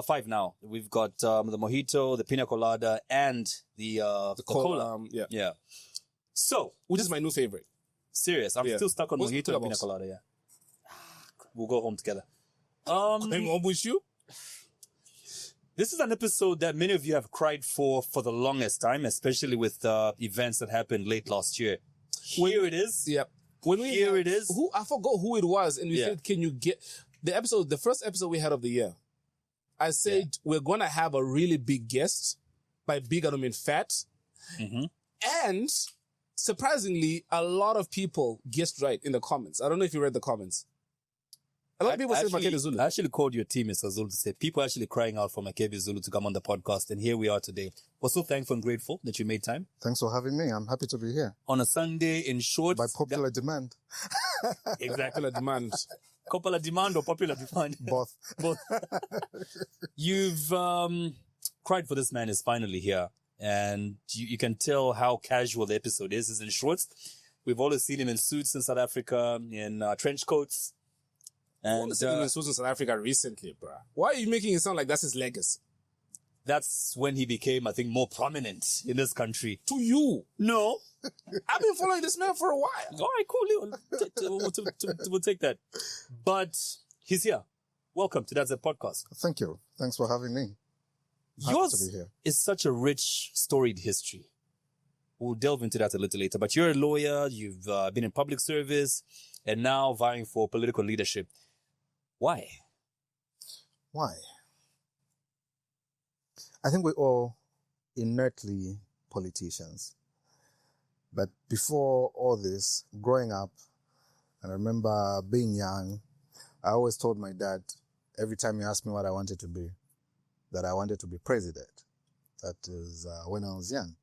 5 now. We've got the mojito, the pina colada, and the cola. Yeah. So, which is my new favorite. Serious. I'm still stuck on What's mojito the and pina box? colada. Yeah. We'll go home together. I'm home with you. This is an episode that many of you have cried for the longest time, especially with events that happened late last year. Here it is. Yeah. It is. I forgot who it was, and we said, "Can you get the first episode we had of the year?" I said we're gonna have a really big guest. By big, I don't mean fat. Mm-hmm. And surprisingly, a lot of people guessed right in the comments. I don't know if you read the comments. A lot of people said Makebi Zulu. I actually called your team, Mr. Zulu, to say people actually crying out for Makebi Zulu to come on the podcast, and here we are today. We're so thankful and grateful that you made time. Thanks for having me. I'm happy to be here. On a Sunday, in short. By popular demand. Exactly. Popular demand. Popular demand or popular demand? Both. Both. You've cried for this man is finally here. And you can tell how casual the episode is. It's in shorts. We've always seen him in suits in South Africa, in trench coats. And seen him in suits in South Africa recently, bro. Why are you making it sound like that's his legacy? That's when he became, I think, more prominent in this country. To you? No. I've been following this man for a while. All right, cool. We'll take that. But he's here. Welcome to That's a Podcast. Thank you. Thanks for having me. Yours is such a rich, storied history. We'll delve into that a little later. But you're a lawyer, you've been in public service, and now vying for political leadership. Why? I think we're all inertly politicians. But before all this, growing up, and I remember being young, I always told my dad, every time he asked me what I wanted to be, that I wanted to be president. That is when I was young.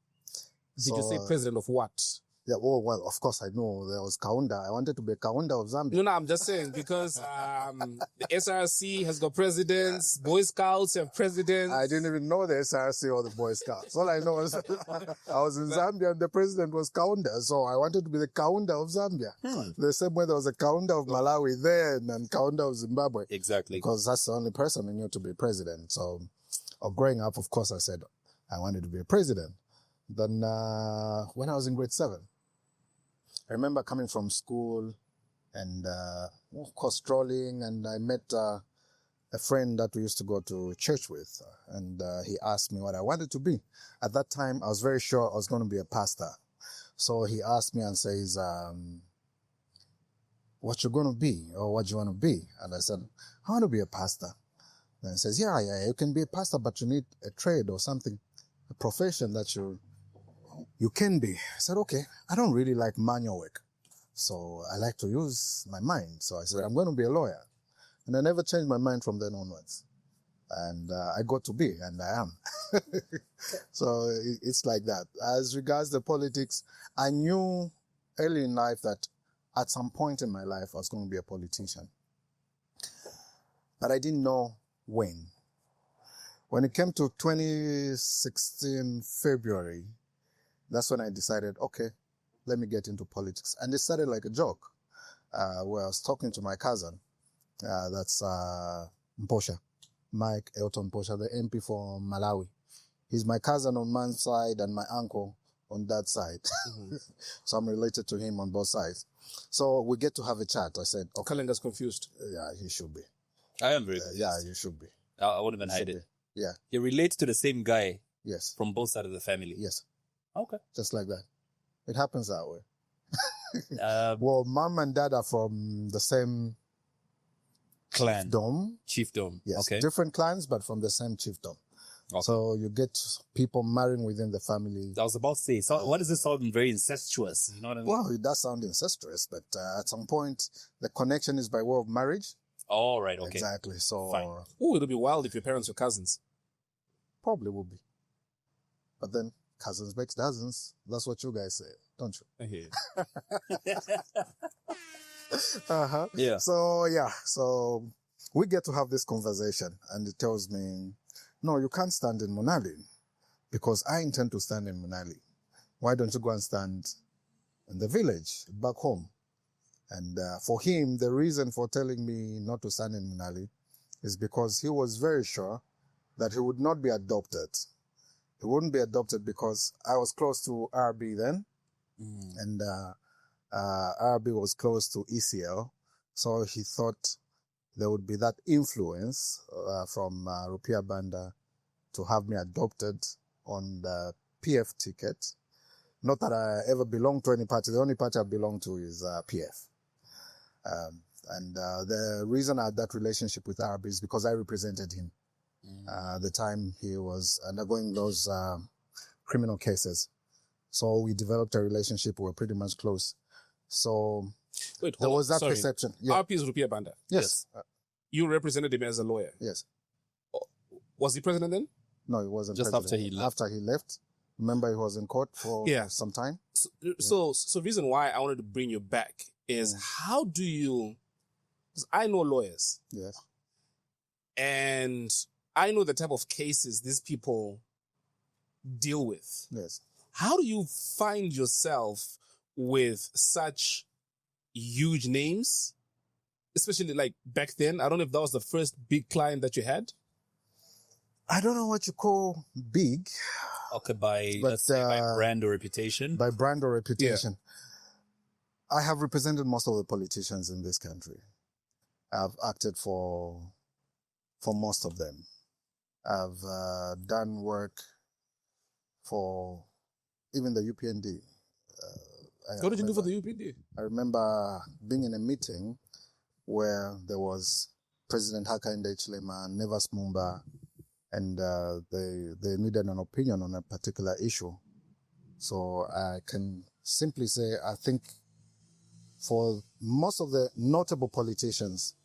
Did you say president of what? Yeah, well, of course I know there was Kaunda. I wanted to be Kaunda of Zambia. No, I'm just saying because the SRC has got presidents, Boy Scouts have presidents. I didn't even know the SRC or the Boy Scouts. All I know is I was in Zambia and the president was Kaunda, so I wanted to be the Kaunda of Zambia. The same way there was a Kaunda of Malawi then and Kaunda of Zimbabwe. Exactly. Because that's the only person I knew to be president. So, growing up, of course, I said I wanted to be a president. Then when I was in grade 7, I remember coming from school and, of course, strolling, and I met a friend that we used to go to church with, and he asked me what I wanted to be. At that time, I was very sure I was going to be a pastor. So he asked me and says, what you going to be, or what do you want to be? And I said, I want to be a pastor. And he says, yeah, you can be a pastor, but you need a trade or something, a profession that you can be. I said, okay, I don't really like manual work, so I like to use my mind. So I said, I'm going to be a lawyer. And I never changed my mind from then onwards. And I got to be, and I am. So it's like that. As regards the politics, I knew early in life that at some point in my life I was going to be a politician. But I didn't know when. When it came to 2016 February, that's when I decided, okay, let me get into politics. And it started like a joke, where I was talking to my cousin, that's Mposha, Mike Elton Mposha, the MP for Malawi. He's my cousin on one side and my uncle on that side. Mm-hmm. So I'm related to him on both sides. So we get to have a chat. I said, okay. Kalenda's confused. Yeah, he should be. I am very confused. Yeah, you should be. I wouldn't even hide it. Yeah. You relate to the same guy. Yes. From both sides of the family. Yes. Okay. Just like that. It happens that way. Well, mom and dad are from the same clan. Chiefdom. Yes. Okay. Different clans, but from the same chiefdom. Okay. So you get people marrying within the family. I was about to say, so what does this sound very incestuous? You know what I mean? Well, it does sound incestuous, but at some point, the connection is by way of marriage. All right, okay. Exactly. So, oh, it'll be wild if your parents were cousins. Probably would be. But then, cousins makes dozens. That's what you guys say, don't you? I hear you. Uh-huh. Yeah. So we get to have this conversation, and it tells me, no, you can't stand in Monali because I intend to stand in Monali. Why don't you go and stand in the village back home? And for him, the reason for telling me not to stand in Monali is because he was very sure that he would not be adopted. He wouldn't be adopted because I was close to RB then, and RB was close to ECL. So he thought there would be that influence from Rupiah Banda to have me adopted on the PF ticket. Not that I ever belonged to any party. The only party I belong to is PF. And the reason I had that relationship with RB is because I represented him the time he was undergoing those criminal cases. So we developed a relationship. We were pretty much close. So Wait, there was that Sorry. perception. Yeah. RP is Rupiah Banda. Yes. You represented him as a lawyer. Yes. Was he president then? No, he wasn't Just president. after he left. After he left. Remember, he was in court for some time. So the reason why I wanted to bring you back is how do you... Because I know lawyers. Yes. And I know the type of cases these people deal with. Yes. How do you find yourself with such huge names? Especially like back then. I don't know if that was the first big client that you had. I don't know what you call big. Okay, by brand or reputation. By brand or reputation. Yeah. I have represented most of the politicians in this country. I've acted for most of them. I've done work for even the UPND. What did you do for the UPND? I remember being in a meeting where there was President Hakainde Hichilema, Nevas Mumba, and they needed an opinion on a particular issue. So I can simply say, I think for most of the notable politicians,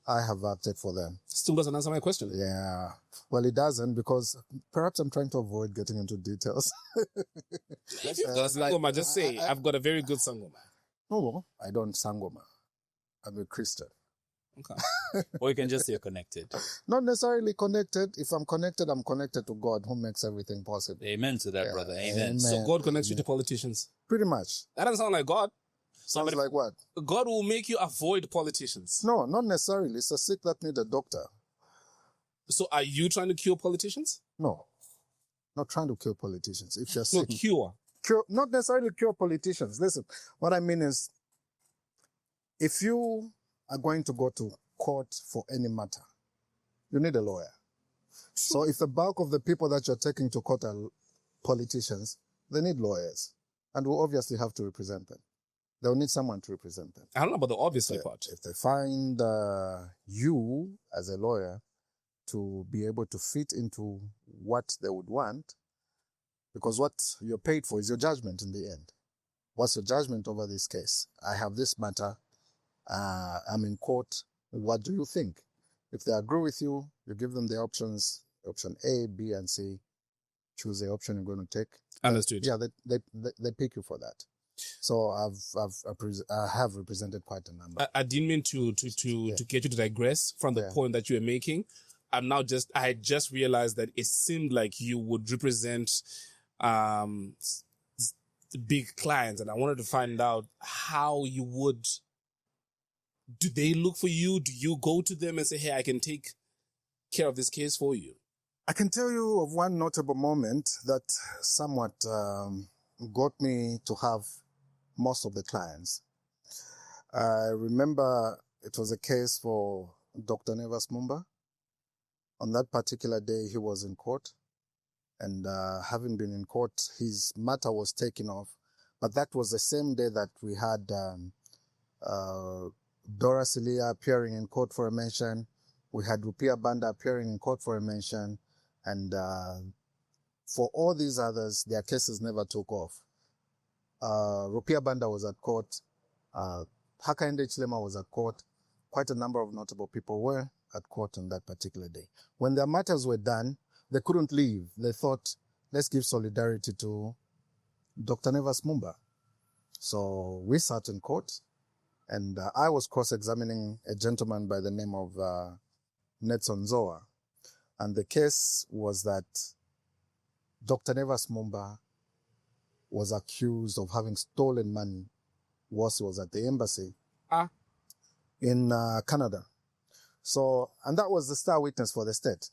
I have acted for them. Still doesn't answer my question. Yeah. Well, it doesn't, because perhaps I'm trying to avoid getting into details. If you've got a sangoma, just say, I've got a very good sangoma. No, I don't sangoma. I'm a Christian. Okay. Or you can just say you're connected. Not necessarily connected. If I'm connected to God, who makes everything possible. Amen to that, brother. Amen. Amen. So God connects you to politicians. Pretty much. That doesn't sound like God. Sounds like what? God will make you avoid politicians. No, not necessarily. It's a sick that need a doctor. So are you trying to cure politicians? No. Not trying to cure politicians. If you're sick. No, cure. Not necessarily cure politicians. Listen, what I mean is, if you are going to go to court for any matter, you need a lawyer. So if the bulk of the people that you're taking to court are politicians, they need lawyers. And we'll obviously have to represent them. They'll need someone to represent them. I don't know about the obviously part. If they find you as a lawyer to be able to fit into what they would want, because what you're paid for is your judgment in the end. What's your judgment over this case? I have this matter. I'm in court. What do you think? If they agree with you, you give them the options, option A, B, and C. Choose the option you're going to take. Understood. Yeah, they pick you for that. So I have represented quite a number. I didn't mean to get you to digress from the point that you were making. I had just realized that it seemed like you would represent big clients, and I wanted to find out how you would. Do they look for you? Do you go to them and say, hey, I can take care of this case for you? I can tell you of one notable moment that somewhat got me to have most of the clients. I remember it was a case for Dr. Nevas Mumba. On that particular day, he was in court. And having been in court, his matter was taken off. But that was the same day that we had Dora Silia appearing in court for a mention. We had Rupiah Banda appearing in court for a mention. And for all these others, their cases never took off. Rupiah Banda was at court. Hakainde Hichilema was at court. Quite a number of notable people were at court on that particular day. When their matters were done, they couldn't leave. They thought, let's give solidarity to Dr. Nevas Mumba. So we sat in court, and I was cross-examining a gentleman by the name of Netson Zoa. And the case was that Dr. Nevas Mumba was accused of having stolen money whilst he was at the embassy in Canada. So, and that was the star witness for the state.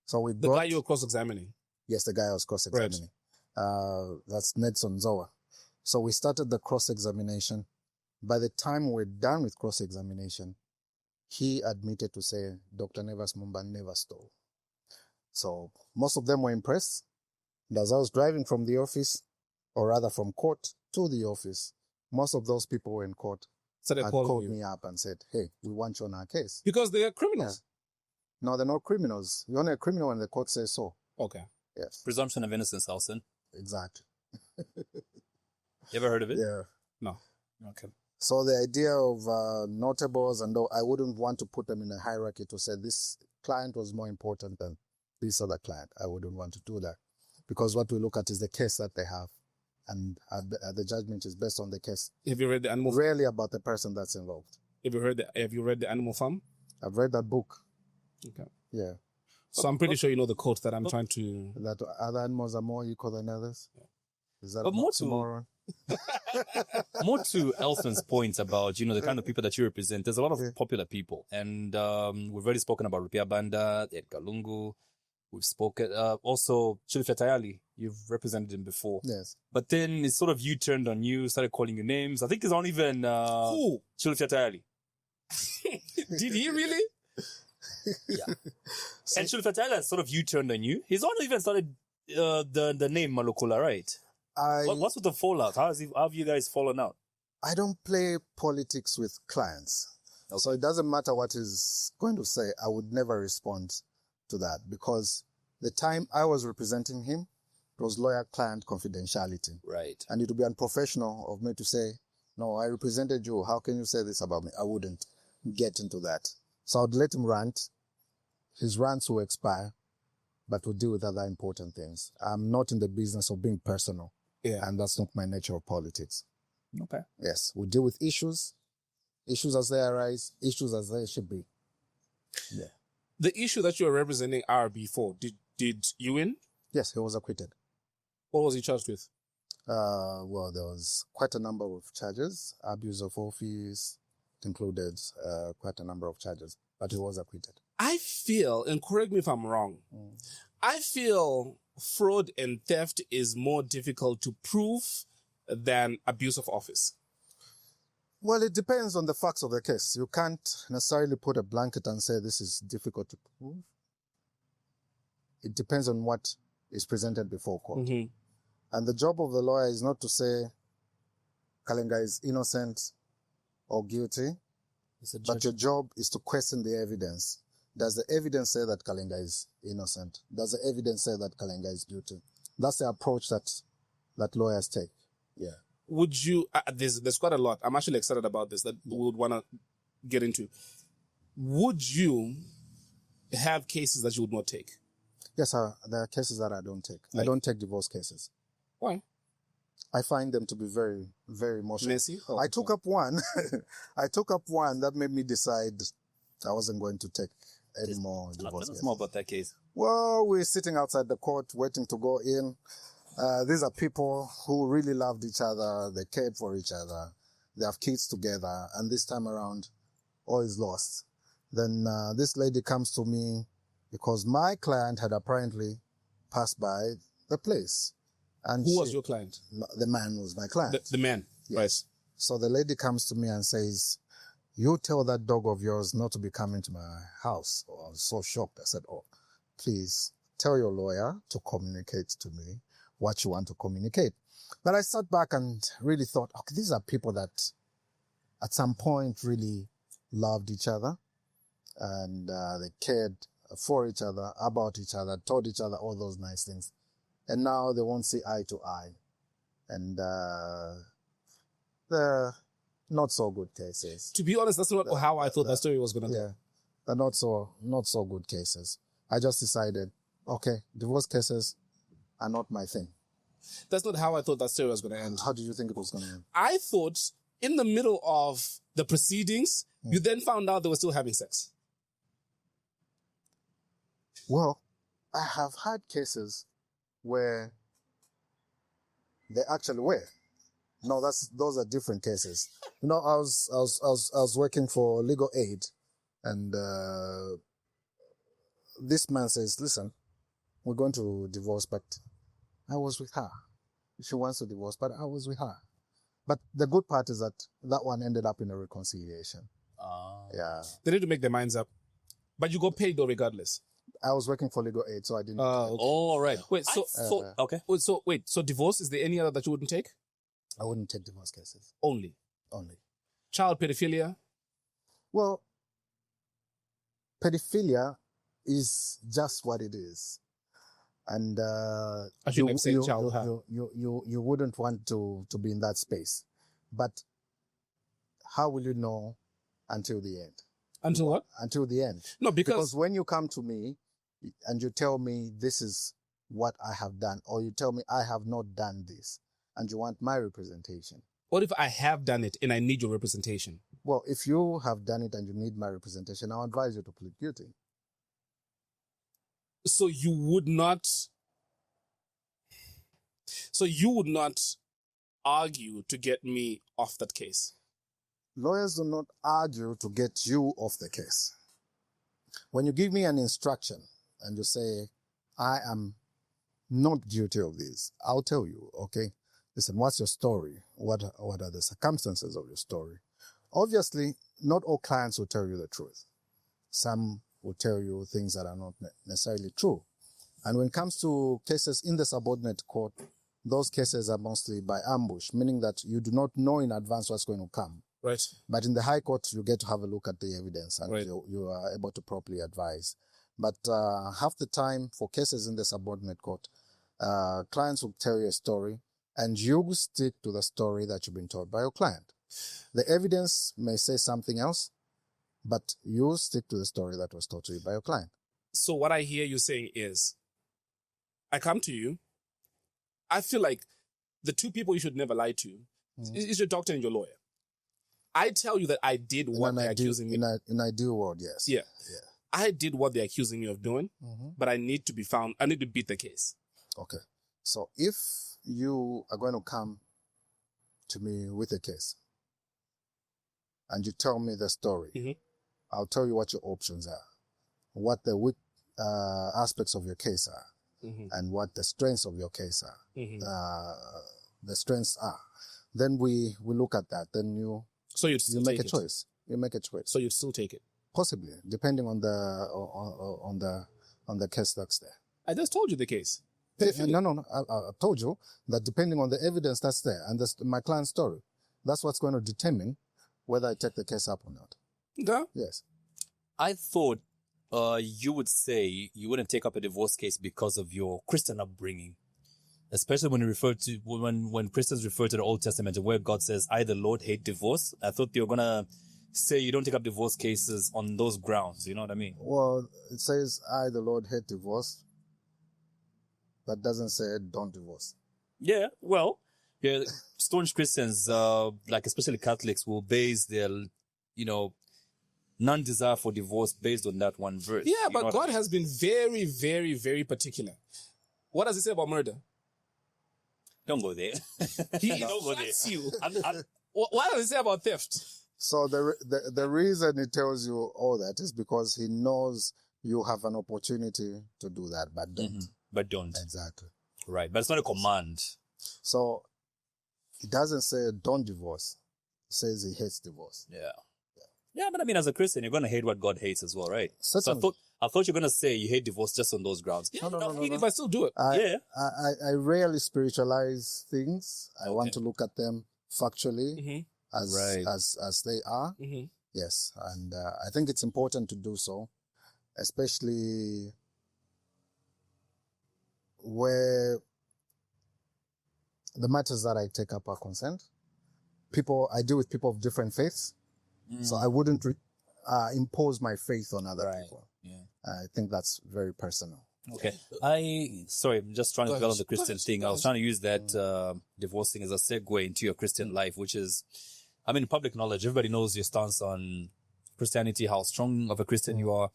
So we The guy you were cross-examining? Yes, the guy I was cross-examining. That's Nedson Zoa. So we started the cross-examination. By the time we're done with cross-examination, he admitted to say Dr. Nevas Mumba never stole. So most of them were impressed. And as I was driving from the office, or rather from court to the office, most of those people were in court. So they called me up and said, hey, we want you on our case. Because they are criminals. Yeah. No, they're not criminals. You're only a criminal when the court says so. Okay. Yes. Presumption of innocence, Alson. Exactly. You ever heard of it? Yeah. No. Okay. So the idea of notables, and I wouldn't want to put them in a hierarchy to say this client was more important than this other client. I wouldn't want to do that. Because what we look at is the case that they have. And the judgment is based on the case. Have you read the Animal Rarely about the person that's involved. Have you read the Animal Farm? I've read that book. Okay. Yeah. So I'm pretty sure you know the quote that I'm trying to... That other animals are more equal than others? Yeah. Is that but more to Elson's point about, the kind of people that you represent. There's a lot of popular people. And we've already spoken about Rupia Banda, Edgar Lungu. We've spoken... also, Chilifya Tayali. You've represented him before. Yes. But then it sort of U-turned on you, started calling you names. I think it's not even... Who? Chilifya Tayali. Did he really? Yeah. And Chilifya Tayali sort of U-turned on you. He's not even started the name Malukula, right? What's with the fallout? How have you guys fallen out? I don't play politics with clients. Okay. So it doesn't matter what he's going to say. I would never respond to that because the time I was representing him, it was lawyer-client confidentiality. Right. And it would be unprofessional of me to say, no, I represented you. How can you say this about me? I wouldn't get into that. So I'd let him rant. His rants will expire, but we'll deal with other important things. I'm not in the business of being personal. Yeah. And that's not my nature of politics. Okay. Yes, we deal with issues as they arise, issues as they should be. Yeah. The issue that you were representing RB for, did you win? Yes, he was acquitted. What was he charged with? Well, there was quite a number of charges. Abuse of office included quite a number of charges, but he was acquitted. I feel, and correct me if I'm wrong, I feel fraud and theft is more difficult to prove than abuse of office. Well, it depends on the facts of the case. You can't necessarily put a blanket and say this is difficult to prove. It depends on what is presented before court. Mm-hmm. And the job of the lawyer is not to say Kalenga is innocent or guilty, but your job is to question the evidence. Does the evidence say that Kalenga is innocent? Does the evidence say that Kalenga is guilty? That's the approach that lawyers take. Yeah. Would you, there's quite a lot. I'm actually excited about this that we would want to get into. Would you have cases that you would not take? Yes, there are cases that I don't take. Like? I don't take divorce cases. Why? I find them to be very, very emotional. Messy? Oh, I took up one. I took up one that made me decide I wasn't going to take any more divorce cases. Tell us more about that case. Well, we're sitting outside the court waiting to go in. These are people who really loved each other. They cared for each other. They have kids together. And this time around, all is lost. Then this lady comes to me because my client had apparently passed by the place. And who was your client? The man was my client. The man, yes. Right. So the lady comes to me and says, you tell that dog of yours not to be coming to my house. Oh, I was so shocked. I said, oh, please tell your lawyer to communicate to me what you want to communicate. But I sat back and really thought, okay, these are people that at some point really loved each other and they cared for each other, about each other, told each other all those nice things. And now they won't see eye to eye. And they're not so good cases. To be honest, that's not how I thought that story was going to go. Yeah, they're not so good cases. I just decided, okay, divorce cases are not my thing. That's not how I thought that story was going to end. How did you think it was going to end? I thought in the middle of the proceedings, you then found out they were still having sex. Well, I have had cases where they actually were. No, those are different cases. You know, I was working for legal aid, and this man says, listen, we're going to divorce, but I was with her. She wants to divorce, but I was with her. But the good part is that one ended up in a reconciliation. Yeah. They need to make their minds up. But you got paid though regardless. I was working for legal aid, so I didn't. Okay. All right. Wait, Okay. So divorce, is there any other that you wouldn't take? I wouldn't take divorce cases. Only. Child pedophilia? Well, pedophilia is just what it is. And I shouldn't have said child. You wouldn't want to be in that space. But how will you know until the end? Until what? Until the end. No, because when you come to me and you tell me this is what I have done, or you tell me I have not done this, and you want my representation. What if I have done it and I need your representation? Well, if you have done it and you need my representation, I'll advise you to plead guilty. So you would not argue to get me off that case? Lawyers do not argue to get you off the case. When you give me an instruction and you say, I am not guilty of this, I'll tell you, okay, listen, what's your story? What are the circumstances of your story? Obviously, not all clients will tell you the truth. Some will tell you things that are not necessarily true. And when it comes to cases in the subordinate court, those cases are mostly by ambush, meaning that you do not know in advance what's going to come. Right. But in the High Court, you get to have a look at the evidence and right. you are able to properly advise. But half the time for cases in the subordinate court, clients will tell you a story and you will stick to the story that you've been told by your client. The evidence may say something else, but you stick to the story that was told to you by your client. So what I hear you saying is, I come to you, I feel like the two people you should never lie to is your doctor and your lawyer. I tell you that I did what they're accusing me. In an ideal world, yes. Yeah. I did what they're accusing me of doing, but I need to be found. I need to beat the case. Okay. So if you are going to come to me with a case and you tell me the story, I'll tell you what your options are, what the weak aspects of your case are, and what the strengths of your case are. The strengths are. Then we look at that. Then you make a choice. You make a choice. So you'd still take it? Possibly, depending on the case that's there. I just told you the case. No. I told you that depending on the evidence that's there and my client's story, that's what's going to determine whether I take the case up or not. Okay. Yes. I thought you would say you wouldn't take up a divorce case because of your Christian upbringing, especially when you refer to when Christians refer to the Old Testament where God says, "I, the Lord, hate divorce." I thought you were gonna say you don't take up divorce cases on those grounds. You know what I mean? Well, it says, "I, the Lord, hate divorce." That doesn't say don't divorce. Yeah. Well, yeah. Staunch Christians, like especially Catholics, will base their, non-desire for divorce based on that one verse. Yeah, but God has been very, very, very particular. What does he say about murder? Don't go there. He don't go there. You. What does he say about theft? So the reason he tells you all that is because he knows you have an opportunity to do that, but don't. But don't. Exactly. Right. But it's not a command. So he doesn't say don't divorce. He says he hates divorce. Yeah, but I mean, as a Christian, you're going to hate what God hates as well, right? Certainly. So I thought you were going to say you hate divorce just on those grounds. Yeah, no. If I still do it. I rarely spiritualize things. I want to look at them factually as they are. Yes. And I think it's important to do so, especially where the matters that I take up are concerned. I deal with people of different faiths. So I wouldn't impose my faith on other people. Yeah. I think that's very personal. Okay. I'm just trying to dwell on the Christian thing. I was trying to use that divorce thing as a segue into your Christian life, which is, public knowledge. Everybody knows your stance on Christianity, how strong of a Christian you are.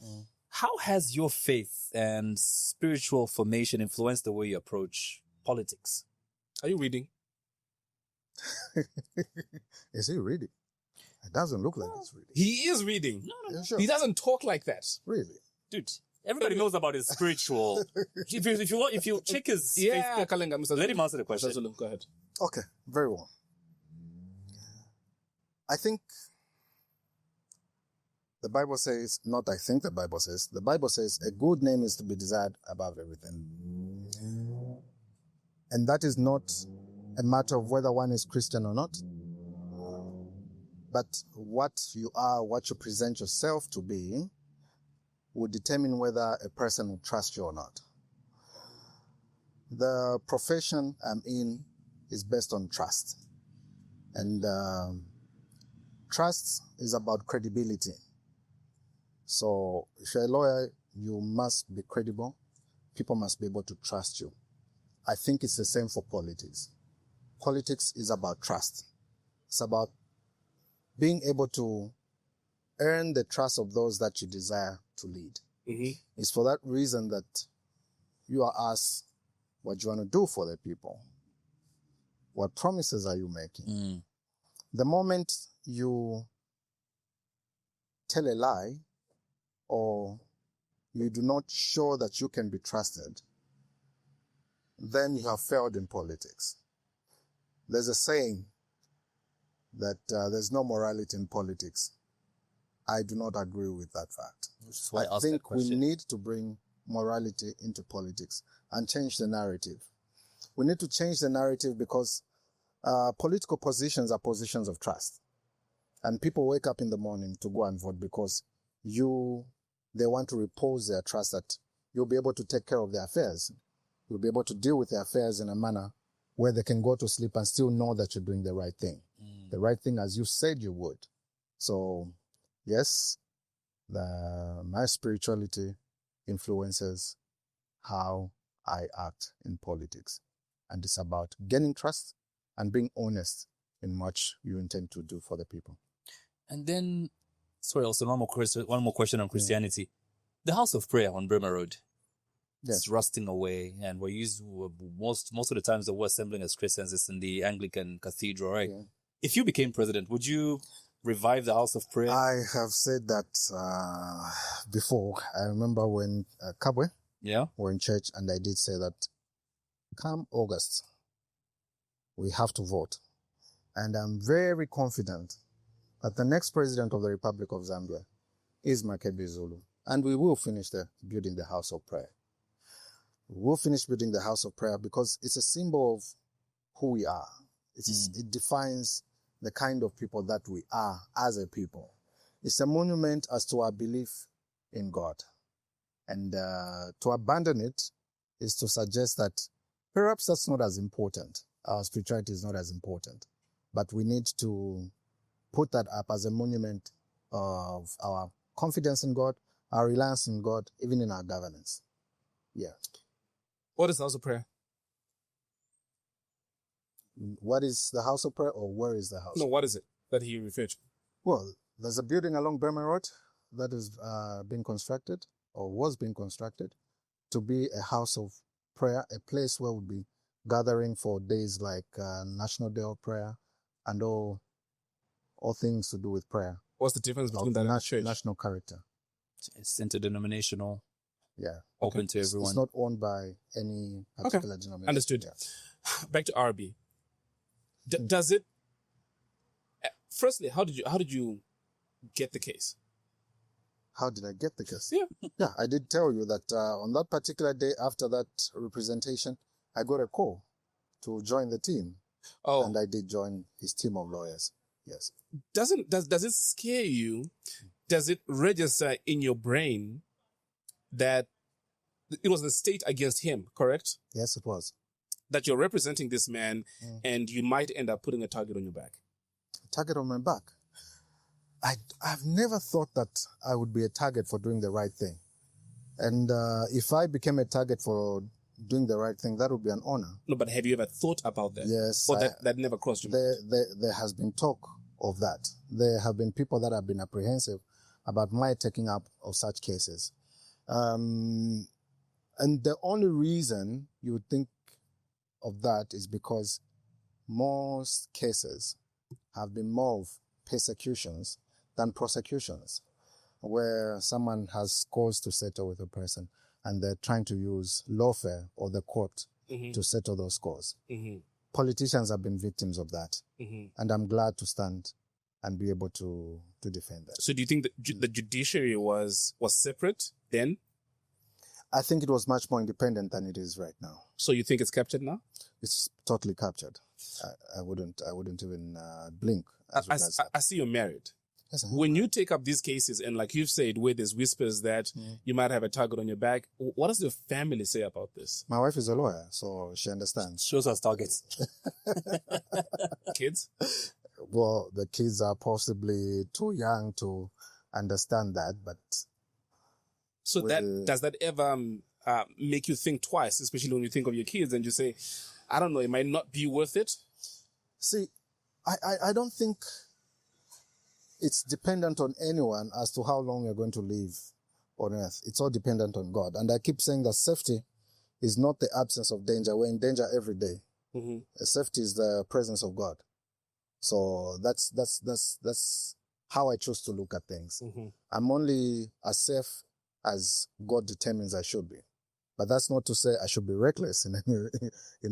How has your faith and spiritual formation influenced the way you approach politics? Are you reading? Is he reading? It doesn't look like he's reading. He is reading. No. Yeah, sure. He doesn't talk like that. Really? Dude, Everybody knows about his spiritual. If you check his Yeah, Facebook, Kalenga, Mr. let Zulu. him answer the Mr. question. Zulu, go ahead. Okay, very well. I think the Bible says, not I think the Bible says a good name is to be desired above everything. And that is not a matter of whether one is Christian or not, but what you are, what you present yourself to be, will determine whether a person will trust you or not. The profession I'm in is based on trust. And trust is about credibility. So if you're a lawyer, you must be credible. People must be able to trust you. I think it's the same for politics. Politics is about trust. It's about being able to earn the trust of those that you desire to lead. Mm-hmm. It's for that reason that you are asked what you want to do for the people. What promises are you making? The moment you tell a lie or you do not show that you can be trusted, then you have failed in politics. There's a saying that there's no morality in politics. I do not agree with that fact. I think we need to bring morality into politics and change the narrative. We need to change the narrative because political positions are positions of trust. And people wake up in the morning to go and vote because they want to repose their trust that you'll be able to take care of their affairs. You'll be able to deal with their affairs in a manner where they can go to sleep and still know that you're doing the right thing. The right thing as you said you would. So, yes, my spirituality influences how I act in politics. And it's about gaining trust and being honest in what you intend to do for the people. And then, sorry, also one more question on Christianity. The House of Prayer on Burma Road. Yes. It's rusting away, and most of the times that we're assembling as Christians is in the Anglican Cathedral, right? Yeah. If you became president, would you revive the House of Prayer? I have said that before. I remember when Kabwe were in church, and I did say that come August, we have to vote. And I'm very confident that the next president of the Republic of Zambia is Makebi Zulu. And we will finish building the House of Prayer. We will finish building the House of Prayer because it's a symbol of who we are. It defines the kind of people that we are as a people. It's a monument as to our belief in God. And to abandon it is to suggest that perhaps that's not as important. Our spirituality is not as important. But we need to put that up as a monument of our confidence in God, our reliance in God, even in our governance. Yeah. What is the House of Prayer? What is the House of Prayer, or where is the house? No, what is it that he referred to? Well, there's a building along Burma Road that is being constructed, or was being constructed, to be a house of prayer, a place where we'll be gathering for days like National Day of Prayer and all things to do with prayer. What's the difference between that and church? National character. It's interdenominational. Yeah. Open to everyone. It's not owned by any particular denomination. Understood. Yeah. Back to RB. Does it? Firstly, how did you get the case? How did I get the case? Yeah. Yeah, I did tell you that on that particular day after that representation, I got a call to join the team. Oh. And I did join his team of lawyers. Yes. Does it scare you? Does it register in your brain that it was the state against him, correct? Yes, it was. That you're representing this man and you might end up putting a target on your back. A target on my back? I've never thought that I would be a target for doing the right thing. And if I became a target for doing the right thing, that would be an honor. No, but have you ever thought about that? Yes. Or that never crossed your mind? There has been talk of that. There have been people that have been apprehensive about my taking up of such cases. And the only reason you would think of that is because most cases have been more of persecutions than prosecutions. where someone has cause to settle with a person and they're trying to use lawfare or the court to settle those scores. Politicians have been victims of that. And I'm glad to stand and be able to defend that. So do you think that the judiciary was separate then? I think it was much more independent than it is right now. So you think it's captured now? It's totally captured. I wouldn't even blink. I see you're married. Yes, when you take up these cases, and like you've said, where there's whispers that you might have a target on your back, what does your family say about this? My wife is a lawyer, so she understands. Shows us targets. Kids? Well, the kids are possibly too young to understand that, but... So does that ever make you think twice, especially when you think of your kids and you say, I don't know, it might not be worth it? See, I don't think it's dependent on anyone as to how long you're going to live on earth. It's all dependent on God. And I keep saying that safety is not the absence of danger. We're in danger every day. Safety is the presence of God. So that's how I choose to look at things. I'm only as safe as God determines I should be. But that's not to say I should be reckless in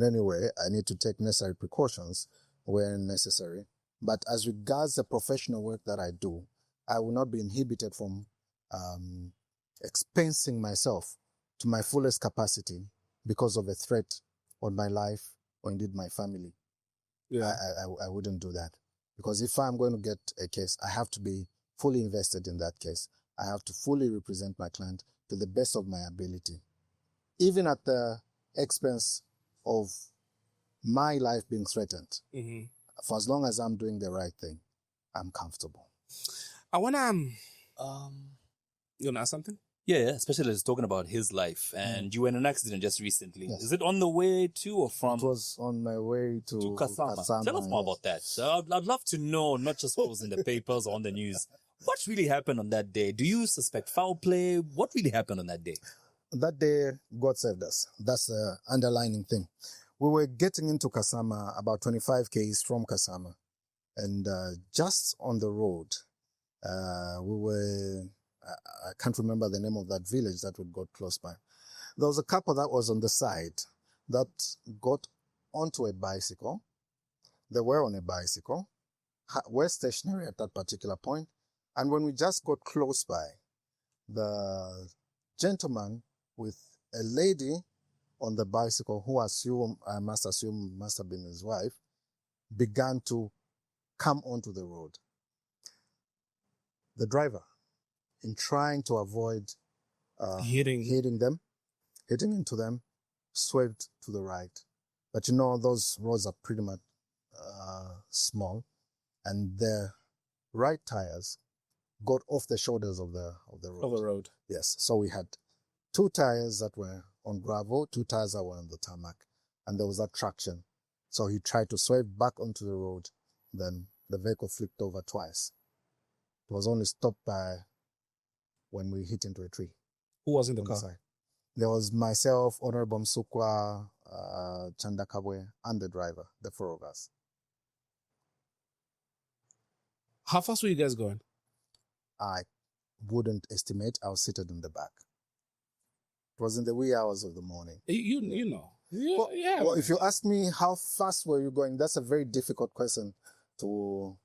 any way. I need to take necessary precautions where necessary. But as regards the professional work that I do, I will not be inhibited from expensing myself to my fullest capacity because of a threat on my life or indeed my family. Yeah, I wouldn't do that. Because if I'm going to get a case, I have to be fully invested in that case. I have to fully represent my client to the best of my ability, even at the expense of my life being threatened. For as long as I'm doing the right thing, I'm comfortable. I want to... you want to ask something? Yeah, especially as talking about his life. And you were in an accident just recently. Yes. Is it on the way to or from? It was on my way to Kasama. Tell us more about that. So I'd love to know, not just what was in the papers or on the news. What really happened on that day? Do you suspect foul play? What really happened on that day? That day, God saved us. That's the underlining thing. We were getting into Kasama, about 25 km from Kasama. And just on the road, we were... I can't remember the name of that village that we got close by. There was a couple that was on the side that got onto a bicycle. They were on a bicycle, were stationary at that particular point. And when we just got close by, the gentleman with a lady on the bicycle, who I must assume must have been his wife, began to come onto the road. The driver, in trying to avoid hitting into them, swerved to the right. But you know, those roads are pretty much small, and their right tires got off the shoulders of the road. Of the road. Yes. So we had 2 tires that were on gravel, 2 tires that were on the tarmac, and there was that traction. So he tried to swerve back onto the road. Then the vehicle flipped over twice. It was only stopped by when we hit into a tree. Who was in the car? Side. There was myself, Honorable Msukwa, Chandakabwe, and the driver, the 4 of us. How fast were you guys going? I wouldn't estimate. I was seated in the back. It was in the wee hours of the morning. You know. Well, if you ask me how fast were you going, that's a very difficult question to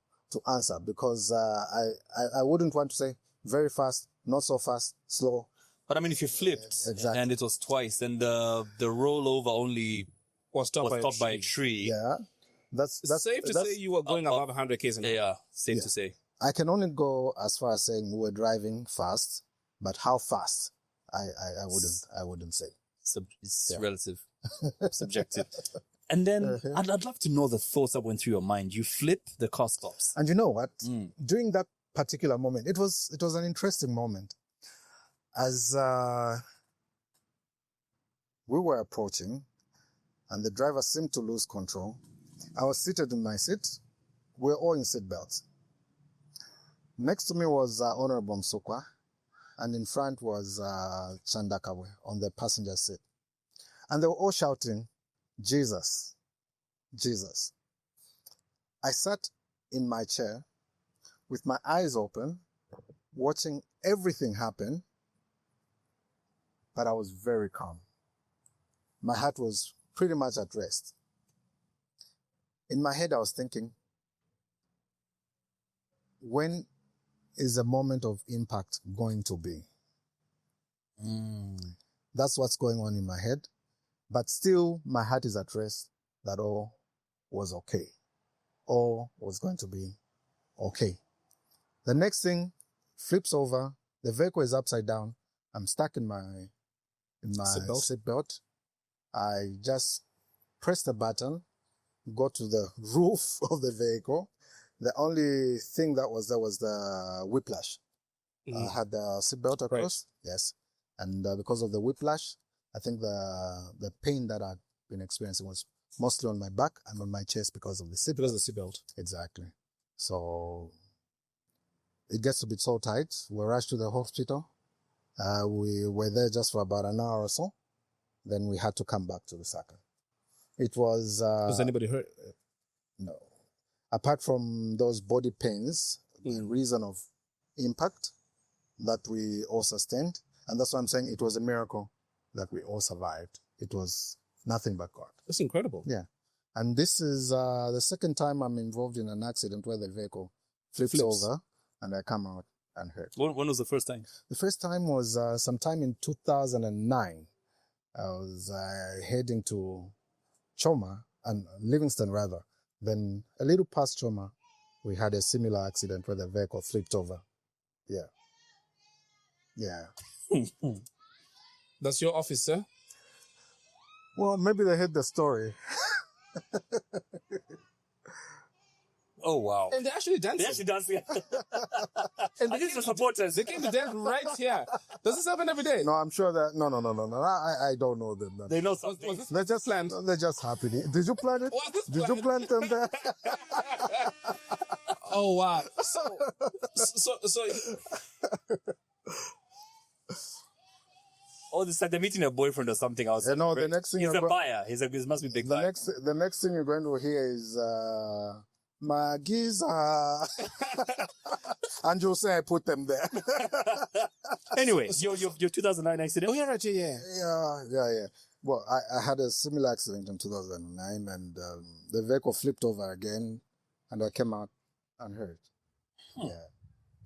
answer, because I wouldn't want to say very fast, not so fast, slow. But I mean, if you flipped and it was twice, then the rollover only was stopped by a tree. Yeah, that's safe to say you were going above 100 km. Yeah, safe to say. I can only go as far as saying we were driving fast, but how fast, I wouldn't say. It's relative, subjective. And then I'd love to know the thoughts that went through your mind. You flip, the car stops. And you know what? During that particular moment, it was an interesting moment. As we were approaching, and the driver seemed to lose control, I was seated in my seat. We were all in seat belts. Next to me was Honorable Msukwa, and in front was Chandakabwe on the passenger seat. And they were all shouting, "Jesus, Jesus." I sat in my chair with my eyes open, watching everything happened, but I was very calm. My heart was pretty much at rest. In my head, I was thinking, when is the moment of impact going to be? That's what's going on in my head. But still, my heart is at rest that all was okay. All was going to be okay. The next thing flips over. The vehicle is upside down. I'm stuck in my seatbelt. I just press the button, go to the roof of the vehicle. The only thing that was there was the whiplash. I had the seatbelt across. Right. Yes. And because of the whiplash, I think the pain that I'd been experiencing was mostly on my back and on my chest because of the seatbelt. Because of the seatbelt. Exactly. So it gets to be so tight. We rushed to the hospital. We were there just for about an hour or so. Then we had to come back to the circle. It was... was anybody hurt? No. Apart from those body pains, the reason of impact that we all sustained. And that's why I'm saying it was a miracle that we all survived. It was nothing but God. That's incredible. Yeah. And this is the second time I'm involved in an accident where the vehicle flips over and I come out and hurt. When was the first time? The first time was sometime in 2009. I was heading to Choma, and Livingston rather. Then a little past Choma, we had a similar accident where the vehicle flipped over. Yeah. Yeah. That's your office, sir? Well, maybe they heard the story. Oh, wow. And they're actually dancing. They're actually dancing. And they came, supporters. They came to dance right here. Does this happen every day? No, I'm sure that... No. I don't know them. They know something. Was this just planned? They're just happy. Did you plan it? Did you plant them there? Oh, wow. So oh, this is like they're meeting a boyfriend or something else. No, the next thing he's a buyer. He must be big buyer. The next thing you're going to hear is Magiza. And you'll say I put them there. Anyway, your 2009 accident? Oh, yeah, right, yeah. Yeah. Well, I had a similar accident in 2009 and the vehicle flipped over again and I came out unhurt. Yeah.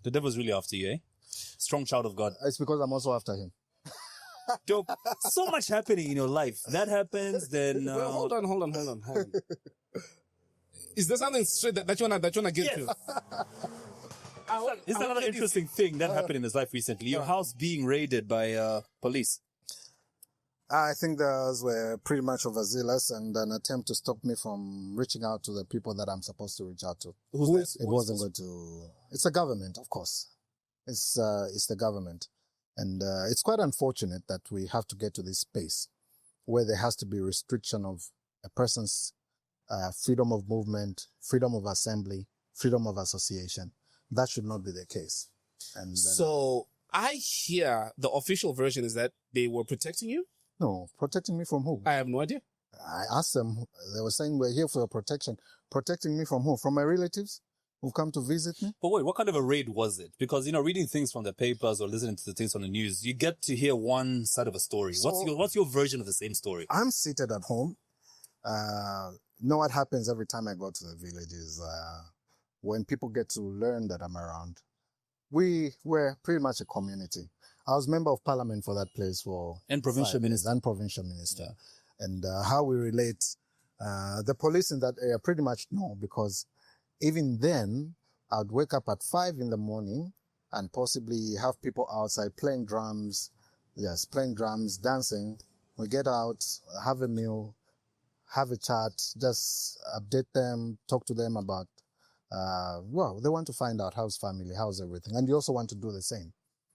The devil's really after you, eh? Strong child of God. It's because I'm also after him. Dope. So much happening in your life. That happens, then... Well, hold on. Is there something straight that you wanna get to? It's another interesting thing that happened in his life recently. Your house being raided by police. I think those were pretty much overzealous and an attempt to stop me from reaching out to the people that I'm supposed to reach out to. Who's it wasn't going to... It's the government, of course. It's the government. And it's quite unfortunate that we have to get to this space where there has to be restriction of a person's freedom of movement, freedom of assembly, freedom of association. That should not be the case. And so I hear the official version is that they were protecting you? No, protecting me from who? I have no idea. I asked them, they were saying we're here for your protection. Protecting me from who? From my relatives who come to visit me? But wait, what kind of a raid was it? Because, reading things from the papers or listening to the things on the news, you get to hear one side of a story. So, what's your version of the same story? I'm seated at home. Know what happens every time I go to the village is when people get to learn that I'm around. We were pretty much a community. I was member of parliament for that place and provincial minister. Yeah. And how we relate, the police in that area pretty much know, because even then, I'd wake up at 5 a.m. and possibly have people outside playing drums, dancing. We get out, have a meal, have a chat, just update them, talk to them about, they want to find out how's family, how's everything. And you also want to do the same,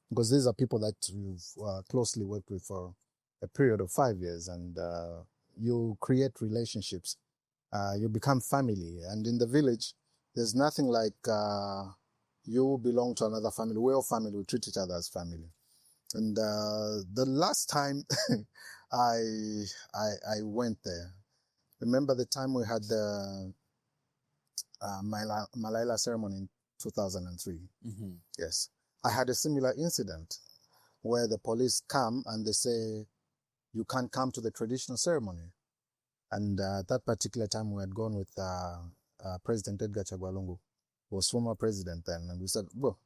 because these are people that you've closely worked with for a period of 5 years, and you create relationships. You become family. And in the village, there's nothing like you belong to another family. We're all family. We treat each other as family. And the last time I went there, remember the time we had the Malaila ceremony in 2003? Mm-hmm. Yes. I had a similar incident where the police come and they say, you can't come to the traditional ceremony. And at that particular time, we had gone with President Edgar Chagwalungu, who was former president then. And we said, well,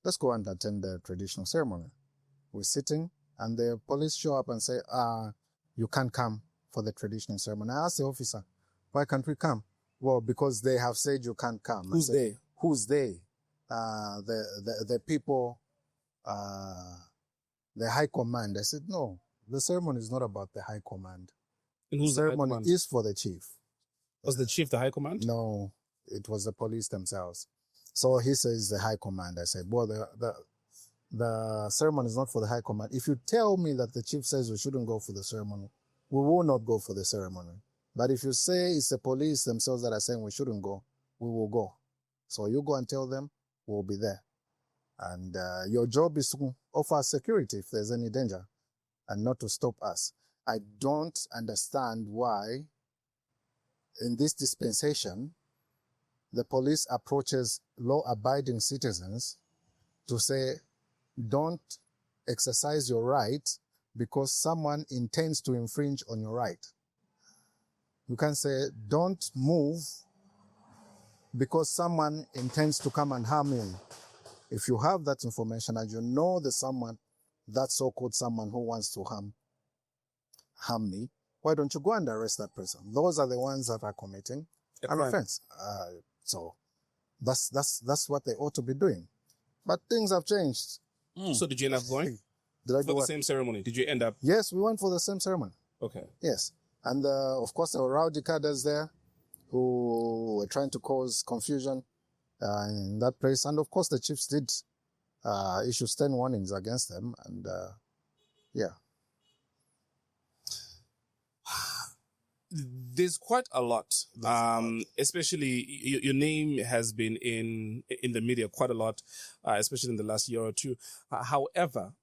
let's go and attend the traditional ceremony. We're sitting, and the police show up and say, you can't come for the traditional ceremony. I asked the officer, why can't we come? Well, because they have said you can't come. Who's they? Who's they? The people, the high command. I said, no, the ceremony is not about the high command. And The who's the high ceremony command? is for the chief. Was the chief the high command? No, it was the police themselves. So he says the high command. I said, well, the ceremony is not for the high command. If you tell me that the chief says we shouldn't go for the ceremony, we will not go for the ceremony. But if you say it's the police themselves that are saying we shouldn't go, we will go. So you go and tell them, we'll be there. And your job is to offer security if there's any danger and not to stop us. I don't understand why in this dispensation, the police approaches law-abiding citizens to say, don't exercise your right because someone intends to infringe on your right. You can say, don't move because someone intends to come and harm you. If you have that information and you know there's someone, that so-called someone who wants to harm me, why don't you go and arrest that person? Those are the ones that are committing an offense. So that's what they ought to be doing. But things have changed. So did you end up going? Did I For go the what? same ceremony? Did you end up? Yes, we went for the same ceremony. Okay. Yes. And of course, there were rowdy cadres there who were trying to cause confusion in that place. And of course, the chiefs did issue 10 warnings against them. And yeah. There's quite a lot, especially your name has been in the media quite a lot, especially in the last year or two. However,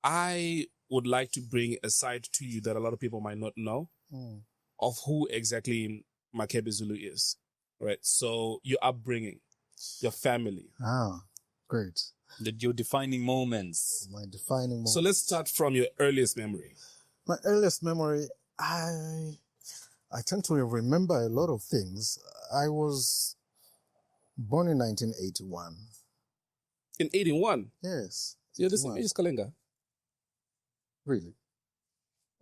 I would like to bring a side to you that a lot of people might not know of who exactly Makebi Zulu is, right? So your upbringing, your family. Ah, great. Your defining moments. My defining moment. So let's start from your earliest memory. My earliest memory, I tend to remember a lot of things. I was born in 1981. In 81? Yes. You're the same age as Kalenga? Really?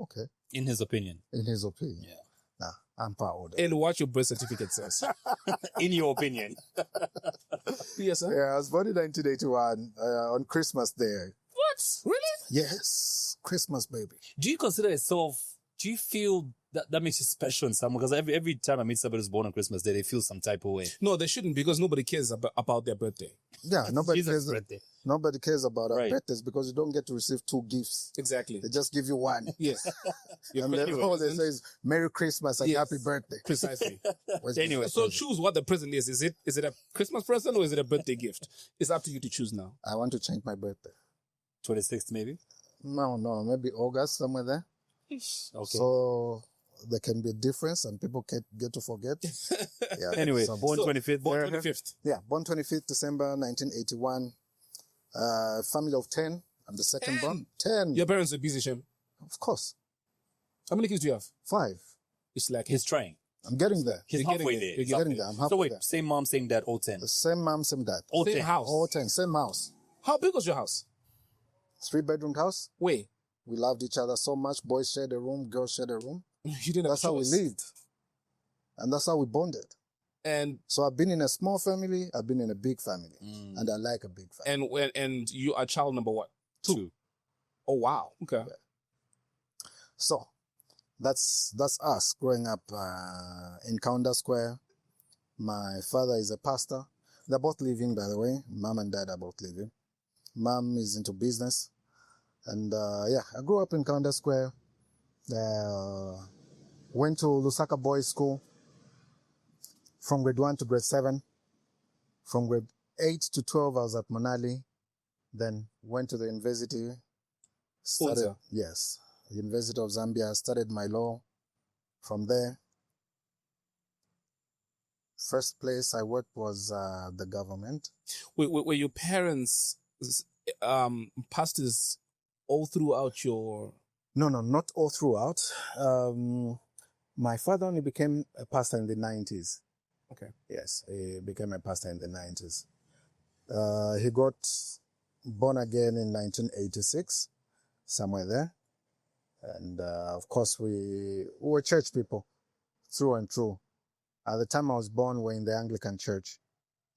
Okay. In his opinion. In his opinion. Yeah. Nah, I'm proud. And what your birth certificate says. In your opinion. Yes, sir. Yeah, I was born in 1981 on Christmas Day. What? Really? Yes. Christmas, baby. Do you consider yourself, do you feel that makes you special in some way? Because every time I meet somebody who's born on Christmas Day, they feel some type of way. No, they shouldn't, because nobody cares about their birthday. Yeah, nobody Jesus' cares. birthday. Nobody cares about our Right. birthdays because you don't get to receive 2 gifts. Exactly. They just give you one. Yes. And then all they say is Merry Christmas and Yes. Happy Birthday. Precisely. Where's the Anyway, So present? choose what the present is. Is it a Christmas present or is it a birthday gift? It's up to you to choose now. I want to change my birthday. 26th maybe? No, maybe August, somewhere there. Okay. So there can be a difference and people get to forget. Yeah. Anyway, So- born 25th. Born 25th. Yeah, born 25th December 1981. Family of 10. I'm the second 10? born. 10. Your parents are busy, Shem. Of course. How many kids do you have? 5. It's like He's trying. I'm getting there. He's You're getting halfway there. there. You're He's getting Getting there. I'm halfway. halfway So wait, there. same mom, same dad, all 10. The same mom, same dad. All same 10. house. All 10. Same house. How big was your house? 3-bedroom house. Wait, We loved each other so much. Boys shared a room, girls shared a room. you didn't have That's how we choice. lived. And that's how we bonded. And So I've been in a small family, I've been in a big family. And I like a big family. and you are child number what? 2. Oh wow. Okay. So that's us growing up in Kaunda Square. My father is a pastor. They're both living, by the way. Mom and dad are both living. Mom is into business. And I grew up in Kaunda Square. Went to Lusaka Boys School from grade 1 to grade 7. From grade 8 to 12, I was at Manali. Then went to the university. Unza? Yes, University of Zambia. Studied my law from there. First place I worked was the government. Were your parents pastors all throughout your... No, not all throughout. My father only became a pastor in the 90s. Okay. Yes, he became a pastor in the 90s. He got born again in 1986, somewhere there. And of course, we were church people, through and through. At the time I was born, we were in the Anglican church.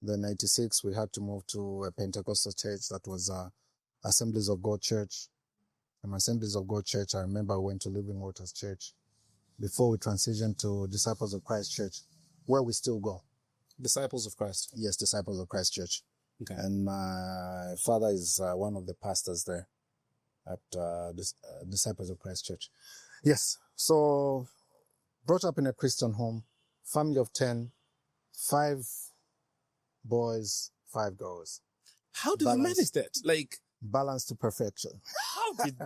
Then in 96, we had to move to a Pentecostal church that was Assemblies of God Church. From Assemblies of God Church, I remember I went to Living Waters Church before we transitioned to Disciples of Christ Church, where we still go. Disciples of Christ? Yes, Disciples of Christ Church. Okay. And my father is one of the pastors there at Disciples of Christ Church. Yes, so brought up in a Christian home, family of 10, 5 boys, 5 girls. How do you manage that? Like, balance to perfection. How did...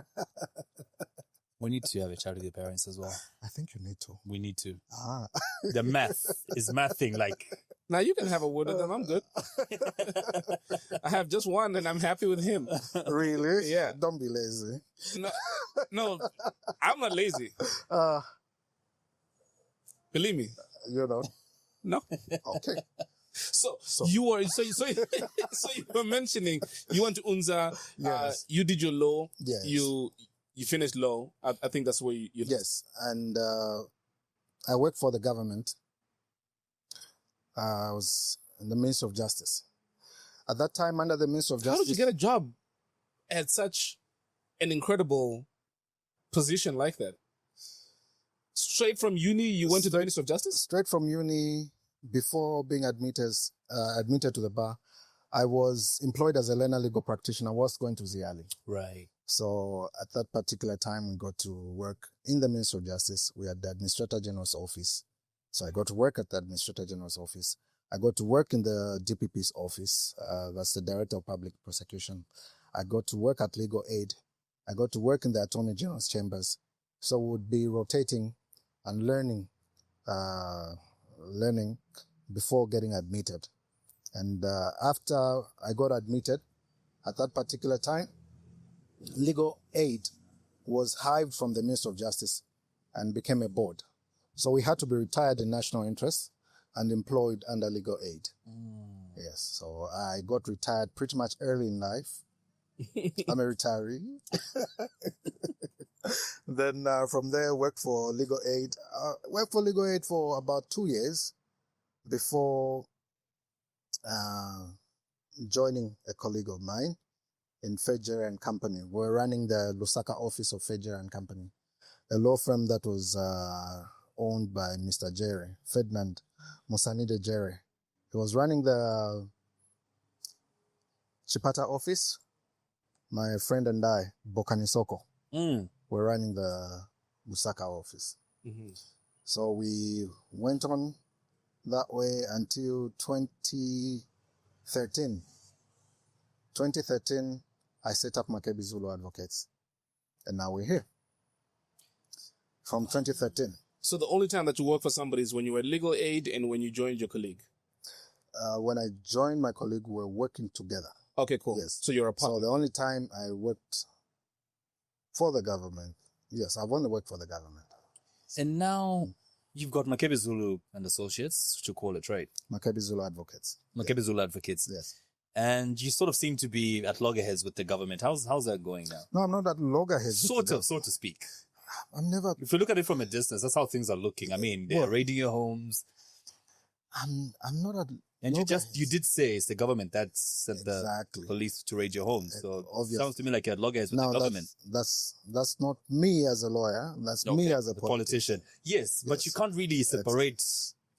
We need to have a chat with your parents as well. I think you need to. We need to. Ah. The math is mathing. Like, now you can have a word with them. I'm good. I have just one and I'm happy with him. Really? Yeah. Don't be lazy. No, I'm not lazy. Believe me. You know. No. Okay. So you were so you were mentioning you went to Unza. Yes. You did your law. Yes. You finished law. I think that's where you yes, and I worked for the government. I was in the Ministry of Justice. At that time, under the Ministry of Justice... How did you get a job at such an incredible position like that? Straight from uni, you went to the Ministry of Justice? Straight from uni, before being admitted to the bar, I was employed as a learner legal practitioner. I was going to Ziali. Right. So at that particular time, we got to work in the Ministry of Justice. We had the Administrator General's office. So I got to work at the Administrator General's office. I got to work in the DPP's office. That's the Director of Public Prosecution. I got to work at Legal Aid. I got to work in the Attorney General's chambers. So we would be rotating and learning before getting admitted. And after I got admitted, at that particular time, Legal Aid was hived from the Ministry of Justice and became a board. So we had to be retired in national interest and employed under Legal Aid. Yes, so I got retired pretty much early in life. I'm a retiree. Then from there, worked for Legal Aid. Worked for Legal Aid for about 2 years before joining a colleague of mine in Fedger and Company. We're running the Lusaka office of Fedger and Company, a law firm that was owned by Mr. Jerry, Ferdinand Musanide Jerry. He was running the Chipata office. My friend and I, Bokanisoko, were running the Lusaka office. Mm-hmm. So we went on that way until 2013. 2013, I set up Makebi Zulu Advocates. And now we're here. From 2013. So the only time that you work for somebody is when you were Legal Aid and when you joined your colleague? When I joined my colleague, we were working together. Okay, cool. Yes. So you're a partner. So the only time I worked for the government, yes, I've only worked for the government. And now you've got Makebi Zulu and Associates, to call it, right? Makebi Zulu Advocates. Makebi Zulu Advocates. Yes. And you sort of seem to be at loggerheads with the government. How's that going now? No, I'm not at loggerheads. So to speak. I'm never... If you look at it from a distance, that's how things are looking. I mean, they're raiding your homes. I'm not at... And you did say it's the government that sent the police to raid your homes. So it sounds to me like you're at loggerheads with the government. That's not me as a lawyer. That's me as a politician. Yes, but you can't really separate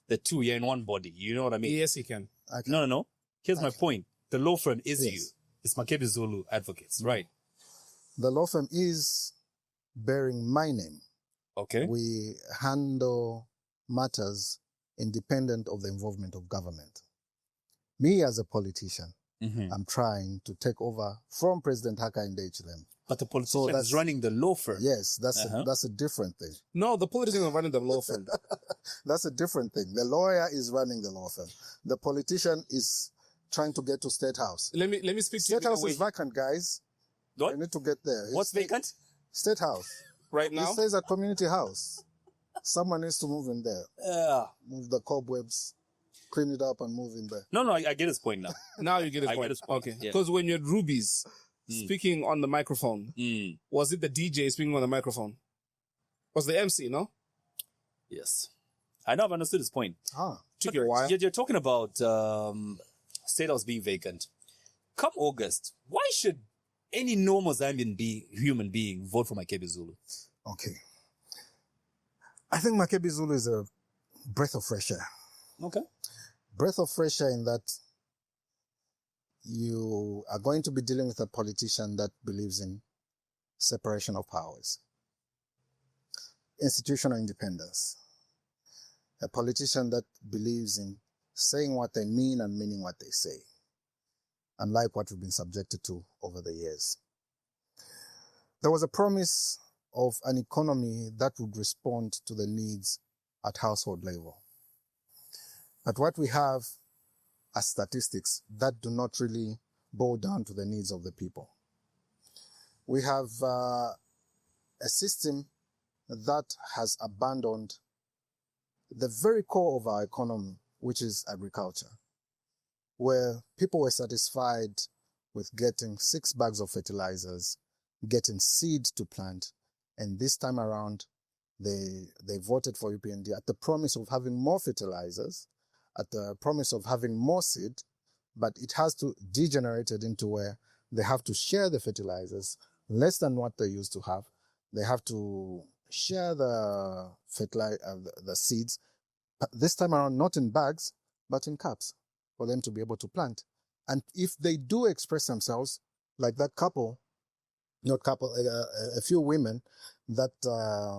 the two. You're in one body. You know what I mean? Yes, you can. No. Here's my point. The law firm is you. It's Makebi Zulu Advocates, right? The law firm is bearing my name. Okay. We handle matters independent of the involvement of government. Me as a politician, I'm trying to take over from President Haka in HLM. But the politician is running the law firm. Yes, that's a different thing. No, the politician is running the law firm. That's a different thing. The lawyer is running the law firm. The politician is trying to get to State House. Let me speak to you. State House is vacant, guys. What? You need to get there. What's vacant? State House. Right now? It says a community house. Someone needs to move in there. Yeah. Move the cobwebs, clean it up and move in there. No, I get his point now. Now you get his I point. get his point. Okay. Yeah. Because when you're at Ruby's speaking on the microphone, was it the DJ speaking on the microphone? Was the MC, no? Yes. I know I've understood his point. Took you a while. You're talking about State House being vacant. Come August, why should any normal Zambian human being vote for Makebi Zulu? Okay. I think Makebi Zulu is a breath of fresh air. Okay. Breath of fresh air in that you are going to be dealing with a politician that believes in separation of powers, institutional independence, a politician that believes in saying what they mean and meaning what they say, unlike what we've been subjected to over the years. There was a promise of an economy that would respond to the needs at household level. But what we have are statistics that do not really boil down to the needs of the people. We have a system that has abandoned the very core of our economy, which is agriculture, where people were satisfied with getting 6 bags of fertilizers, getting seed to plant, and this time around, they voted for UPND at the promise of having more fertilizers, at the promise of having more seed, but it has to degenerate into where they have to share the fertilizers less than what they used to have. They have to share the seeds, this time around not in bags, but in cups for them to be able to plant. And if they do express themselves, like that a few women that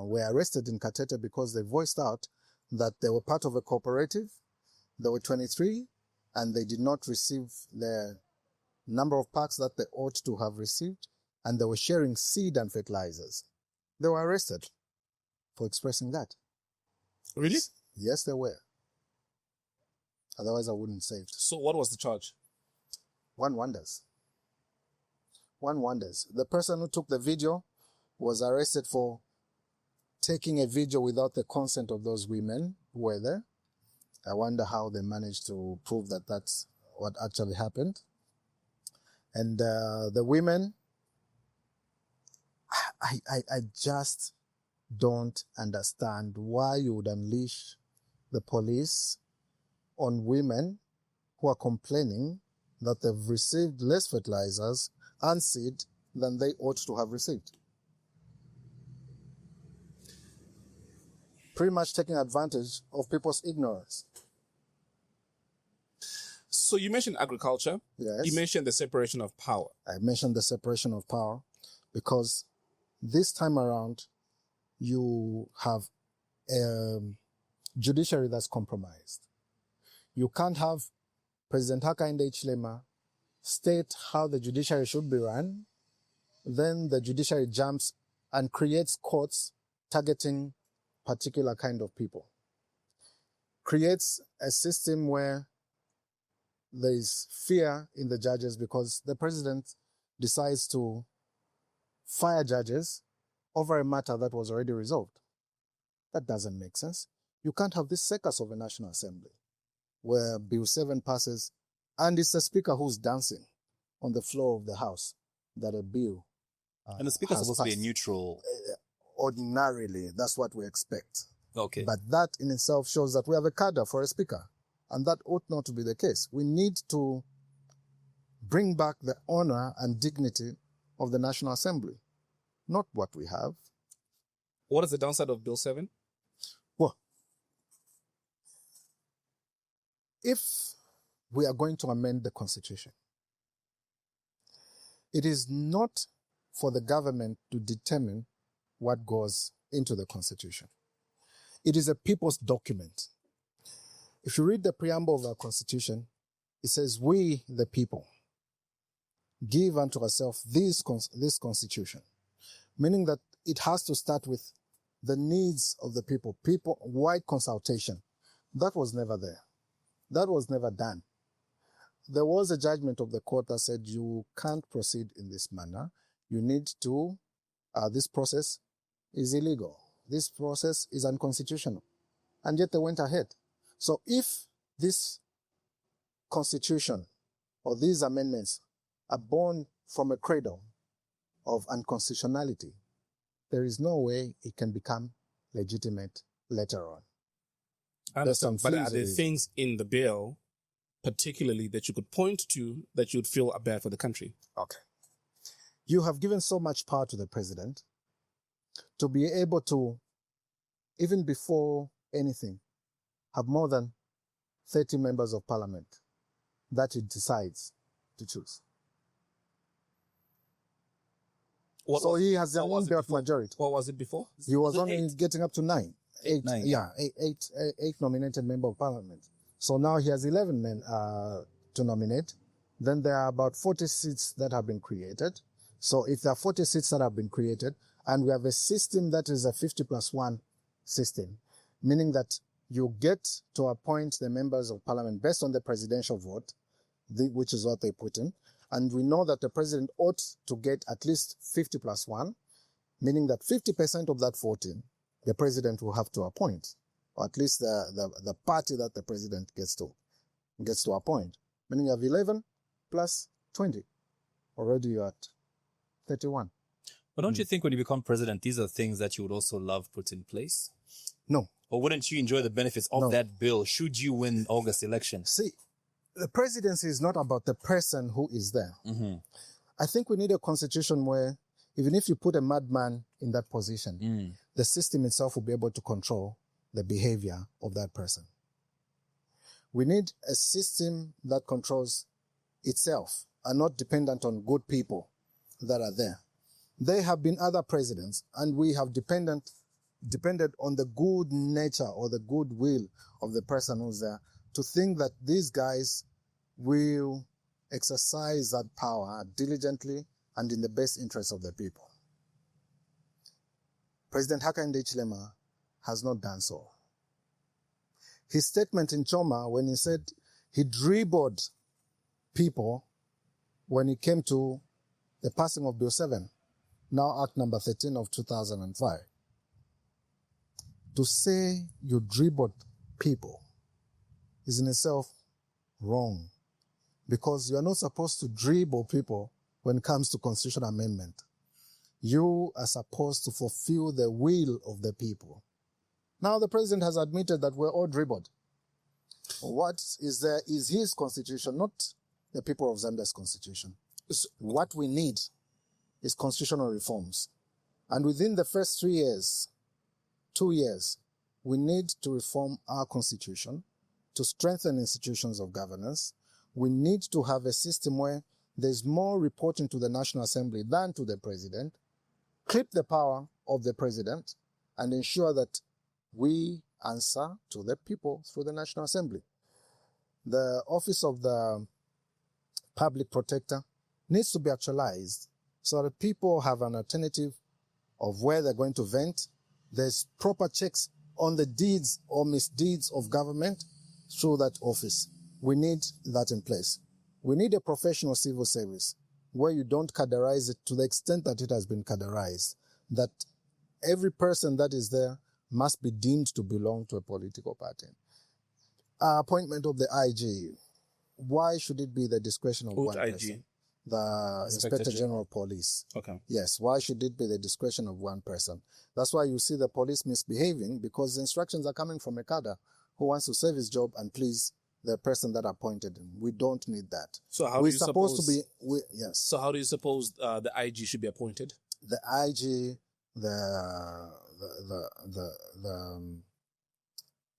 were arrested in Katete because they voiced out that they were part of a cooperative. They were 23 and they did not receive the number of packs that they ought to have received, and they were sharing seed and fertilizers. They were arrested for expressing that. Really? Yes, they were. Otherwise, I wouldn't say it. So what was the charge? One wonders. The person who took the video was arrested for taking a video without the consent of those women who were there. I wonder how they managed to prove that that's what actually happened. And the women, I just don't understand why you would unleash the police on women who are complaining that they've received less fertilizers and seed than they ought to have received. Pretty much taking advantage of people's ignorance. So you mentioned agriculture. Yes. You mentioned the separation of power. I mentioned the separation of power because this time around, you have a judiciary that's compromised. You can't have President Hakainde Hichilema state how the judiciary should be run, then the judiciary jumps and creates courts targeting particular kind of people. Creates a system where there is fear in the judges because the president decides to fire judges over a matter that was already resolved. That doesn't make sense. You can't have this circus of a National Assembly where Bill 7 passes and it's the speaker who's dancing on the floor of the House that a bill and the speaker's supposed to be a neutral. Ordinarily, that's what we expect. Okay. But that in itself shows that we have a cadre for a speaker. And that ought not to be the case. We need to bring back the honor and dignity of the National Assembly, not what we have. What is the downside of Bill 7? Well, if we are going to amend the Constitution, it is not for the government to determine what goes into the Constitution. It is a people's document. If you read the preamble of our Constitution, it says, we, the people, give unto ourselves this Constitution, meaning that it has to start with the needs of the people, wide consultation. That was never there. That was never done. there was a judgment of the court that said you can't proceed in this manner. You need to, this process is illegal. This process is unconstitutional. And yet they went ahead. So if this constitution or these amendments are born from a cradle of unconstitutionality, there is no way it can become legitimate later on. I understand, but are there things in the bill, particularly that you could point to that you'd feel are bad for the country? Okay. You have given so much power to the president to be able to, even before anything, have more than 30 members of parliament that he decides to choose. So he has their own belt majority. What was it before? He was only getting up to nine. Eight nominated member of parliament. So now he has 11 men to nominate. Then there are about 40 seats that have been created. So if there are 40 seats that have been created, and we have a system that is a 50+1 system, meaning that you get to appoint the members of parliament based on the presidential vote, which is what they put in. And we know that the president ought to get at least 50+1, meaning that 50% of that voting, the president will have to appoint, or at least the party that the president gets to appoint. Meaning you have 11 plus 20. Already you're at 31. But don't you think when you become president, these are things that you would also love put in place? No. Or wouldn't you enjoy the benefits of that bill should you win August election? See, the presidency is not about the person who is there. Mm-hmm. I think we need a constitution where even if you put a madman in that position, the system itself will be able to control the behavior of that person. We need a system that controls itself and not dependent on good people that are there. There have been other presidents, and we have depended on the good nature or the goodwill of the person who's there to think that these guys will exercise that power diligently and in the best interest of the people. President Hakainde Hichilema has not done so. His statement in Choma, when he said he dribbled people when it came to the passing of Bill 7, now Act number 13 of 2005, to say you dribbled people is in itself wrong, because you are not supposed to dribble people when it comes to constitutional amendment. You are supposed to fulfill the will of the people. Now the president has admitted that we're all dribbled. What is there is his constitution, not the people of Zambia's constitution. What we need is constitutional reforms. And within the first 2 years, we need to reform our constitution to strengthen institutions of governance. We need to have a system where there's more reporting to the National Assembly than to the president, clip the power of the president, and ensure that we answer to the people through the National Assembly. The Office of the Public Protector needs to be actualized so that people have an alternative of where they're going to vent. There's proper checks on the deeds or misdeeds of government through that office. We need that in place. We need a professional civil service where you don't cadreize it to the extent that it has been caderized, that every person that is there must be deemed to belong to a political party. Appointment of the IG. Why should it be the discretion of one person? The Inspector General of Police. Okay. Yes. Why should it be the discretion of one person? That's why you see the police misbehaving, because the instructions are coming from a cadre who wants to serve his job and please the person that appointed him. We don't need that. So how We're do you supposed suppose, to be, yes. So how do you suppose the IG should be appointed? The IG, the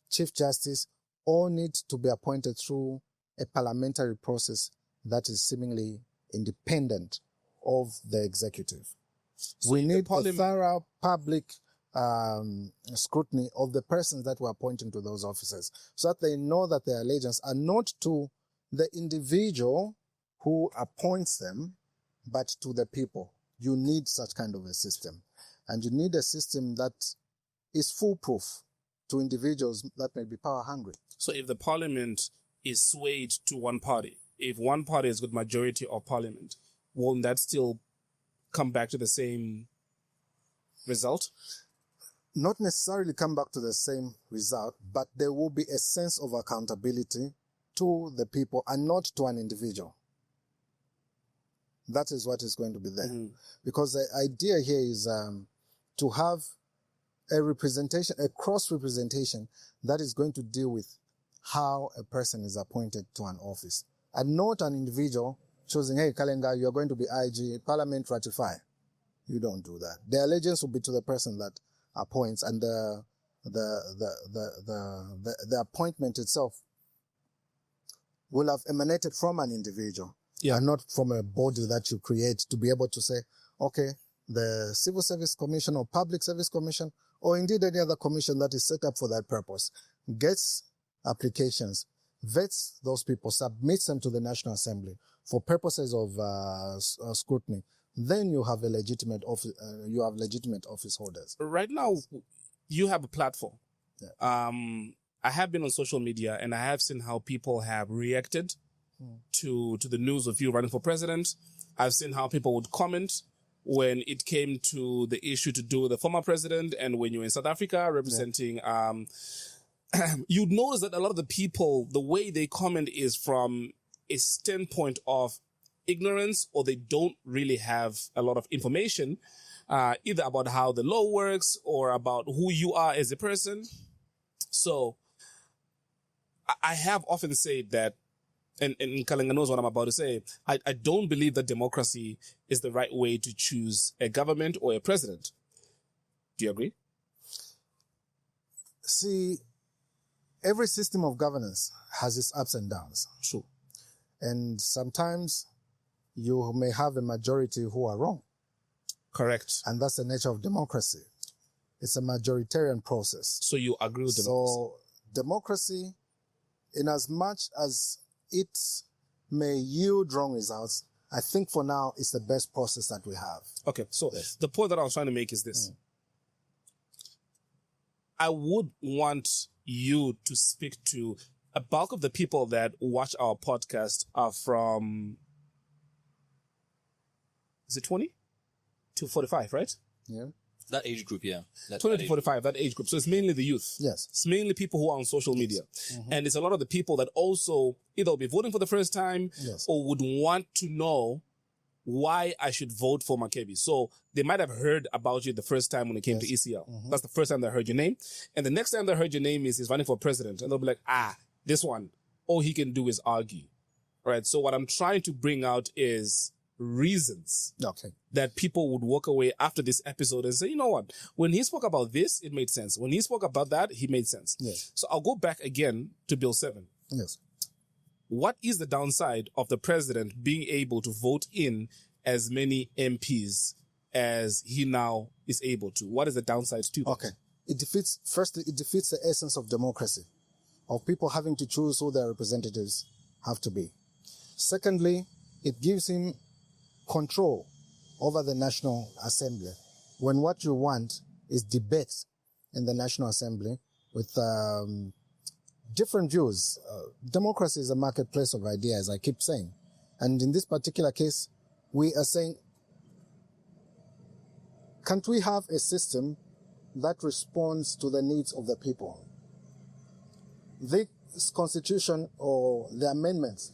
Chief Justice, all need to be appointed through a parliamentary process that is seemingly independent of the executive. So we need a thorough public scrutiny of the persons that were appointed to those offices, so that they know that their allegiance are not to the individual who appoints them, but to the people. You need such kind of a system. And you need a system that is foolproof to individuals that may be power hungry. So if the parliament is swayed to one party, if one party has got majority of parliament, won't that still come back to the same result? Not necessarily come back to the same result, but there will be a sense of accountability to the people and not to an individual. That is what is going to be there. Because the idea here is to have a representation, a cross-representation that is going to deal with how a person is appointed to an office. And not an individual choosing, hey, Kalenga, you're going to be IG, Parliament ratify. You don't do that. The allegiance will be to the person that appoints, and the appointment itself will have emanated from an individual, and not from a body that you create to be able to say, okay, the Civil Service Commission or Public Service Commission, or indeed any other commission that is set up for that purpose, gets applications, vets those people, submits them to the National Assembly for purposes of scrutiny. Then you have a legitimate office. You have legitimate office holders. Right now, you have a platform. I have been on social media and I have seen how people have reacted to the news of you running for president. I've seen how people would comment when it came to the issue to do with the former president, and when you're in South Africa representing. You'd notice that a lot of the people, the way they comment is from a standpoint of ignorance, or they don't really have a lot of information, either about how the law works or about who you are as a person. So I have often said that, and Kalenga knows what I'm about to say, I don't believe that democracy is the right way to choose a government or a president. Do you agree? See, every system of governance has its ups and downs. True. And sometimes you may have a majority who are wrong. Correct. And that's the nature of democracy. It's a majoritarian process. So you agree with democracy? So democracy, in as much as it may yield wrong results, I think for now it's the best process that we have. Okay, so the point that I was trying to make is this. I would want you to speak to a bulk of the people that watch our podcast are from, is it 20 to 45, right? Yeah. That age group, yeah. 20 to 45, that age group. So it's mainly the youth. Yes. It's mainly people who are on social media. And it's a lot of the people that also either will be voting for the first time or would want to know why I should vote for Makebi. So they might have heard about you the first time when it came to ECL. That's the first time they heard your name. And the next time they heard your name is he's running for president. And they'll be like, this one, all he can do is argue. All right. So what I'm trying to bring out is reasons that people would walk away after this episode and say, you know what, when he spoke about this, it made sense. When he spoke about that, he made sense. Yes. So I'll go back again to Bill 7. Yes. What is the downside of the president being able to vote in as many MPs as he now is able to? What is the downside to that? Okay. It defeats the essence of democracy, of people having to choose who their representatives have to be. Secondly, it gives him control over the National Assembly, when what you want is debate in the National Assembly with different views. Democracy is a marketplace of ideas, I keep saying. And in this particular case, we are saying, can't we have a system that responds to the needs of the people? This constitution or the amendments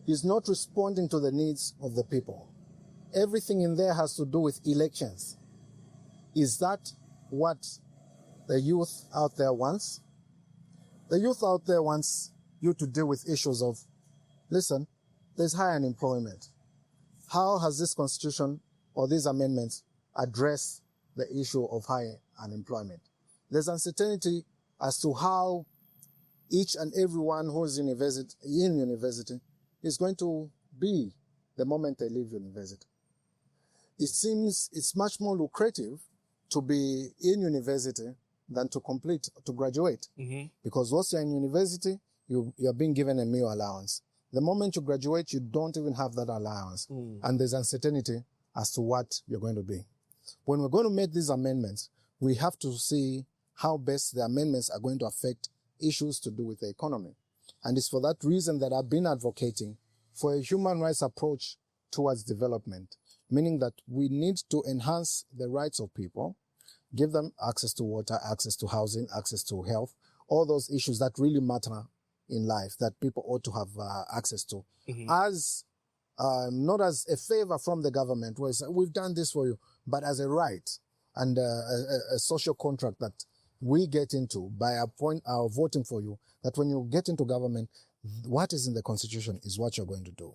is not responding to the needs of the people. Everything in there has to do with elections. Is that what the youth out there wants? The youth out there wants you to deal with issues of, listen, there's high unemployment. How has this constitution or these amendments addressed the issue of high unemployment? There's uncertainty as to how each and everyone who is in university is going to be the moment they leave university. It seems it's much more lucrative to be in university than to graduate. Because once you're in university, you're being given a meal allowance. The moment you graduate, you don't even have that allowance. And there's uncertainty as to what you're going to be. When we're going to make these amendments, we have to see how best the amendments are going to affect issues to do with the economy. And it's for that reason that I've been advocating for a human rights approach towards development, meaning that we need to enhance the rights of people, give them access to water, access to housing, access to health, all those issues that really matter in life that people ought to have access to, as not as a favor from the government, where we've done this for you, but as a right and a social contract that we get into by voting for you, that when you get into government, what is in the constitution is what you're going to do.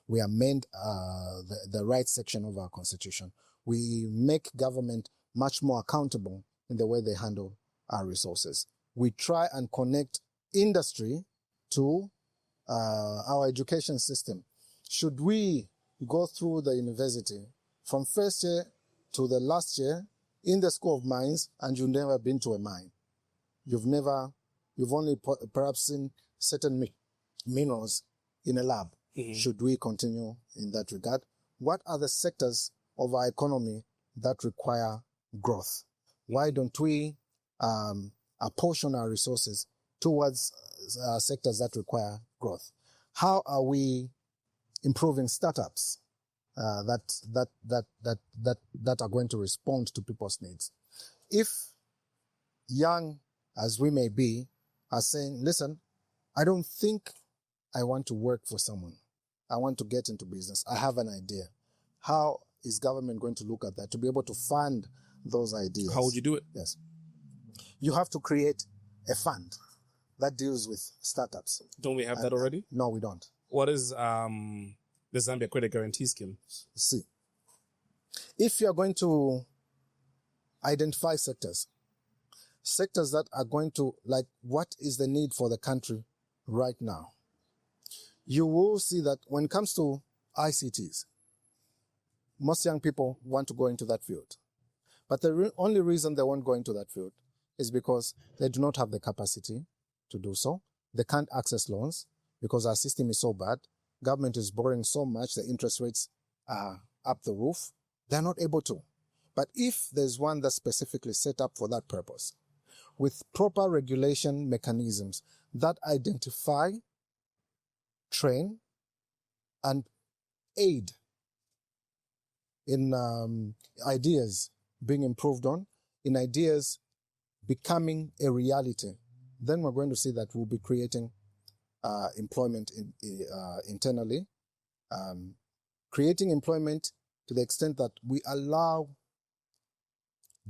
We amend the rights section of our constitution. We make government much more accountable in the way they handle our resources. We try and connect industry to our education system. Should we go through the university from first year to the last year in the School of Mines and you've never been to a mine? You've only perhaps seen certain minerals in a lab. Should we continue in that regard? What are the sectors of our economy that require growth? Why don't we apportion our resources towards sectors that require growth? How are we improving startups that are going to respond to people's needs? If young as we may be are saying, listen, I don't think I want to work for someone. I want to get into business. I have an idea. How is government going to look at that to be able to fund those ideas? How would you do it? Yes. You have to create a fund that deals with startups. Don't we have that already? No, we don't. What is the Zambia Credit Guarantee Scheme? See, if you're going to identify sectors that are going to, like, what is the need for the country right now? You will see that when it comes to ICTs, most young people want to go into that field. But the only reason they won't go into that field is because they do not have the capacity to do so. They can't access loans because our system is so bad. Government is borrowing so much, the interest rates are up the roof. They're not able to. But if there's one that's specifically set up for that purpose, with proper regulation mechanisms that identify, train, and aid in ideas being improved on, in ideas becoming a reality, then we're going to see that we'll be creating employment internally, creating employment to the extent that we allow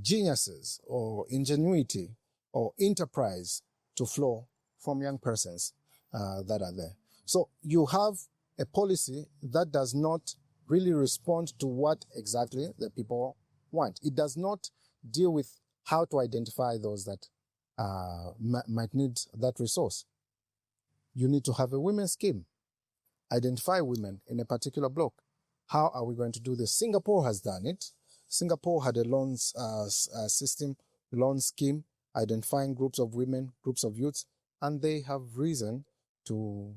geniuses or ingenuity or enterprise to flow from young persons that are there. So you have a policy that does not really respond to what exactly the people want. It does not deal with how to identify those that might need that resource. You need to have a women's scheme. Identify women in a particular block. How are we going to do this? Singapore has done it. Singapore had a loans system, loan scheme, identifying groups of women, groups of youths, and they have reason to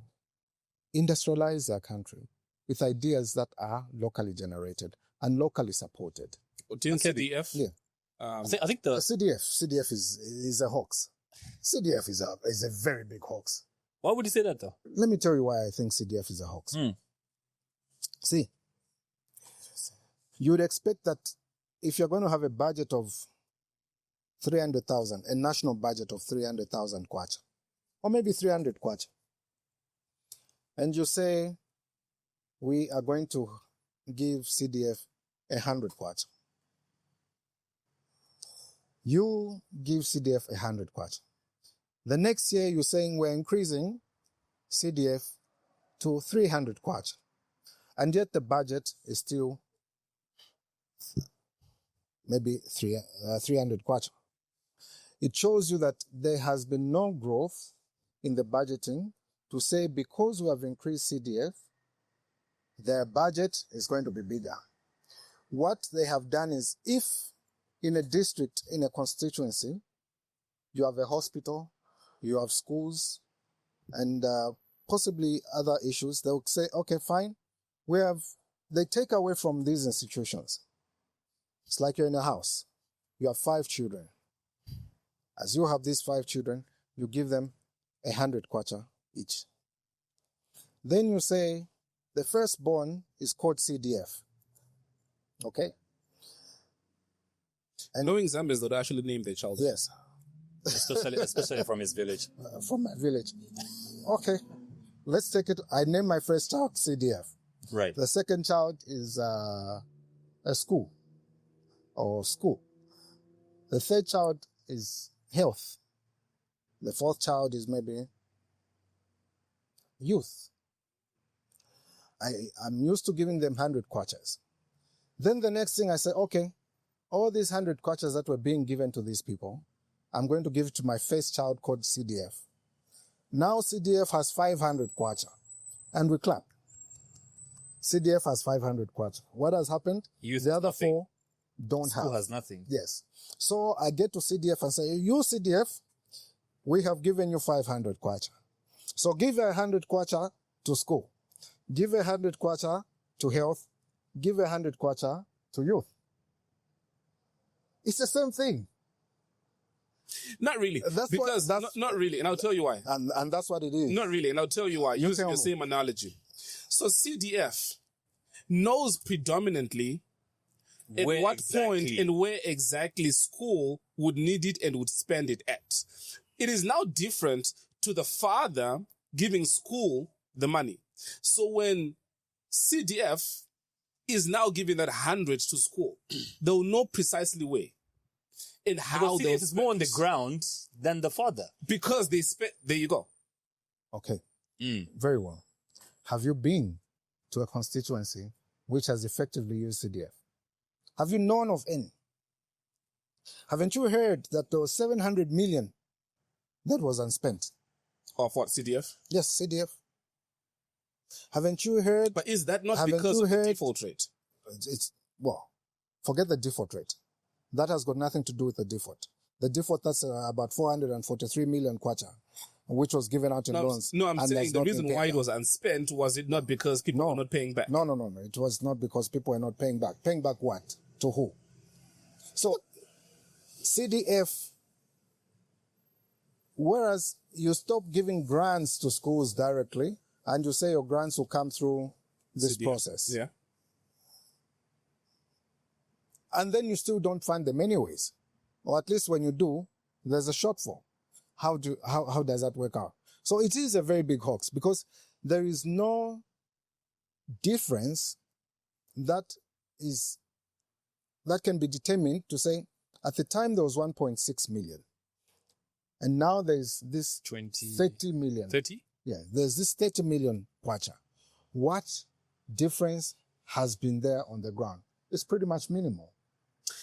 industrialize their country with ideas that are locally generated and locally supported. Didn't CDF? Yeah. I think the CDF is a hoax. CDF is a very big hoax. Why would you say that though? Let me tell you why I think CDF is a hoax. See, you would expect that if you're going to have a budget of 300,000, a national budget of 300,000 kwacha, or maybe 300 kwacha, and you say, we are going to give CDF 100 kwacha. You give CDF 100 kwacha. The next year you're saying we're increasing CDF to 300 kwacha. And yet the budget is still maybe 300 kwacha. It shows you that there has been no growth in the budgeting to say because we have increased CDF, their budget is going to be bigger. What they have done is, if in a district, in a constituency, you have a hospital, you have schools, and possibly other issues, they'll say, okay, fine, they take away from these institutions. It's like you're in a house. You have 5 children. As you have these 5 children, you give them 100 kwacha each. Then you say, The firstborn is called CDF. Okay? And knowing Zambians, they'll actually name their child. Yes. Especially from his village. From my village. Okay. Let's take it. I named my first child CDF. Right. The second child is a school. Or school. The third child is health. The fourth child is maybe youth. I'm used to giving them 100 kwachas. Then the next thing I say, okay, all these 100 kwachas that were being given to these people, I'm going to give it to my first child called CDF. Now CDF has 500 kwacha. And we clap. CDF has 500 kwacha. What has happened? The other four don't have. School has nothing. Yes. So I get to CDF and say, you CDF, we have given you 500 kwacha. So give 100 kwacha to school. Give 100 kwacha to health. Give 100 kwacha to youth. It's the same thing. Not really. Not really. And I'll tell you why. And that's what it is. Not really. And I'll tell you why. Using the same analogy. So CDF knows predominantly at what point and where exactly school would need it and would spend it at. It is now different to the father giving school the money. So when CDF is now giving that 100 to school, they'll know precisely where and how they'll it's more on the ground than the father. Because they spent, there you go. Okay. Very well. Have you been to a constituency which has effectively used CDF? Have you known of any? Haven't you heard that there was 700 million that was unspent? Of what, CDF? Yes, CDF. Haven't you heard? But is that not because of the default rate? Well, forget the default rate. That has got nothing to do with the default. The default, that's about 443 million kwacha, which was given out in loans. No, I'm saying the reason why it was unspent, was it not because people were not paying back? No. It was not because people were not paying back. Paying back what? To who? So, CDF, whereas you stop giving grants to schools directly, and you say your grants will come through this process. Yeah. And then you still don't fund them anyways. Or at least when you do, there's a shortfall. How does that work out? So it is a very big hoax because there is no difference that can be determined to say at the time there was 1.6 million. And now there's this 30 million. 30? Yeah, there's this 30 million kwacha. What difference has been there on the ground? It's pretty much minimal.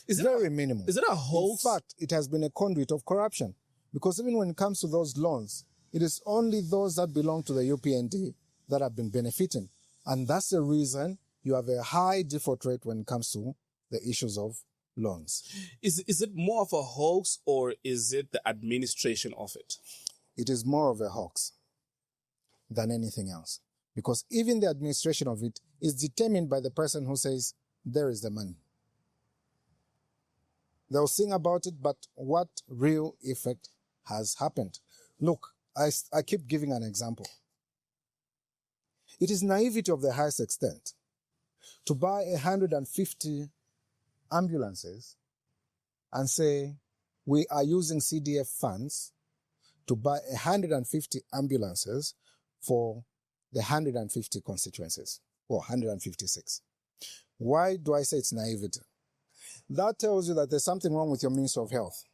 It's very minimal. Is it a hoax? In fact, it has been a conduit of corruption. Because even when it comes to those loans, it is only those that belong to the UPND that have been benefiting. And that's the reason you have a high default rate when it comes to the issues of loans. Is it more of a hoax or is it the administration of it? It is more of a hoax than anything else. Because even the administration of it is determined by the person who says, there is the money. They'll sing about it, but what real effect has happened? Look, I keep giving an example. It is naivety of the highest extent to buy 150 ambulances and say we are using CDF funds to buy 150 ambulances for the 150 constituencies, or 156. Why do I say it's naivety? That tells you that there's something wrong with your Minister of Health.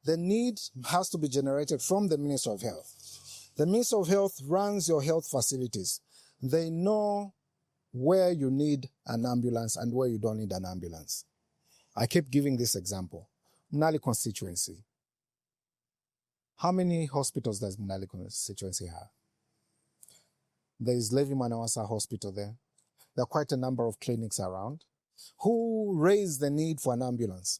The need has to be generated from the Minister of Health. The Minister of Health runs your health facilities. They know where you need an ambulance and where you don't need an ambulance. I keep giving this example. Mnali constituency. How many hospitals does Mnali constituency have? There is Levi Manawasa Hospital there. There are quite a number of clinics around. Who raised the need for an ambulance?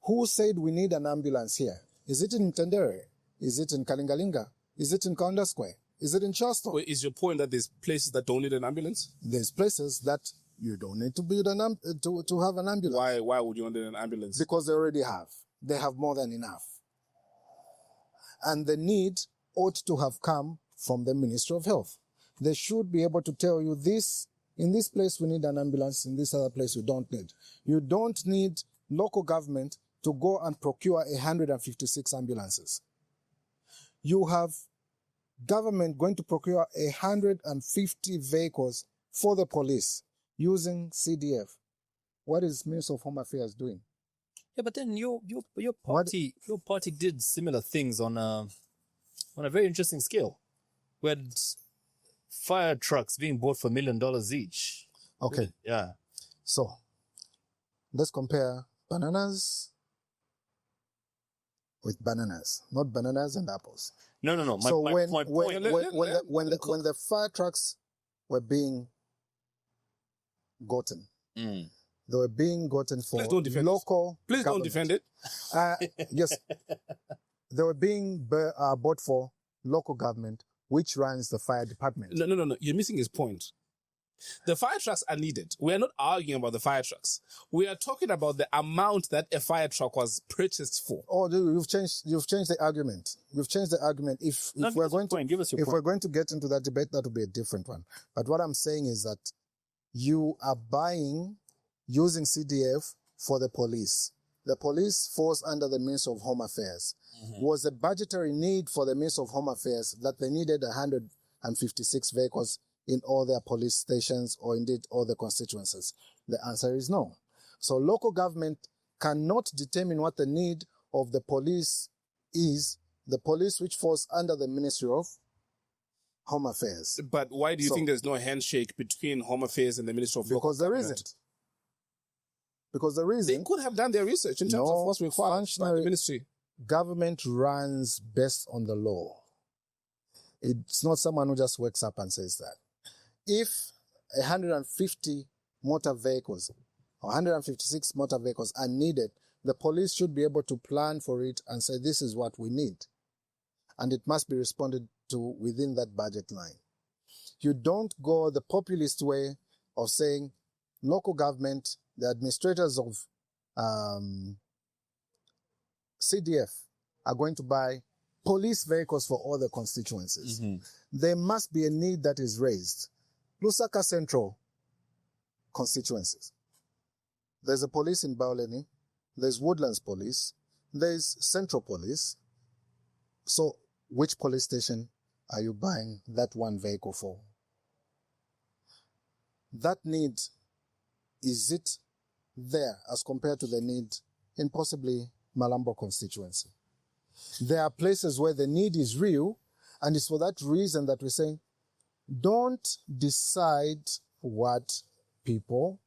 Who said we need an ambulance here? Is it in Tendere? Is it in Kalingalinga? Is it in Kaunda Square? Is it in Charleston? Wait, is your point that there's places that don't need an ambulance? There's places that you don't need to build to have an ambulance. Why would you need an ambulance? Because they already have. They have more than enough. And the need ought to have come from the Ministry of Health. They should be able to tell you this, in this place we need an ambulance, in this other place we don't need. You don't need local government to go and procure 156 ambulances. You have government going to procure 150 vehicles for the police using CDF. What is Minister of Home Affairs doing? Yeah, but then your party did similar things on a very interesting scale. We had fire trucks being bought for $1 million each. Okay. Yeah. So let's compare bananas with bananas, not bananas and apples. No. When the the fire trucks were being gotten, they were being gotten for local. Please don't defend it. Yes, they were being bought for local government, which runs the fire department. No. You're missing his point. The fire trucks are needed. We are not arguing about the fire trucks. We are talking about the amount that a fire truck was purchased for. Oh, dude, you've changed the argument. You've changed the argument. If we're going to get into that debate, that will be a different one. But what I'm saying is that you are buying using CDF for the police. The police falls under the Ministry of Home Affairs. Was a budgetary need for the Ministry of Home Affairs that they needed 156 vehicles in all their police stations or indeed all the constituencies? The answer is no. So local government cannot determine what the need of the police is, the police which falls under the Ministry of Home Affairs. But why do you think there's no handshake between Home Affairs and the Ministry of Because there isn't. Because the reason... They could have done their research in terms of what's required by the ministry. Government runs based on the law. It's not someone who just wakes up and says that. If 150 motor vehicles or 156 motor vehicles are needed, the police should be able to plan for it and say, this is what we need. And it must be responded to within that budget line. You don't go the populist way of saying local government, the administrators of CDF are going to buy police vehicles for all the constituencies. There must be a need that is raised. Lusaka Central constituencies. There's a police in Bauleni. There's Woodlands Police. There's Central Police. So which police station are you buying that one vehicle for? That need, is it there as compared to the need in possibly Malambo constituency? There are places where the need is real, and it's for that reason that we're saying, don't decide what people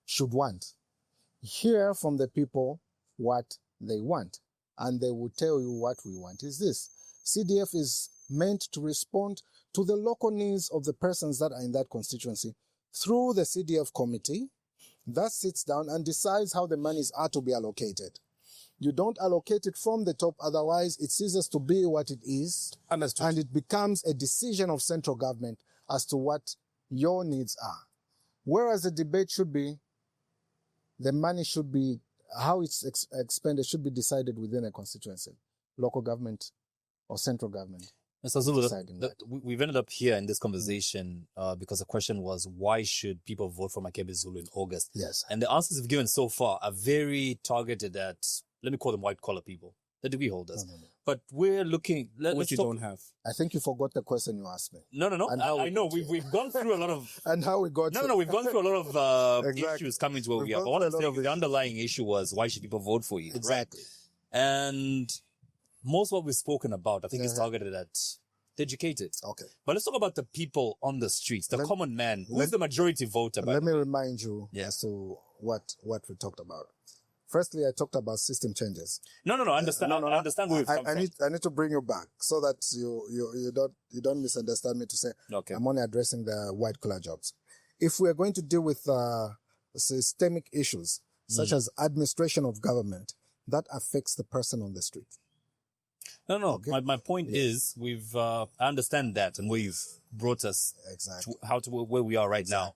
should want. Hear from the people what they want, and they will tell you what we want is this. CDF is meant to respond to the local needs of the persons that are in that constituency through the CDF committee that sits down and decides how the monies are to be allocated. You don't allocate it from the top, otherwise it ceases to be what it is. Understood. And it becomes a decision of central government as to what your needs are. Whereas the debate should be, the money should be, how it's expended should be decided within a constituency, local government or central government. Mr. Zulu, we've ended up here in this conversation because the question was, why should people vote for Makebi Zulu in August? Yes. And the answers we've given so far are very targeted at, let me call them white-collar people, the degree holders. No. But we're looking... Which you don't have. I think you forgot the question you asked me. No. I know. We've gone through a lot of... And how we got... No, we've gone through a lot of Exactly. issues coming to where we are. But what I'm saying, the underlying issue was, why should people vote for you? Exactly. Right? And most of what we've spoken about, I think, is targeted at the educated. Okay. But let's talk about the people on the streets, the common man, who's the majority voter. Let me remind you as to what we talked about. Firstly, I talked about system changes. No. I understand. I understand where we've come from. I need to bring you back so that you don't misunderstand me to say I'm only addressing the white collar jobs. If we are going to deal with systemic issues such as administration of government, that affects the person on the street. No. Okay. My point is, I understand that and where you've brought us exactly to where we are right now.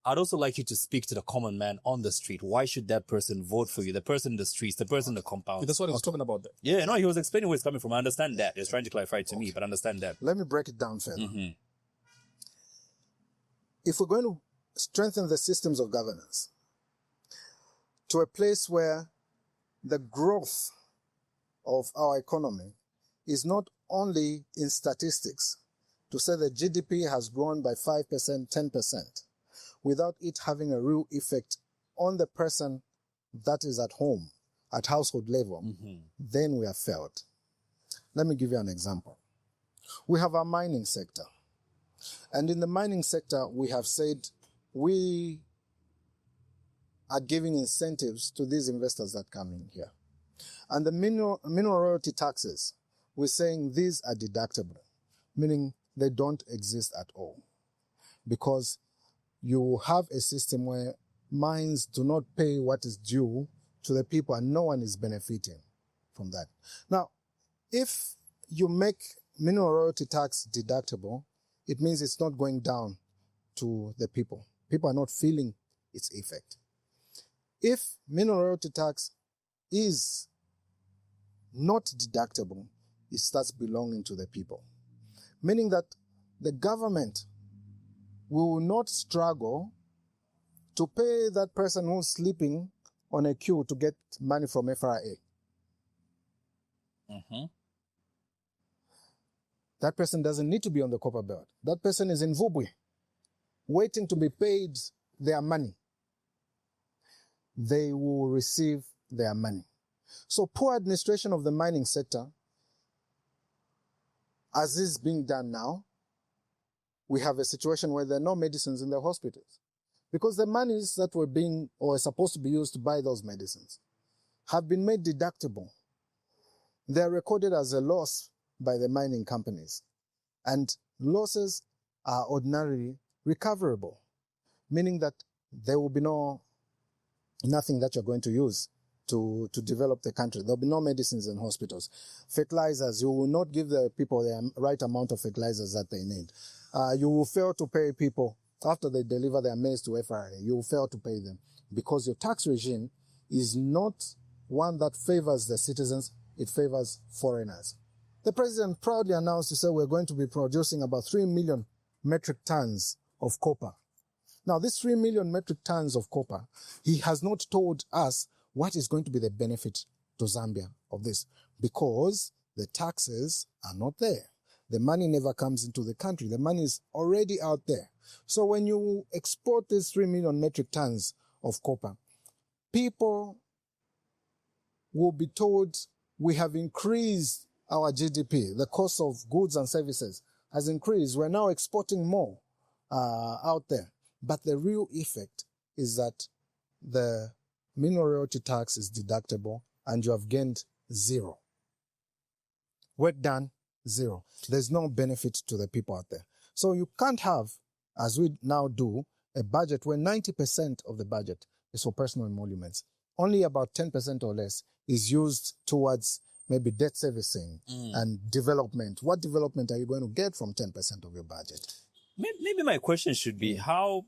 I'd also like you to speak to the common man on the street. Why should that person vote for you? The person in the streets, the person in the compound. That's what I was talking about there. Yeah, no, he was explaining where it's coming from. I understand that. He was trying to clarify it to me, but I understand that. Let me break it down further. Mm-hmm. If we're going to strengthen the systems of governance to a place where the growth of our economy is not only in statistics, to say the GDP has grown by 5%, 10%, without it having a real effect on the person that is at home, at household level, then we have failed. Let me give you an example. We have our mining sector. And in the mining sector, we have said we are giving incentives to these investors that come in here. And the mineral royalty taxes, we're saying these are deductible, meaning they don't exist at all. Because you have a system where mines do not pay what is due to the people and no one is benefiting from that. Now, if you make mineral royalty tax deductible, it means it's not going down to the people. People are not feeling its effect. If mineral royalty tax is not deductible, it starts belonging to the people. Meaning that the government will not struggle to pay that person who's sleeping on a queue to get money from FRA. That person doesn't need to be on the copper belt. That person is in Vubwi, waiting to be paid their money. They will receive their money. So poor administration of the mining sector, as is being done now, we have a situation where there are no medicines in the hospitals. Because the monies that were being or are supposed to be used to buy those medicines have been made deductible. They are recorded as a loss by the mining companies. And losses are ordinarily recoverable, meaning that there will be nothing that you're going to use to develop the country. There'll be no medicines in hospitals. Fertilizers, you will not give the people the right amount of fertilizers that they need. You will fail to pay people after they deliver their maize to FRA. You will fail to pay them because your tax regime is not one that favors the citizens, it favors foreigners. The president proudly announced to say we're going to be producing about 3 million metric tons of copper. Now, this 3 million metric tons of copper, he has not told us what is going to be the benefit to Zambia of this, because the taxes are not there. The money never comes into the country. The money is already out there. So when you export these 3 million metric tons of copper, people will be told we have increased our GDP. The cost of goods and services has increased. We're now exporting more out there. But the real effect is that the mineral royalty tax is deductible and you have gained zero. Work done, zero. There's no benefit to the people out there. So you can't have, as we now do, a budget where 90% of the budget is for personal emoluments. Only about 10% or less is used towards maybe debt servicing and development. What development are you going to get from 10% of your budget? Maybe my question should be how,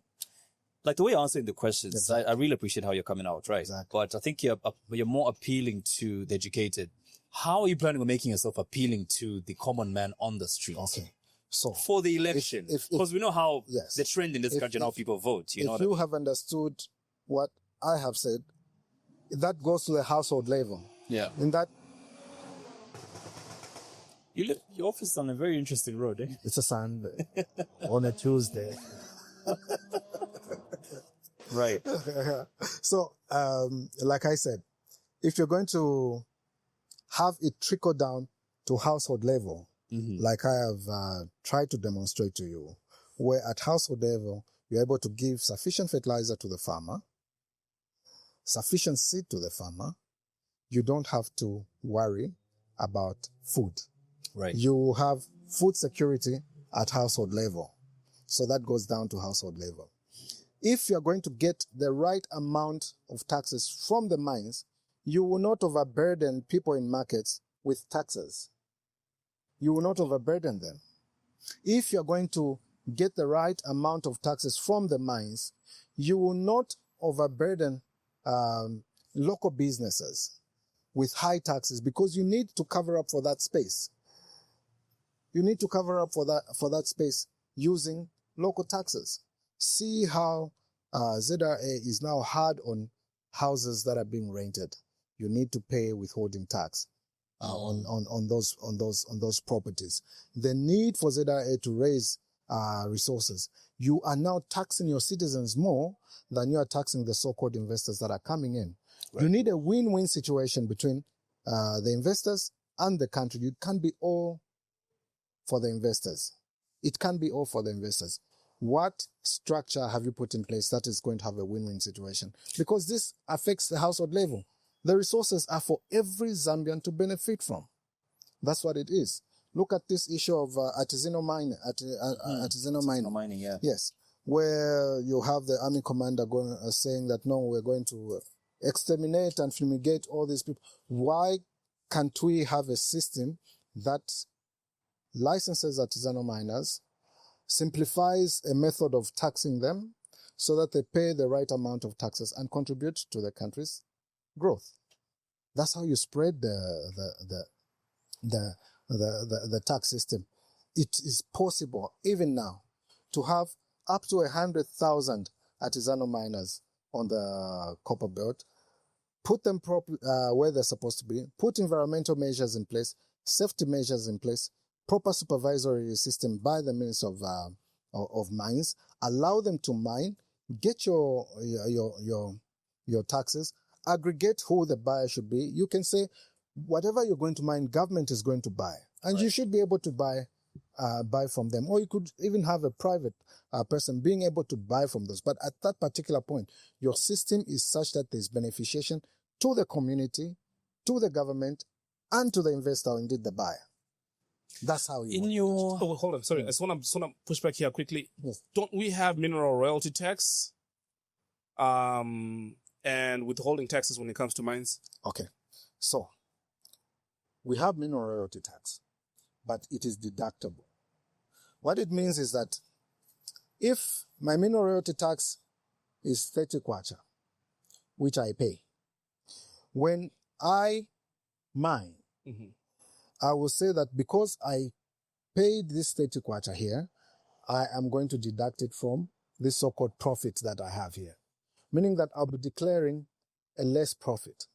like the way you're answering the questions, exactly. I really appreciate how you're coming out, right? Exactly. But I think you're more appealing to the educated. How are you planning on making yourself appealing to the common man on the street? Okay. So for the election, because we know how the trend in this country and how people vote. If you have understood what I have said, that goes to the household level. Yeah. In that, your office is on a very interesting road, eh? It's a Sunday on a Tuesday. Right. So, like I said, if you're going to have it trickle down to household level, like I have tried to demonstrate to you, where at household level, you're able to give sufficient fertilizer to the farmer, sufficient seed to the farmer, you don't have to worry about food. Right. You have food security at household level. So that goes down to household level. If you're going to get the right amount of taxes from the mines, you will not overburden people in markets with taxes. You will not overburden them. If you're going to get the right amount of taxes from the mines, you will not overburden local businesses with high taxes, because you need to cover up for that space. You need to cover up for that space using local taxes. See how ZRA is now hard on houses that are being rented. You need to pay withholding tax on those properties. The need for ZRA to raise resources. You are now taxing your citizens more than you are taxing the so-called investors that are coming in. Right. You need a win-win situation between the investors and the country. You can't be all for the investors. It can't be all for the investors. What structure have you put in place that is going to have a win-win situation? Because this affects the household level. The resources are for every Zambian to benefit from. That's what it is. Look at this issue of artisanal mining. Artisanal mining, yeah. Yes, where you have the army commander saying that, no, we're going to exterminate and fumigate all these people. Why can't we have a system that licenses artisanal miners, simplifies a method of taxing them so that they pay the right amount of taxes and contribute to the country's growth? That's how you spread the tax system. It is possible, even now, to have up to 100,000 artisanal miners on the copper belt, put them where they're supposed to be, put environmental measures in place, safety measures in place, proper supervisory system by the Minister of Mines, allow them to mine, get your taxes, aggregate who the buyer should be. You can say, whatever you're going to mine, government is going to buy. And you should be able to buy from them. Or you could even have a private person being able to buy from those. But at that particular point, your system is such that there's beneficiation to the community, to the government, and to the investor, or indeed the buyer. That's how you Oh, hold on. Sorry. I just want to push back here quickly. Yes. Don't we have mineral royalty tax and withholding taxes when it comes to mines? Okay. So, we have mineral royalty tax, but it is deductible. What it means is that if my mineral royalty tax is 30 kwacha, which I pay, when I mine, I will say that because I paid this 30 kwacha here, I am going to deduct it from this so-called profit that I have here. Meaning that I'll be declaring a less profit.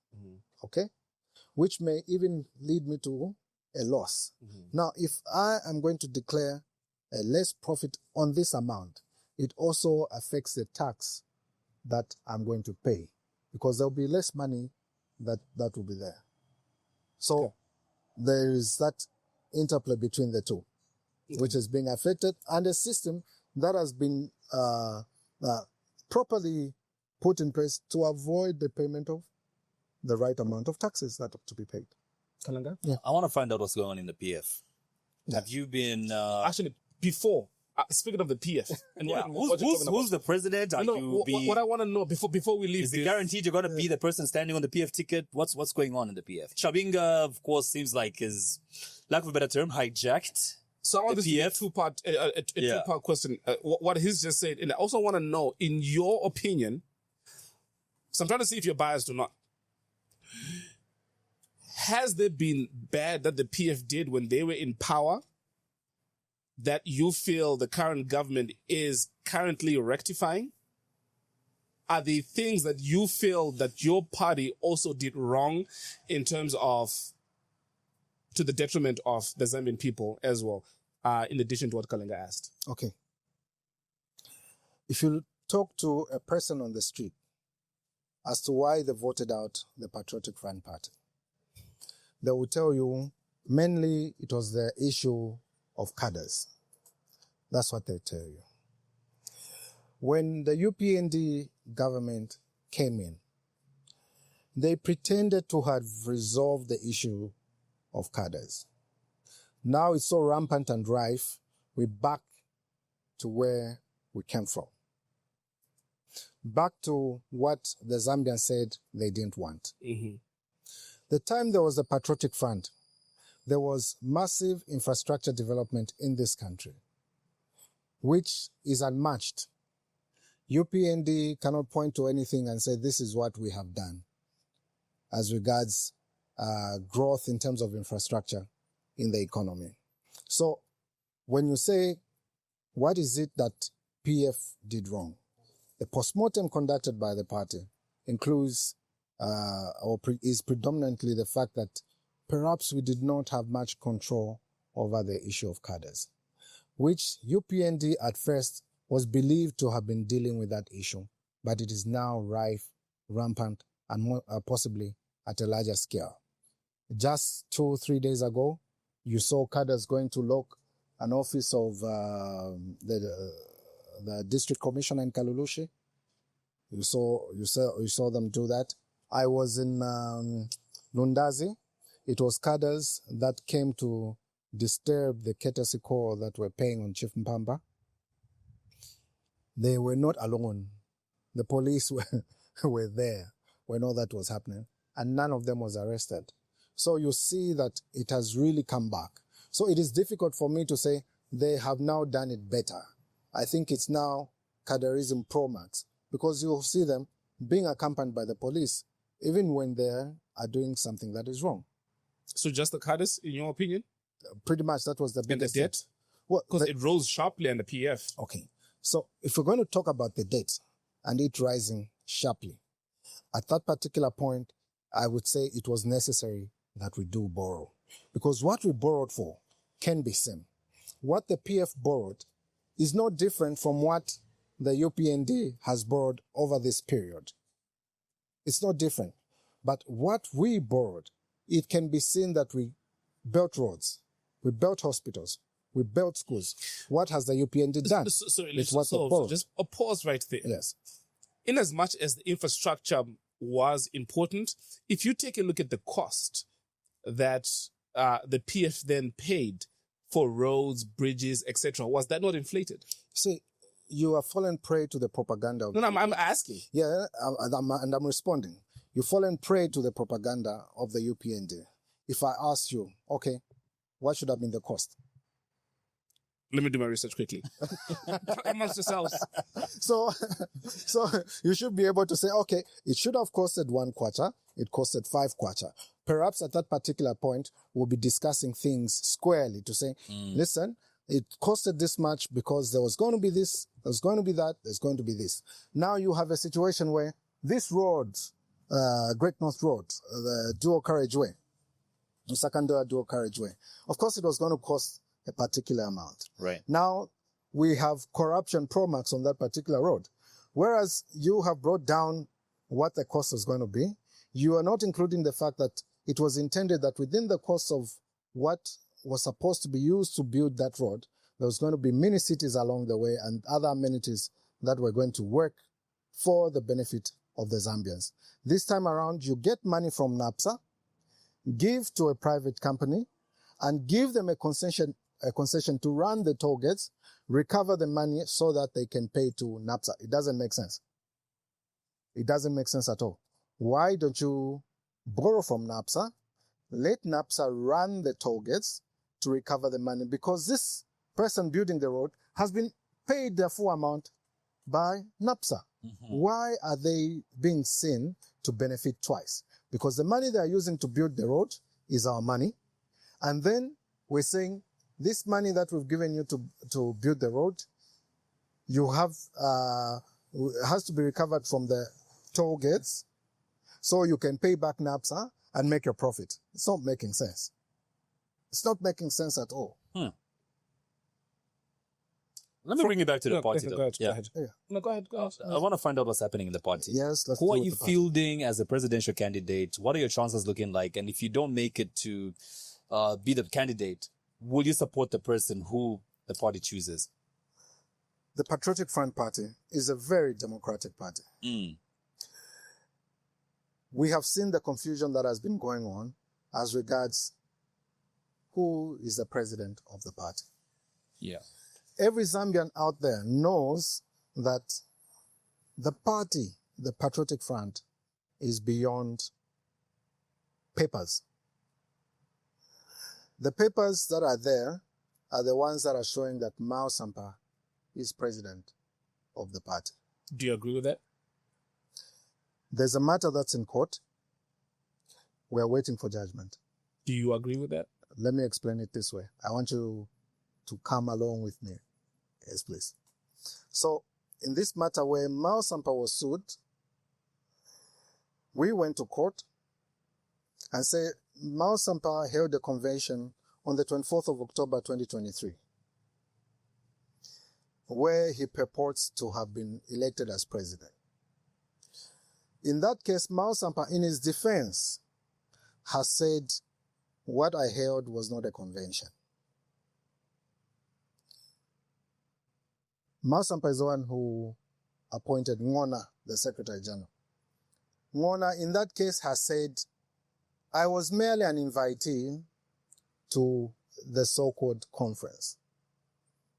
Okay? Which may even lead me to a loss. Now, if I am going to declare a less profit on this amount, it also affects the tax that I'm going to pay, because there'll be less money that will be there. So there is that interplay between the two, which is being affected, and a system that has been properly put in place to avoid the payment of the right amount of taxes that have to be paid. Kalanga? Yeah. I want to find out what's going on in the PF. Have you been... Actually, before, speaking of the PF, and who's the president? What I want to know before we leave, is it guaranteed you're going to be the person standing on the PF ticket? What's going on in the PF? Shabinga, of course, seems like is, lack of a better term, hijacked. So I want this to be a two-part question. What he's just said, and I also want to know, in your opinion, so I'm trying to see if you're biased or not. Has there been bad that the PF did when they were in power that you feel the current government is currently rectifying? Are there things that you feel that your party also did wrong in terms of to the detriment of the Zambian people as well, in addition to what Kalenga asked? Okay. If you talk to a person on the street as to why they voted out the Patriotic Front party, they will tell you mainly it was the issue of cadres. That's what they tell you. When the UPND government came in, they pretended to have resolved the issue of cadres. Now it's so rampant and rife, we're back to where we came from. Back to what the Zambians said they didn't want. The time there was a Patriotic Front, there was massive infrastructure development in this country. which is unmatched. UPND cannot point to anything and say this is what we have done as regards growth in terms of infrastructure in the economy. So when you say, what is it that PF did wrong? The postmortem conducted by the party includes is predominantly the fact that perhaps we did not have much control over the issue of cadres, which UPND at first was believed to have been dealing with that issue, but it is now rife, rampant, and more, possibly at a larger scale. Just 2-3 days ago, you saw cadres going to lock an office of the district commissioner in Kalulushi. You saw them do that. I was in Lundazi. It was cadres that came to disturb the courtesy call that were paying on Chief Mpamba. They were not alone. The police were there when all that was happening, and none of them was arrested. So you see that it has really come back. So it is difficult for me to say they have now done it better. I think it's now cadreism pro max, because you'll see them being accompanied by the police, even when they are doing something that is wrong. So just the cadres, in your opinion? Pretty much that was the biggest. And the debt? Well, because it rose sharply in the PF. Okay. So if we're going to talk about the debt and it rising sharply, at that particular point, I would say it was necessary that we do borrow. Because what we borrowed for can be seen. What the PF borrowed is not different from what the UPND has borrowed over this period. It's not different. But what we borrowed, it can be seen that we built roads, we built hospitals, we built schools. What has the UPND done? So just a pause right there. Yes. In as much as the infrastructure was important, if you take a look at the cost that the PF then paid for roads, bridges, etc., was that not inflated? See, you have fallen prey to the propaganda. I'm asking. Yeah, and I'm responding. You've fallen prey to the propaganda of the UPND. If I ask you, okay, what should have been the cost? Let me do my research quickly. Amongst yourselves. So you should be able to say, okay, it should have costed 1 kwacha. It costed 5 kwacha. Perhaps at that particular point, we'll be discussing things squarely to say, listen, it costed this much because there was going to be this, there's going to be that, there's going to be this. Now you have a situation where this road, Great North Road, the dual carriageway, the secondary dual carriageway, of course it was going to cost a particular amount. Right. Now we have corruption pro max on that particular road. Whereas you have brought down what the cost is going to be, you are not including the fact that it was intended that within the cost of what was supposed to be used to build that road, there was going to be mini cities along the way and other amenities that were going to work for the benefit of the Zambians. This time around, you get money from NAPSA, give to a private company, and give them a concession to run the toll gates, recover the money so that they can pay to NAPSA. It doesn't make sense. It doesn't make sense at all. Why don't you borrow from NAPSA, let NAPSA run the toll gates to recover the money? Because this person building the road has been paid the full amount by NAPSA. Why are they being seen to benefit twice? Because the money they are using to build the road is our money. And then we're saying, this money that we've given you to build the road, you have, has to be recovered from the toll gates so you can pay back NAPSA and make your profit. It's not making sense. It's not making sense at all. Let me bring you back to the party, though. Go ahead. No, go ahead. I want to find out what's happening in the party. Yes, let's Who are do you the party. fielding as a presidential candidate? What are your chances looking like? And if you don't make it to be the candidate, will you support the person who the party chooses? The Patriotic Front party is a very democratic party. We have seen the confusion that has been going on as regards who is the president of the party. Yeah. Every Zambian out there knows that the party, the Patriotic Front, is beyond papers. The papers that are there are the ones that are showing that Mao Sampa is president of the party. Do you agree with that? There's a matter that's in court. We're waiting for judgment. Do you agree with that? Let me explain it this way. I want you to come along with me. Yes, please. So, in this matter where Mao Sampa was sued, we went to court and said Mao Sampa held a convention on the 24th of October 2023, where he purports to have been elected as president. In that case, Mao Sampa, in his defense, has said, what I held was not a convention. Mao Sampa is the one who appointed Ngona, the Secretary General. Ngona, in that case, has said, I was merely an invitee to the so-called conference.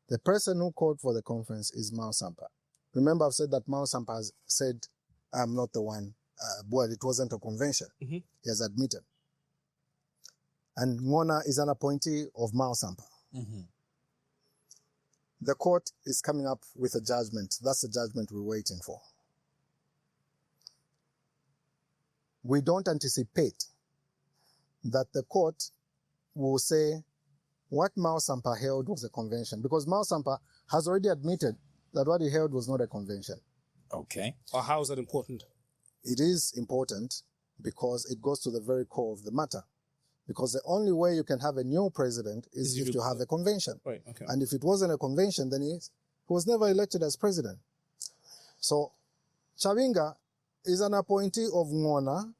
The person who called for the conference is Mao Sampa. Remember, I've said that Mao Sampa has said, I'm not the one. Well, it wasn't a convention. Mm-hmm. He has admitted. And Ngona is an appointee of Mao Sampa. Mm-hmm. The court is coming up with a judgment. That's the judgment we're waiting for. We don't anticipate that the court will say what Mao Sampa held was a convention, because Mao Sampa has already admitted that what he held was not a convention. Okay. Or how is that important? It is important because it goes to the very core of the matter. Because the only way you can have a new president is if you have a convention. Right, okay. And if it wasn't a convention, then he was never elected as president. So, Chabinga is an appointee of Ngona,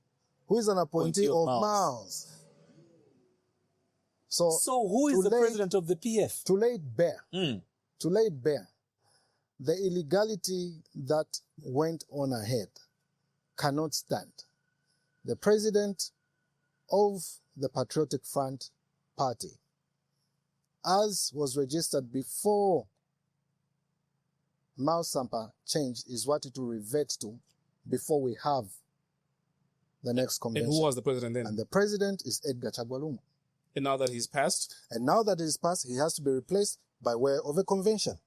who is an appointee of Mao's. So who is the president of the PF? To lay it bare, the illegality that went on ahead cannot stand. The president of the Patriotic Front party, as was registered before Mao Sampa changed, is what it will revert to before we have the next convention. And who was the president then? And the president is Edgar Chagwalungu. And now that he's passed? And now that he's passed, he has to be replaced by way of a convention.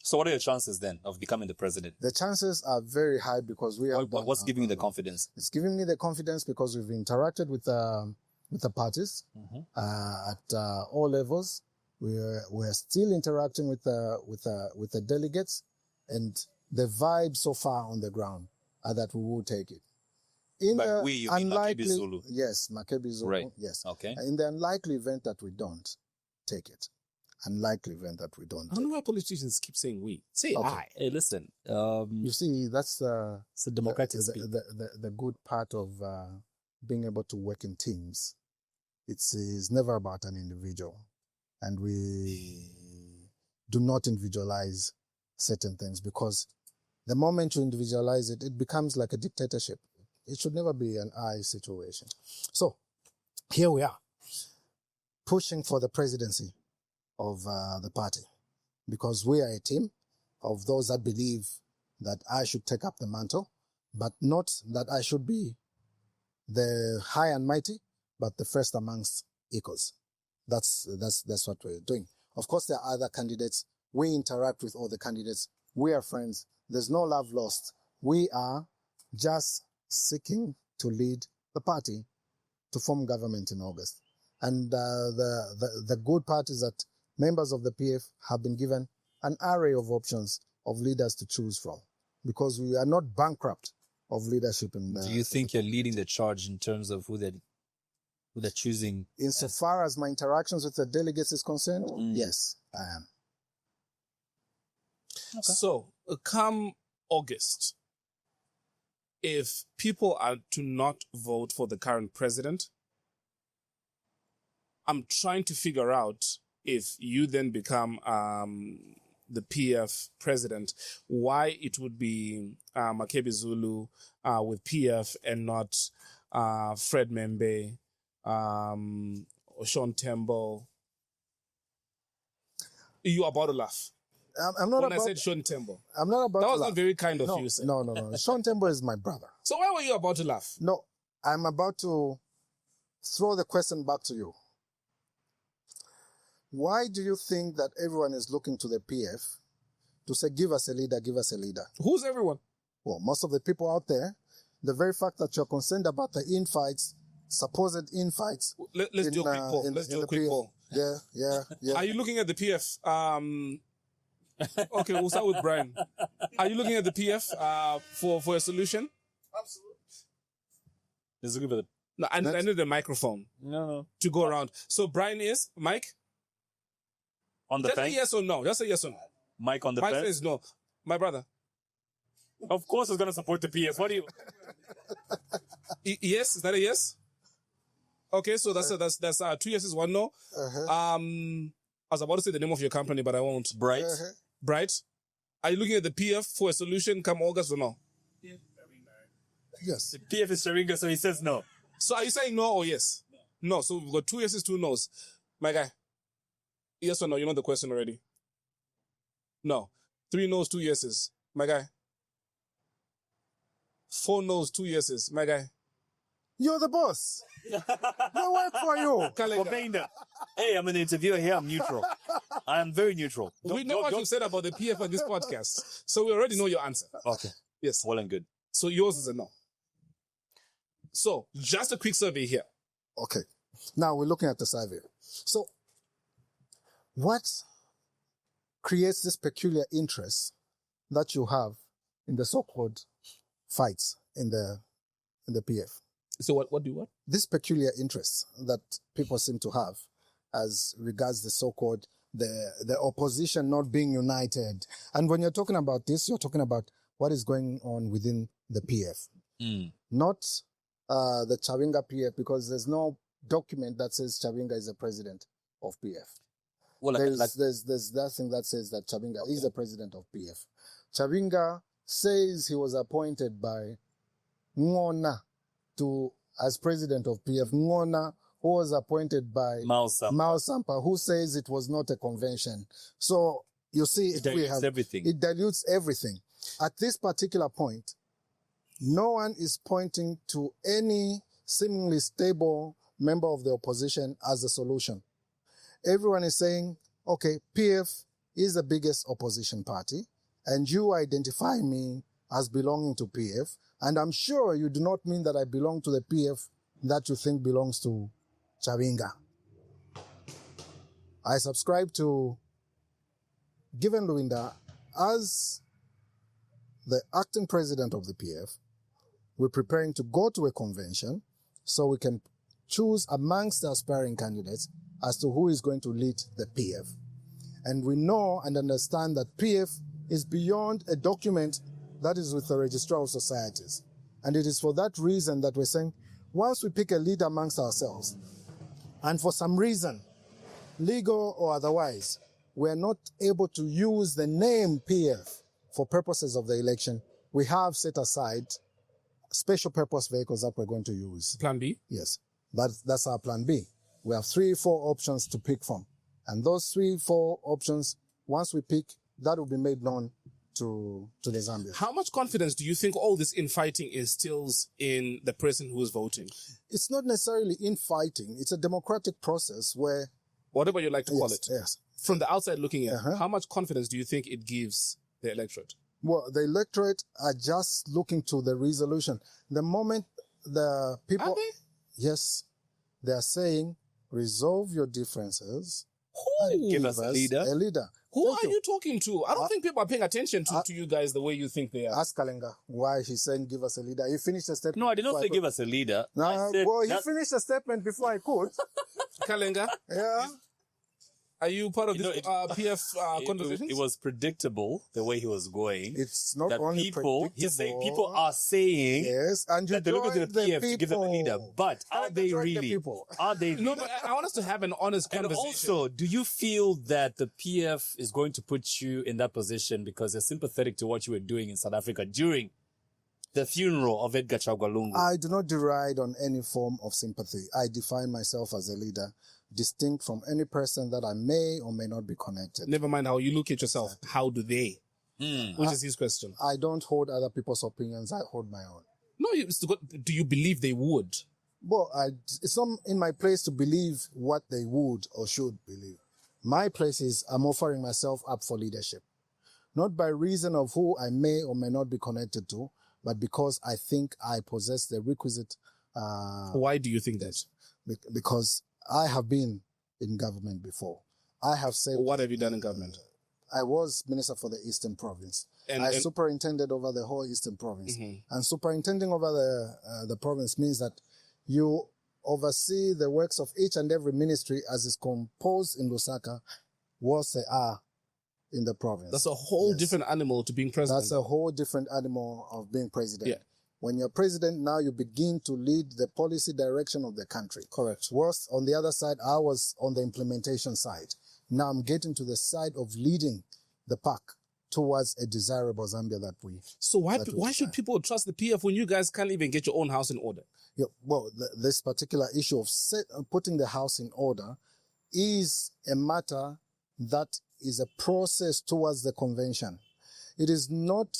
So what are your chances then of becoming the president? The chances are very high because we have... What's giving you the confidence? It's giving me the confidence because we've interacted with the parties at all levels. We're still interacting with the delegates, and the vibe so far on the ground are that we will take it. You mean Makebi Zulu? Yes, Makebi Zulu. Right. Yes. Okay. In the unlikely event that we don't take it, unlikely event that we don't. I don't know why politicians keep saying we. Say I. Hey, listen. You see, that's it's a democratic speech. The good part of being able to work in teams. It's never about an individual, and we do not individualize certain things, because the moment you individualize it, it becomes like a dictatorship. It should never be an I situation. So here we are, pushing for the presidency of the party, because we are a team of those that believe that I should take up the mantle, but not that I should be the high and mighty, but the first amongst equals. That's what we're doing. Of course, there are other candidates. We interact with all the candidates. We are friends. There's no love lost. We are just seeking to lead the party to form government in August. And the good part is that members of the PF have been given an array of options of leaders to choose from, because we are not bankrupt of leadership. Do you think you're leading the charge in terms of who they're choosing? Insofar as my interactions with the delegates is concerned, yes, I am. Okay. So, come August, if people are to not vote for the current president, I'm trying to figure out, if you then become the PF president, why it would be Makebi Zulu with PF and not Fred Membe or Sean Tembo. You are about to laugh. I'm not when about, I said Sean Tembo. I'm not about that to was laugh. not very kind of you, sir. No. Sean Tembo is my brother. So why were you about to laugh? No, I'm about to throw the question back to you. why do you think that everyone is looking to the PF to say, give us a leader, give us a leader? Who's everyone? Well, most of the people out there, the very fact that you're concerned about the infights, supposed infights. Let's do a quick poll. Let's do a quick poll. Yeah. Are you looking at the PF? Okay, we'll start with Brian. Are you looking at the PF for a solution? Absolutely. Let's look at it. No, I need a microphone. No. To go around. So Brian is Mike? On the Just fence? a yes or no. Just a yes or no. Mike on the Mike fence? says no. My brother. Of course he's going to support the PF. What do you... Yes? Is that a yes? Okay, so that's 2 yeses, 1 no. I was about to say the name of your company, but I won't. Bright? Bright? Are you looking at the PF for a solution come August or no? Yes. The PF is Sharinga, so he says no. So are you saying no or yes? No. So we've got 2 yeses, 2 no's. My guy. Yes or no? You know the question already. No. 3 no's, 2 yeses. My guy. 4 no's, 2 yeses. My guy. You're the boss. No work for you. Hey, I'm an interviewer here. I'm neutral. I am very neutral. We know what you've said about the PF on this podcast, so we already know your answer. Okay. Yes. Well and good. So yours is a no. So, just a quick survey here. Okay. Now we're looking at the survey. So, what creates this peculiar interest that you have in the so-called fights in the PF? So what do you want? This peculiar interest that people seem to have as regards the so-called the opposition not being united. And when you're talking about this, you're talking about what is going on within the PF. Not the Chavinga PF, because there's no document that says Chavinga is the president of PF. Well, there's that thing that says that Chavinga is the president of PF. Chavinga says he was appointed by Ngona as president of PF. Ngona, who was appointed by Mao Sampa, who says it was not a convention. So you see, it dilutes everything. It dilutes everything. At this particular point, no one is pointing to any seemingly stable member of the opposition as a solution. Everyone is saying, okay, PF is the biggest opposition party, and you identify me as belonging to PF, and I'm sure you do not mean that I belong to the PF that you think belongs to Chavinga. I subscribe to Given Luinda as the acting president of the PF. We're preparing to go to a convention so we can choose amongst the aspiring candidates as to who is going to lead the PF. And we know and understand that PF is beyond a document that is with the Registrar of Societies. And it is for that reason that we're saying, once we pick a leader amongst ourselves, and for some reason, legal or otherwise, we're not able to use the name PF for purposes of the election, we have set aside special purpose vehicles that we're going to use. Plan B? Yes, that's our plan B. We have 3-4 options to pick from. And those 3-4 options, once we pick, that will be made known to the Zambians. How much confidence do you think all this infighting instills in the person who is voting? It's not necessarily infighting. It's a democratic process where... Whatever you like to call it. Yes. From the outside looking in, how much confidence do you think it gives the electorate? Well, the electorate are just looking to the resolution. The moment the people... Are they? Yes. They are saying, resolve your differences. Who? Give us a leader. A leader. Who are you talking to? I don't think people are paying attention to you guys the way you think they are. Ask Kalenga why he's saying give us a leader. You finished the statement. No, I did not say give us a leader. No, well, he finished the statement before I could. Kalenga? Yeah. Are you part of this PF conversation? It was predictable the way he was going. It's not that only people, he's saying people are saying yes, and you that they look at the PF to give them a leader. But are they really? Are they? No, but I want us to have an honest conversation. And also, do you feel that the PF is going to put you in that position because they're sympathetic to what you were doing in South Africa during the funeral of Edgar Chagwa Lungu? I do not deride on any form of sympathy. I define myself as a leader, distinct from any person that I may or may not be connected. Never mind how you look at yourself. How do they? Which is his question. I don't hold other people's opinions. I hold my own. No, do you believe they would? Well, it's not in my place to believe what they would or should believe. My place is I'm offering myself up for leadership. Not by reason of who I may or may not be connected to, but because I think I possess the requisite... Why do you think that? Because I have been in government before. I have said... What have you done in government? I was Minister for the Eastern Province. I superintended over the whole Eastern Province. And superintending over the province means that you oversee the works of each and every ministry as is composed in Lusaka, whilst they are in the province. That's a whole different animal to being president. That's a whole different animal of being president. Yeah. When you're president, now you begin to lead the policy direction of the country. Correct. Whilst on the other side, I was on the implementation side. Now I'm getting to the side of leading the pack towards a desirable Zambia that we... So why should people trust the PF when you guys can't even get your own house in order? Yeah, well, this particular issue of putting the house in order is a matter that is a process towards the convention. It is not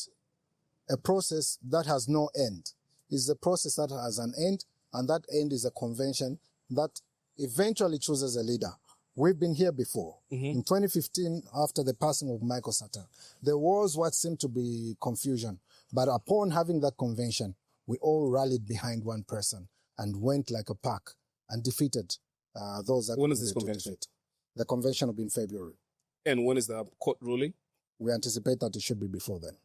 a process that has no end. It's a process that has an end, and that end is a convention that eventually chooses a leader. We've been here before. In 2015, after the passing of Michael Sata, there was what seemed to be confusion. But upon having that convention, we all rallied behind one person and went like a pack and defeated those that... When is this convention? The convention will be in February. And when is the court ruling? We anticipate that it should be before then.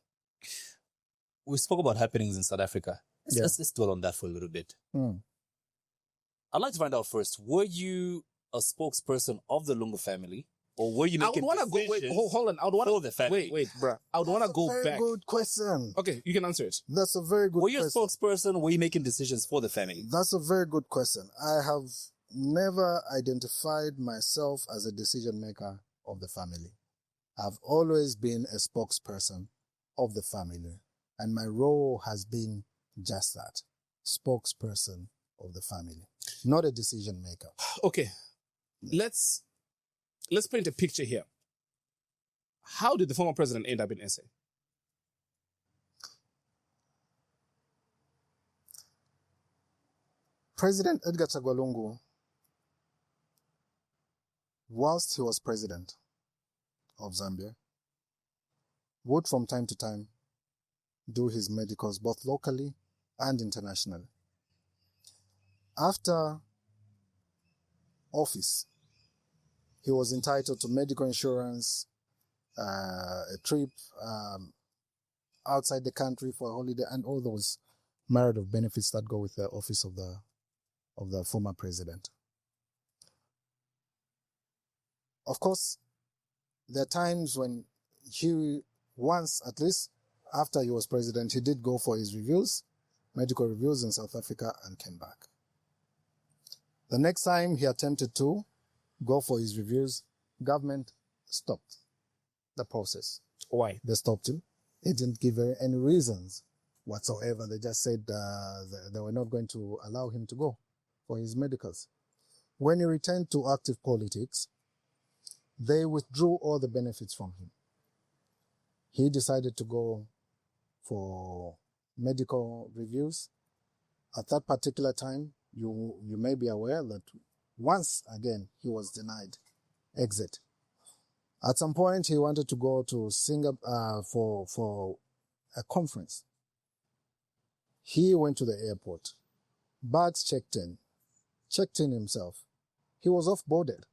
We spoke about happenings in South Africa. Let's dwell on that for a little bit. I'd like to find out first, were you a spokesperson of the Lungu family, or were you making decisions hold on. for the family? Wait, bruh. I would want to go back. Very good question. Okay, you can answer it. That's a very good question. Were you a spokesperson, or were you making decisions for the family? That's a very good question. I have never identified myself as a decision maker of the family. I've always been a spokesperson of the family, and my role has been just that, spokesperson of the family, not a decision maker. Okay, let's paint a picture here. How did the former president end up in SA? President Edgar Chagwa Lungu, whilst he was president of Zambia, would from time to time do his medicals both locally and internationally. After office, he was entitled to medical insurance, a trip outside the country for a holiday, and all those myriad of benefits that go with the office of the former president. Of course, there are times when he, once at least, after he was president, he did go for his reviews, medical reviews in South Africa, and came back. The next time he attempted to go for his reviews, government stopped the process. Why? They stopped him. They didn't give any reasons whatsoever. They just said they were not going to allow him to go for his medicals. When he returned to active politics, they withdrew all the benefits from him. He decided to go for medical reviews. At that particular time, you may be aware that once again he was denied exit. At some point, he wanted to go to Singapore for a conference. He went to the airport. Bags checked in himself. He was off-boarded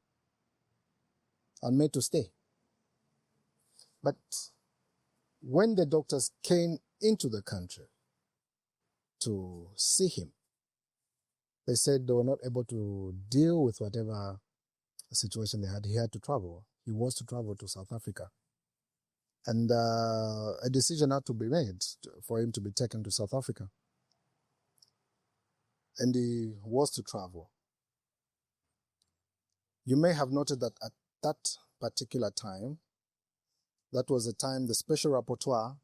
and made to stay. But when the doctors came into the country to see him, they said they were not able to deal with whatever situation they had. He had to travel. He was to travel to South Africa. And a decision had to be made for him to be taken to South Africa. And he was to travel. You may have noted that at that particular time, that was the time the special rapporteur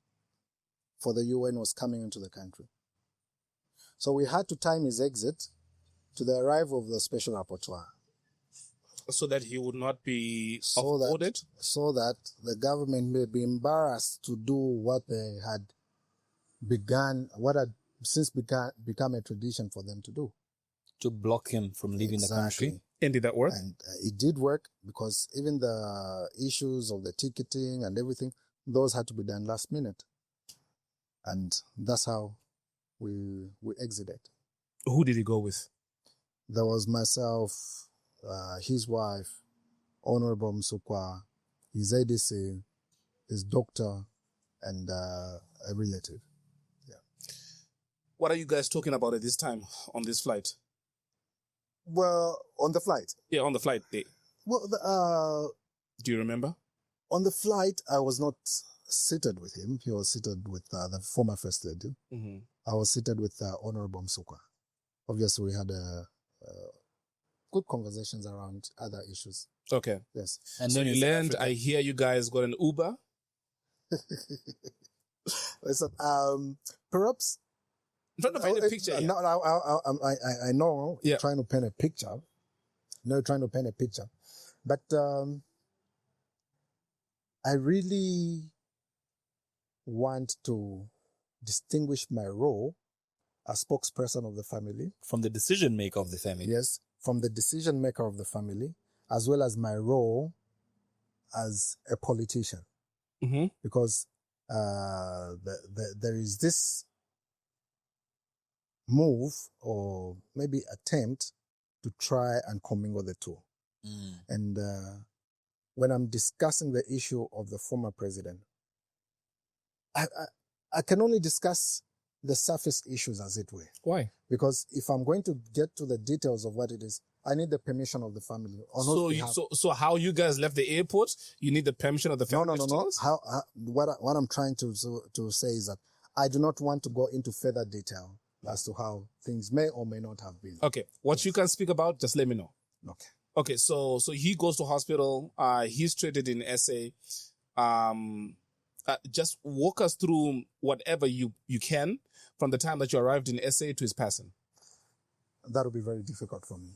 for the UN was coming into the country. So we had to time his exit to the arrival of the special rapporteur. So that he would not be off-boarded? So that the government may be embarrassed to do what they had begun, what had since become a tradition for them to do. To block him from leaving the country? And did that work? And it did work, because even the issues of the ticketing and everything, those had to be done last minute. And that's how we exited. Who did he go with? There was myself, his wife, Honorable Msukwa, his ADC, his doctor, and a relative. Yeah. What are you guys talking about at this time on this flight? Well, on the flight. Yeah, on the flight day. Well, Do you remember? on the flight, I was not seated with him. He was seated with the former First Lady. Mm-hmm. I was seated with Honorable Msukwa. Obviously, we had good conversations around other issues. Okay. Yes. And then you land. I hear you guys got an Uber. Listen, perhaps. I'm trying to find a picture. No, I know. Yeah. Trying to paint a picture. No, trying to paint a picture, but I really want to distinguish my role as spokesperson of the family. From the decision maker of the family. Yes, from the decision maker of the family, as well as my role as a politician. Mm-hmm. Because there is this move, or maybe attempt, to try and commingle the two. Mm. And when I'm discussing the issue of the former president, I can only discuss the surface issues, as it were. Why? Because if I'm going to get to the details of what it is, I need the permission of the family. On whose behalf. So how you guys left the airport? You need the permission of the family. No. What I'm trying to say is that I do not want to go into further detail as to how things may or may not have been. Okay. What you can speak about, just let me know. Okay. Okay. So he goes to hospital. He's treated in SA. Just walk us through whatever you can from the time that you arrived in SA to his passing. That would be very difficult for me,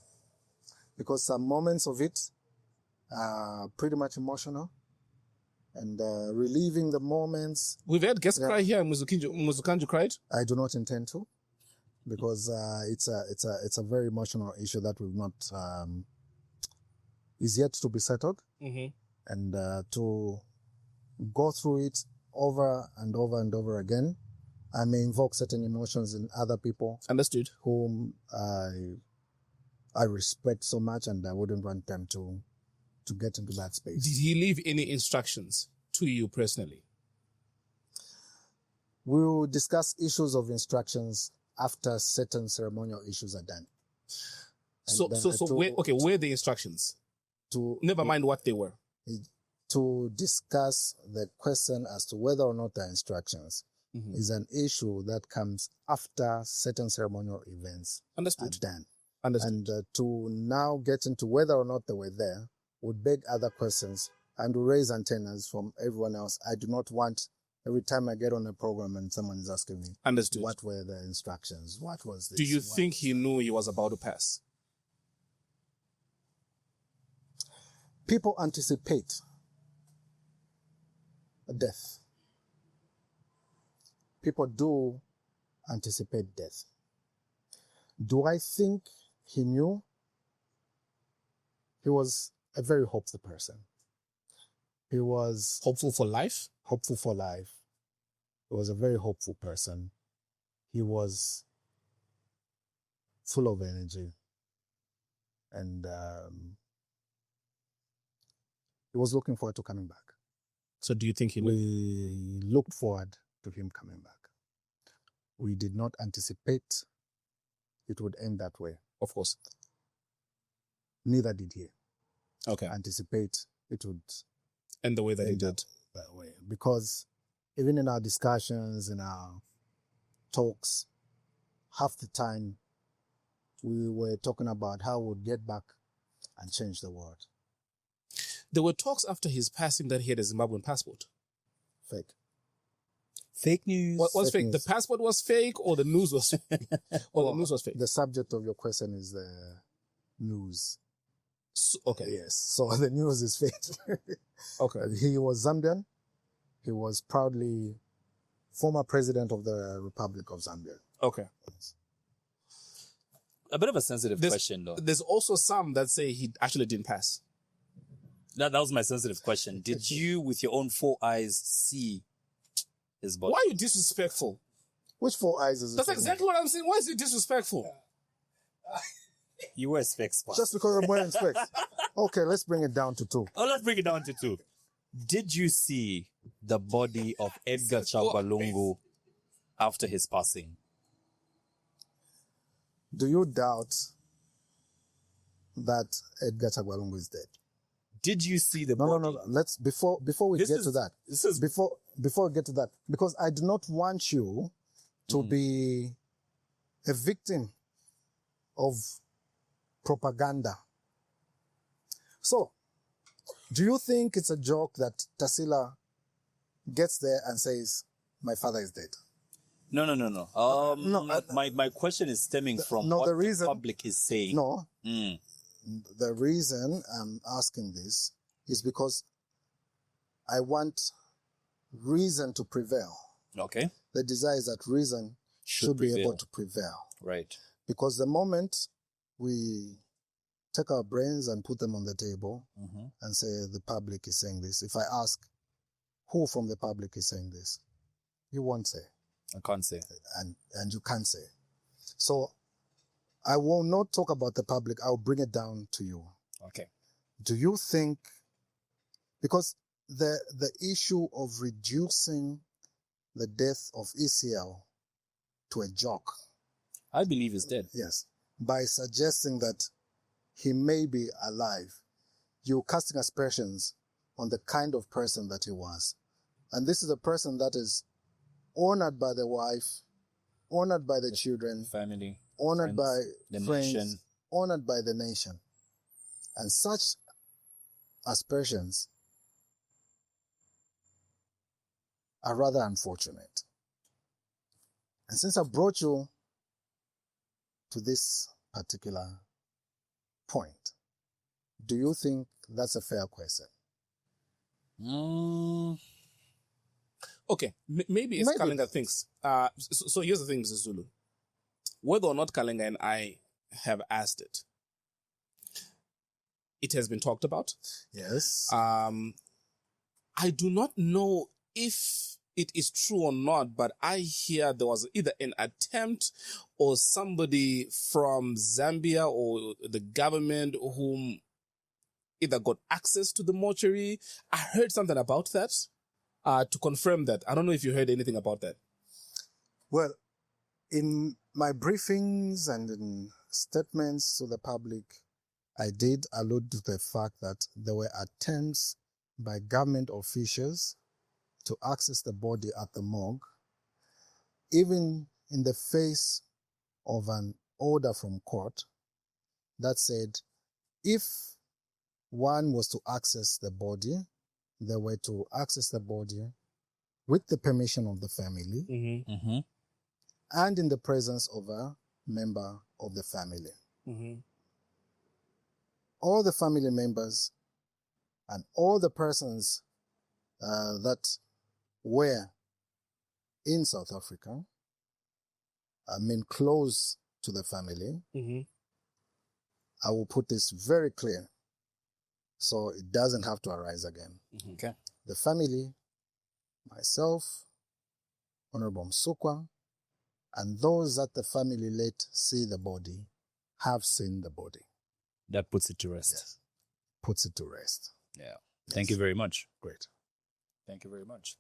because some moments of it are pretty much emotional, and reliving the moments. We've had guests cry here. Muzukanju cried. I do not intend to, because it's a very emotional issue that we've not is yet to be settled, Mm-hmm. and to go through it over and over and over again, I may invoke certain emotions in other people. Understood. Whom I respect so much, and I wouldn't want them to get into that space. Did he leave any instructions to you personally? We will discuss issues of instructions after certain ceremonial issues are done. Where the instructions? Never mind what they were. To discuss the question as to whether or not the instructions Mm-hmm. is an issue that comes after certain ceremonial events Understood. are done. Understood. And to now get into whether or not they were there would beg other questions and raise antennas from everyone else. I do not want every time I get on a program and someone is asking me, Understood. what were the instructions? What was this? Do you think he knew he was about to pass? People anticipate a death. People do anticipate death. Do I think he knew? He was a very hopeful person. He was Hopeful for life? hopeful for life. He was a very hopeful person. He was full of energy. And he was looking forward to coming back. So do you think he knew? We looked forward to him coming back. We did not anticipate it would end that way. Of course. Neither did he Okay. anticipate it would And the way that he end did. that way. Because even in our discussions, in our talks, half the time we were talking about how we'd get back and change the world. There were talks after his passing that he had a Zimbabwean passport. Fake. Fake news. What was Fake fake? news. The passport was fake, or the news was fake? The news was fake. The subject of your question is the news. Okay. Yes. So the news is fake. Okay. He was Zambian. He was proudly former president of the Republic of Zambia. Okay. a bit of a sensitive question, though. There's also some that say he actually didn't pass. That was my sensitive question. Did you, with your own 4 eyes, see his body? Why are you disrespectful? Which 4 eyes is it? That's exactly what I'm saying. Why is it disrespectful? You wear specs, boss. Just because I'm wearing specs. Okay, let's bring it down to 2. Oh, let's bring it down to 2. Did you see the body of Edgar Chagwalungu after his passing? Do you doubt that Edgar Chagwalungu is dead? Did you see the No. body? Let's before we get to that. Before we get to that, because I do not want you to be a victim of propaganda. So, do you think it's a joke that Tarsila gets there and says, "My father is dead"? No. My question is stemming from what the public is saying. No. The reason I'm asking this is because I want reason to prevail. Okay. The desire is that reason should be able to prevail. Right. Because the moment we take our brains and put them on the table and say the public is saying this, if I ask who from the public is saying this, you won't say. I can't say. And you can't say. So I will not talk about the public. I'll bring it down to you. Okay. Do you think, because the issue of reducing the death of ECL to a joke, I believe he's dead. yes, by suggesting that he may be alive, you're casting aspersions on the kind of person that he was. And this is a person that is honored by the wife, honored by the children, family, honored by the friends, nation. honored by the nation. And such aspersions are rather unfortunate. And since I brought you to this particular point, do you think that's a fair question? Okay, maybe it's Kalenga thinks. So here's the thing, Mr. Zulu. Whether or not Kalenga and I have asked it, it has been talked about. Yes. I do not know if it is true or not, but I hear there was either an attempt or somebody from Zambia or the government whom either got access to the mortuary. I heard something about that. To confirm that. I don't know if you heard anything about that. Well, in my briefings and in statements to the public, I did allude to the fact that there were attempts by government officials to access the body at the morgue, even in the face of an order from court that said if one was to access the body, they were to access the body with the permission of the family and in the presence of a member of the family. All the family members and all the persons that were in South Africa, I mean close to the family, I will put this very clear so it doesn't have to arise again. Okay. The family, myself, Honorable Msukwa, and those that the family let see the body have seen the body. That puts it to rest. Yes. Puts it to rest. Yeah. Yes. Thank you very much. Great. Thank you very much.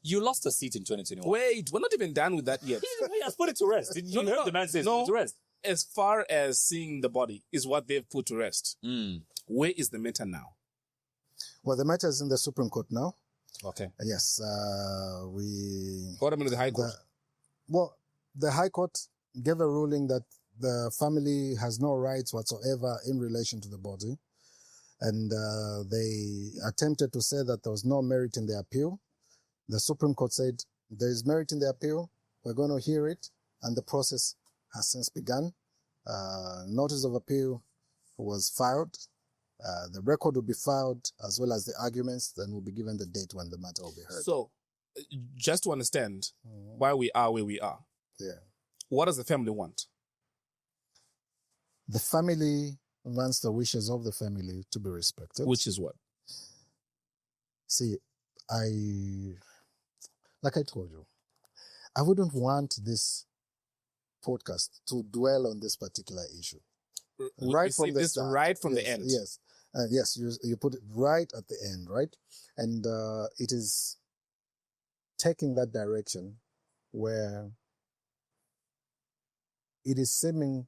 You lost a seat in 2021. Wait, we're not even done with that yet. He has put it to rest. You heard the man say no. put it to rest. As far as seeing the body is what they've put to rest. Where is the matter now? Well, the matter is in the Supreme Court now. Okay. Yes. What happened to the High Court? The High Court gave a ruling that the family has no rights whatsoever in relation to the body. And they attempted to say that there was no merit in the appeal. The Supreme Court said there is merit in the appeal. We're going to hear it. And the process has since begun. Notice of appeal was filed. The record will be filed as well as the arguments. Then we'll be given the date when the matter will be heard. So, just to understand why we are where we are, Yeah. what does the family want? The family wants the wishes of the family to be respected. Which is what? See, like I told you, I wouldn't want this podcast to dwell on this particular issue. Right from the start. Right from the end. Yes. Yes, you put it right at the end, right? And it is taking that direction where it is seeming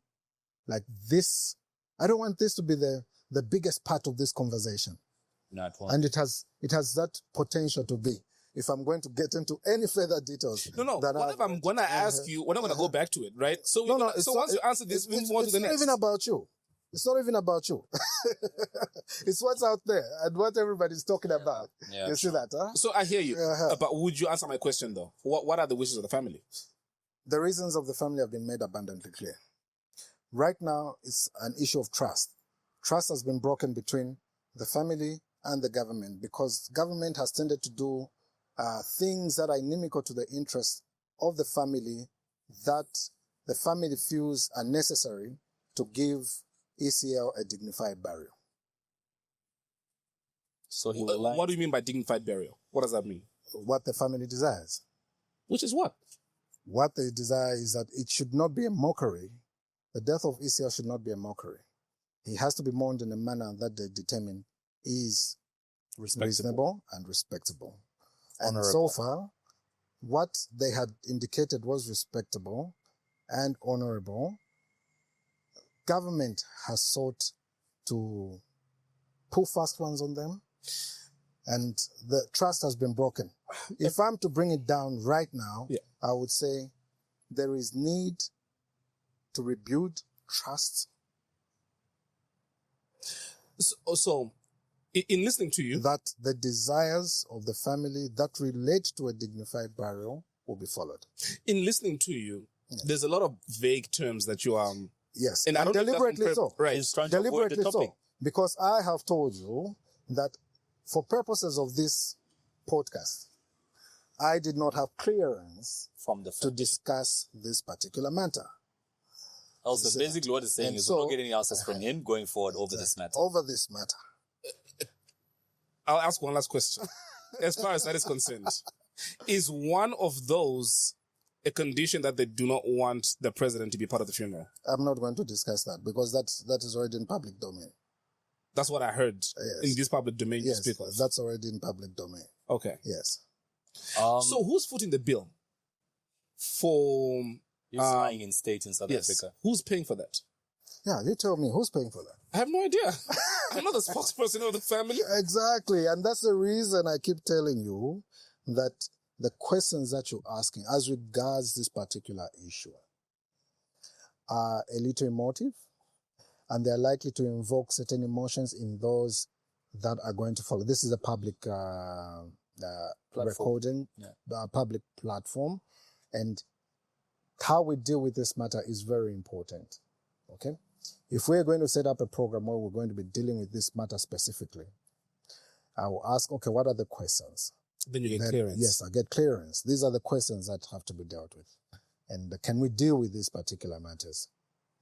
like this. I don't want this to be the biggest part of this conversation. Not one. And it has that potential to be. If I'm going to get into any further details. No. Whatever I'm going to ask you, we're not going to go back to it, right? So, once you answer this, we move on to the next. It's not even about you. It's not even about you. It's what's out there and what everybody's talking about. Yeah. You see that, huh? So I hear you. But would you answer my question, though? What are the wishes of the family? The reasons of the family have been made abundantly clear. Right now, it's an issue of trust. Trust has been broken between the family and the government because government has tended to do things that are inimical to the interests of the family that the family feels are necessary to give ECL a dignified burial. So what do you mean by dignified burial? What does that mean? What the family desires. Which is what? What they desire is that it should not be a mockery. The death of ECL should not be a mockery. He has to be mourned in a manner that they determine is reasonable and respectable. And so far, what they had indicated was respectable and honorable. Government has sought to pull fast ones on them, and the trust has been broken. If I'm to bring it down right now, I would say there is need to rebuild trust. So, in listening to you, that the desires of the family that relate to a dignified burial will be followed. In listening to you, there's a lot of vague terms that you are. Yes, and I don't deliberately so. Right, deliberately so, because I have told you that for purposes of this podcast, I did not have clearance from the to discuss this particular matter. Also, basically what it's saying is we're not getting answers from him going forward over this matter. Over this matter. I'll ask one last question. As far as that is concerned, is one of those a condition that they do not want the president to be part of the funeral? I'm not going to discuss that because that is already in public domain. That's what I heard in this public domain. Yes, that's already in public domain. Okay. Yes. So who's footing the bill for... He's lying in state in South Africa. Who's paying for that? Yeah, you tell me. Who's paying for that? I have no idea. I'm not the spokesperson of the family. Exactly. And that's the reason I keep telling you that the questions that you're asking as regards this particular issue are a little emotive, and they're likely to invoke certain emotions in those that are going to follow. This is a public recording, public platform, and how we deal with this matter is very important. Okay? If we're going to set up a program where we're going to be dealing with this matter specifically, I will ask, okay, what are the questions? Then you get clearance. Yes, I get clearance. These are the questions that have to be dealt with. And can we deal with these particular matters?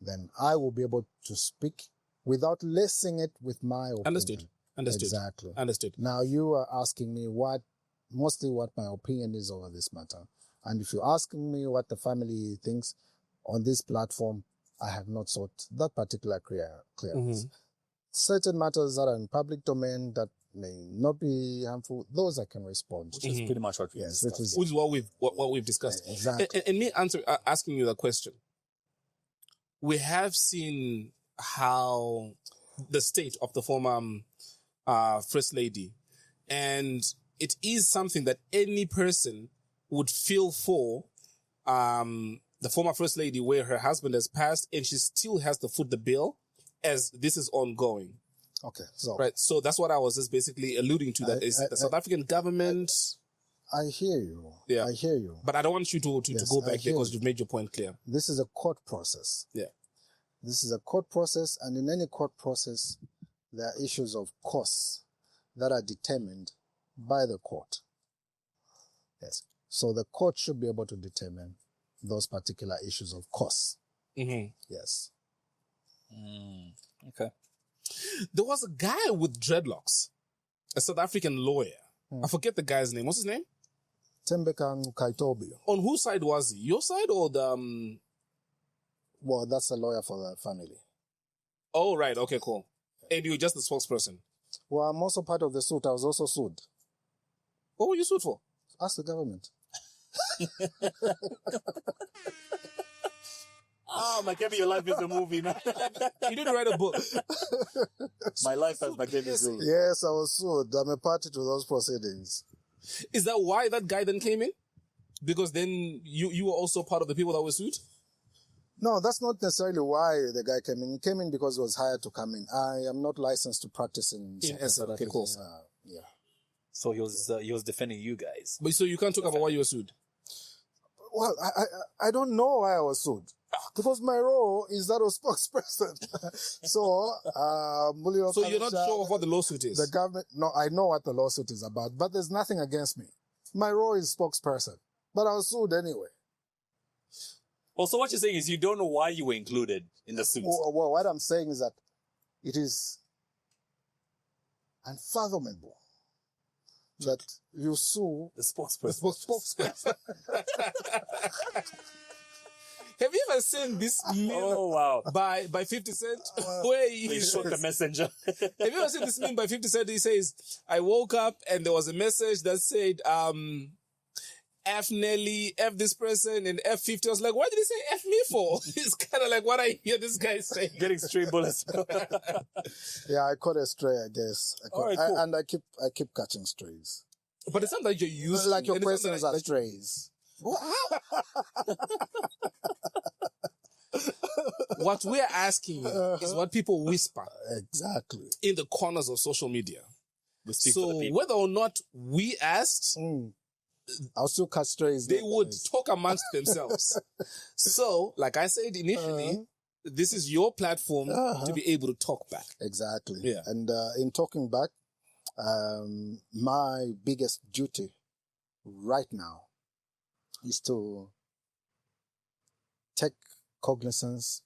Then I will be able to speak without lacing it with my opinion. Understood. Exactly. Understood. Now you are asking me mostly what my opinion is over this matter. And if you're asking me what the family thinks on this platform, I have not sought that particular clearance. Certain matters that are in public domain that may not be harmful, those I can respond. Which is pretty much what we discussed. Which is what we've discussed. Exactly. And me asking you the question. We have seen how the state of the former First Lady, and it is something that any person would feel for the former First Lady, where her husband has passed and she still has to foot the bill as this is ongoing. Okay. So that's what I was just basically alluding to, that is the South African government. I hear you. Yeah. I hear you. But I don't want you to go back there because you've made your point clear. This is a court process. Yeah. This is a court process, and in any court process, there are issues of costs that are determined by the court. Yes. So the court should be able to determine those particular issues of costs. Mm-hmm. Yes. Okay. There was a guy with dreadlocks, a South African lawyer. I forget the guy's name. What's his name? Tembeka Kaitobio. On whose side was he? Your side or the... Well, that's a lawyer for the family. Oh, right. Okay, cool. And you're just the spokesperson. Well, I'm also part of the suit. I was also sued. What were you sued for? Ask the government. Makebi, your life is a movie, man. You didn't write a book. My life as Makebi Zulu. Yes, I was sued. I'm a party to those proceedings. Is that why that guy then came in? Because then you were also part of the people that were sued? No, that's not necessarily why the guy came in. He came in because he was hired to come in. I am not licensed to practice in South Africa. Okay, cool. Yeah. So he was defending you guys. But so you can't talk about why you were sued? Well, I don't know why I was sued. Because my role is that of spokesperson. So you're not sure of what the lawsuit is? The government, no, I know what the lawsuit is about, but there's nothing against me. My role is spokesperson. But I was sued anyway. Well, so what you're saying is you don't know why you were included in the suit. Well, what I'm saying is that it is unfathomable that you sue the spokesperson. Have you ever seen this meme? Oh, wow. By 50 Cent? Where They shot the messenger. Have you ever seen this meme by 50 Cent? He says, I woke up and there was a message that said, F Nelly, F this person, and F 50. I was like, why did he say F me for? It's kind of like what I hear this guy saying. Getting stray bullets. Yeah, I caught a stray, I guess. All right, cool. And I keep catching strays. But it sounds like you're used like your and it sounds questions are strays. What we're asking you is what people whisper Exactly in the corners of social media. So whether or not we asked, I'll still catch strays. They would talk amongst themselves. So, like I said initially, this is your platform to be able to talk back. Exactly. Yeah. And in talking back, my biggest duty right now is to take cognizance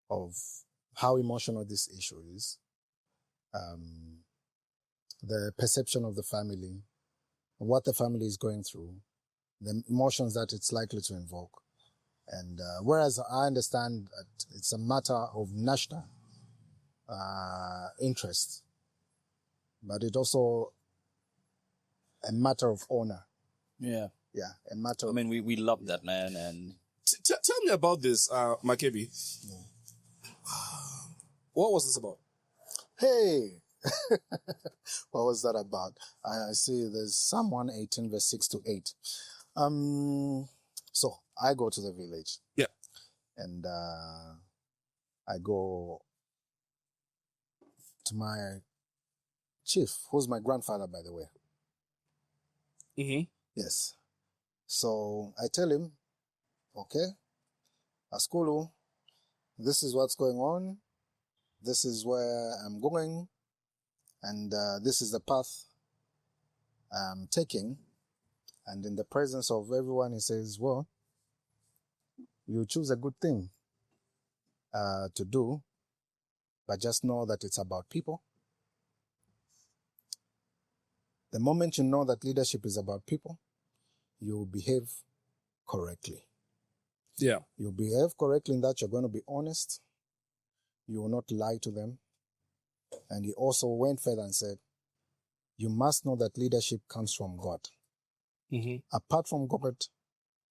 of how emotional this issue is, the perception of the family, what the family is going through, the emotions that it's likely to invoke. And whereas I understand that it's a matter of national interest, but it's also a matter of honor. Yeah. Yeah, a matter of... I mean, we love that, man. And tell me about this, Makebi. What was this about? Hey! What was that about? I see there's Psalm 118 verse 6 to 8. So I go to the village. Yeah. And I go to my chief, who's my grandfather, by the way. Mm-hmm. Yes. So I tell him, okay, Askulu, this is what's going on. This is where I'm going. And this is the path I'm taking. And in the presence of everyone, he says, well, you choose a good thing to do, but just know that it's about people. The moment you know that leadership is about people, you will behave correctly. Yeah. You'll behave correctly in that you're going to be honest. You will not lie to them. And he also went further and said, you must know that leadership comes from God. Mm-hmm. Apart from God,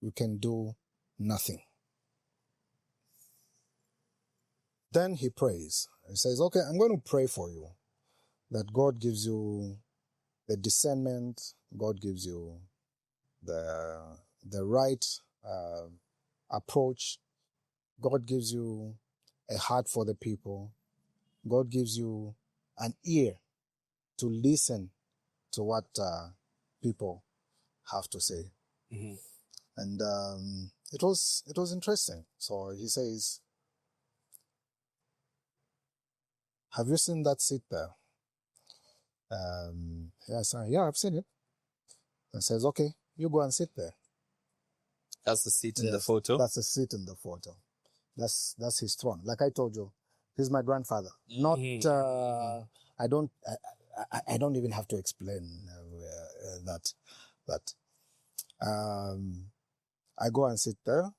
you can do nothing. Then he prays. He says, okay, I'm going to pray for you, that God gives you the discernment, God gives you the right approach, God gives you a heart for the people, God gives you an ear to listen to what people have to say. Mm-hmm. And it was interesting. So he says, have you seen that seat there? Yes, yeah, I've seen it. And says, okay, you go and sit there. That's the seat in the photo? That's the seat in the photo. That's his throne. Like I told you, He's my grandfather. Not. I don't even have to explain that. I go and sit there.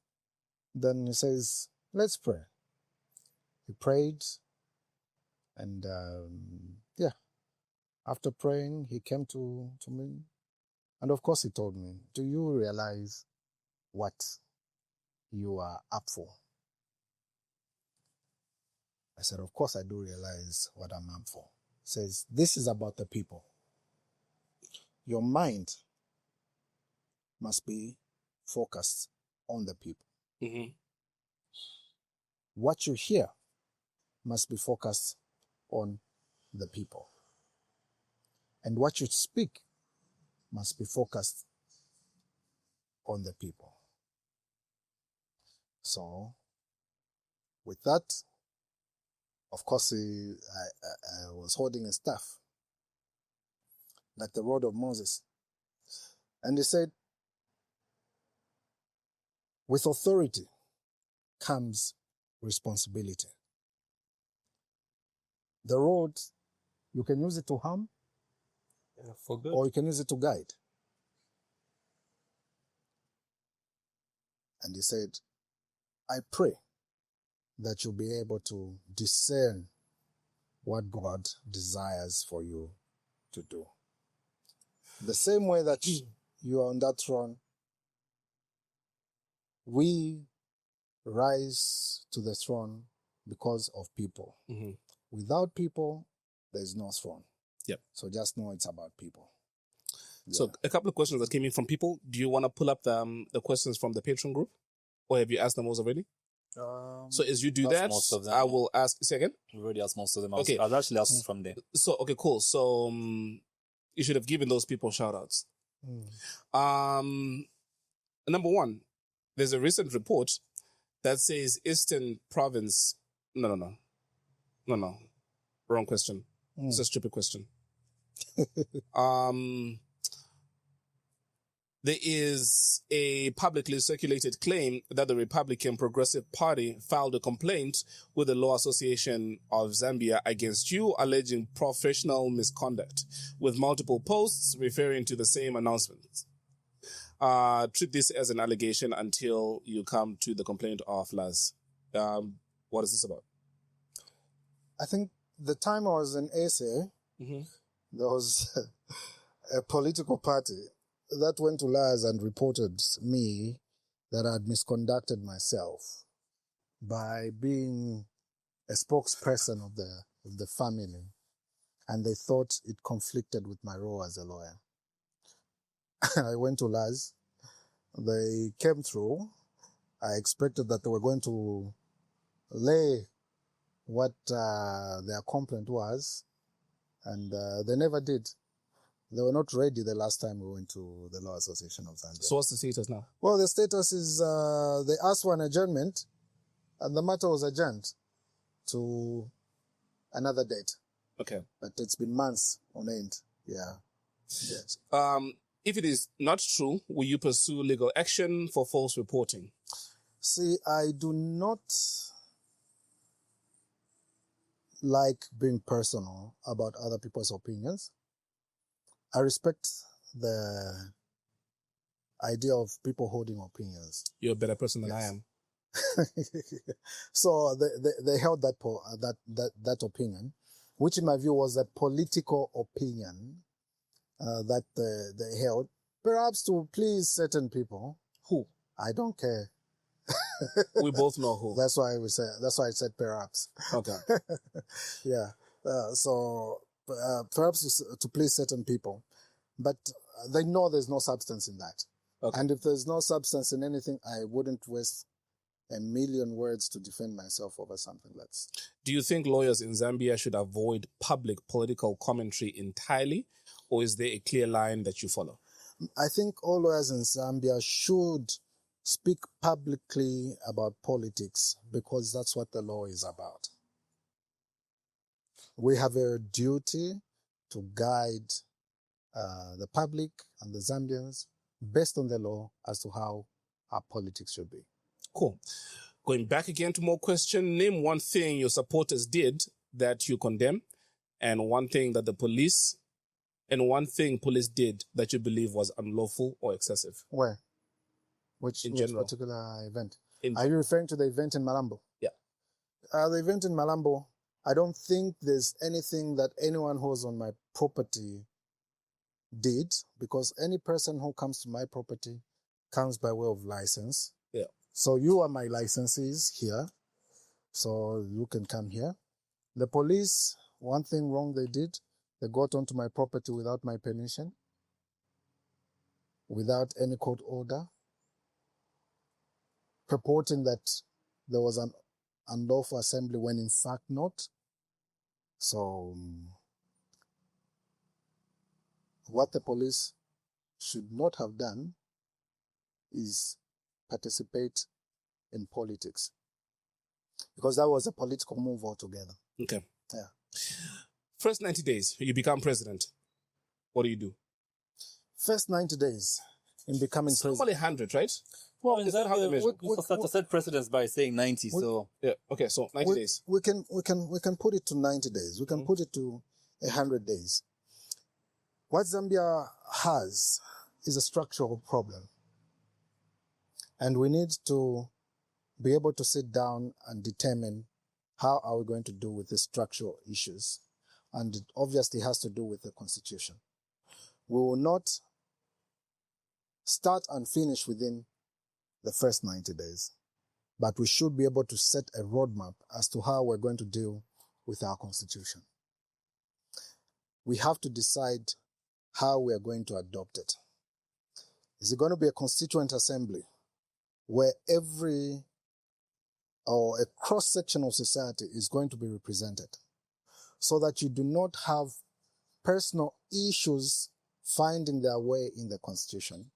Then he says, "Let's pray." He prayed, and after praying, he came to me, and of course he told me, "Do you realize what you are up for?" I said, "Of course I do realize what I'm up for." He says, "This is about the people. Your mind must be focused on the people. Mm-hmm. What you hear must be focused on the people. And what you speak must be focused on the people." So, with that, of course, I was holding a staff, like the rod of Moses. And he said, with authority comes responsibility. The rod, you can use it to harm, For good. or you can use it to guide. And he said, I pray that you'll be able to discern what God desires for you to do. The same way that you are on that throne, we rise to the throne because of people. Mm-hmm. Without people, there's no throne. Yep. So just know it's about people. So a couple of questions that came in from people. Do you want to pull up the questions from the Patreon group? Or have you asked them all already? So as you do that, most of them. I will ask. Say again? We already asked most of them. Okay. I'll actually ask from there. So, okay, cool. So you should have given those people shout-outs. Number one, there's a recent report that says Eastern Province... No. Wrong question. It's a stupid question. There is a publicly circulated claim that the Republican Progressive Party filed a complaint with the Law Association of Zambia against you, alleging professional misconduct, with multiple posts referring to the same announcement. Treat this as an allegation until you come to the complaint of Laz. What is this about? I think the time I was in SA, there was a political party that went to Laz and reported me that I had misconducted myself by being a spokesperson of the family, and they thought it conflicted with my role as a lawyer. I went to Laz. They came through. I expected that they were going to lay what their complaint was, and they never did. They were not ready the last time we went to the Law Association of Zambia. So what's the status now? Well, the status is they asked for an adjournment, and the matter was adjourned to another date. Okay. But it's been months on end. Yeah. Yes. If it is not true, will you pursue legal action for false reporting? See, I do not like being personal about other people's opinions. I respect the idea of people holding opinions. You're a better person than I am. So they held that opinion, which in my view was a political opinion that they held, perhaps to please certain people. Who? I don't care. We both know who. That's why I said perhaps. Okay. Yeah. So perhaps to please certain people, but they know there's no substance in that. Okay. And if there's no substance in anything, I wouldn't waste a million words to defend myself over something that's... Do you think lawyers in Zambia should avoid public political commentary entirely, or is there a clear line that you follow? I think all lawyers in Zambia should speak publicly about politics because that's what the law is about. We have a duty to guide the public and the Zambians based on the law as to how our politics should be. Cool. Going back again to more question, name one thing your supporters did that you condemn, and one thing that police did that you believe was unlawful or excessive. Where? Which general. particular event? Are you referring to the event in Malambo? Yeah. The event in Malambo, I don't think there's anything that anyone who's on my property did, because any person who comes to my property comes by way of license. Yeah. So you are my licensees here, so you can come here. The police, one thing wrong they did, they got onto my property without my permission, without any court order, purporting that there was an unlawful assembly when in fact not. So what the police should not have done is participate in politics, because that was a political move altogether. Okay. Yeah. First 90 days, you become president. What do you do? First 90 days in becoming It's president. normally 100, right? Well, Is that how they measure? we start to set precedence by saying 90, so... Yeah. Okay, so 90 days. We can put it to 90 days. We can put it to 100 days. What Zambia has is a structural problem. And we need to be able to sit down and determine how are we going to deal with the structural issues. And it obviously has to do with the constitution. We will not start and finish within the first 90 days, but we should be able to set a roadmap as to how we're going to deal with our constitution. We have to decide how we are going to adopt it. Is it going to be a constituent assembly where every or a cross-section of society is going to be represented, so that you do not have personal issues finding their way in the constitution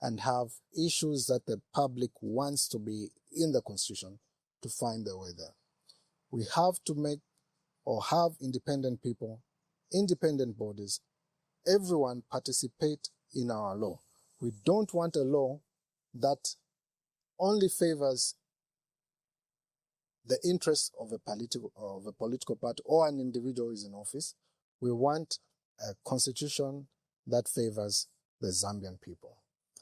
and have issues that the public wants to be in the constitution to find their way there? We have to make or have independent people, independent bodies, everyone participate in our law. We don't want a law that only favors the interests of a political party or an individual who is in office. We want a constitution that favors the Zambian people.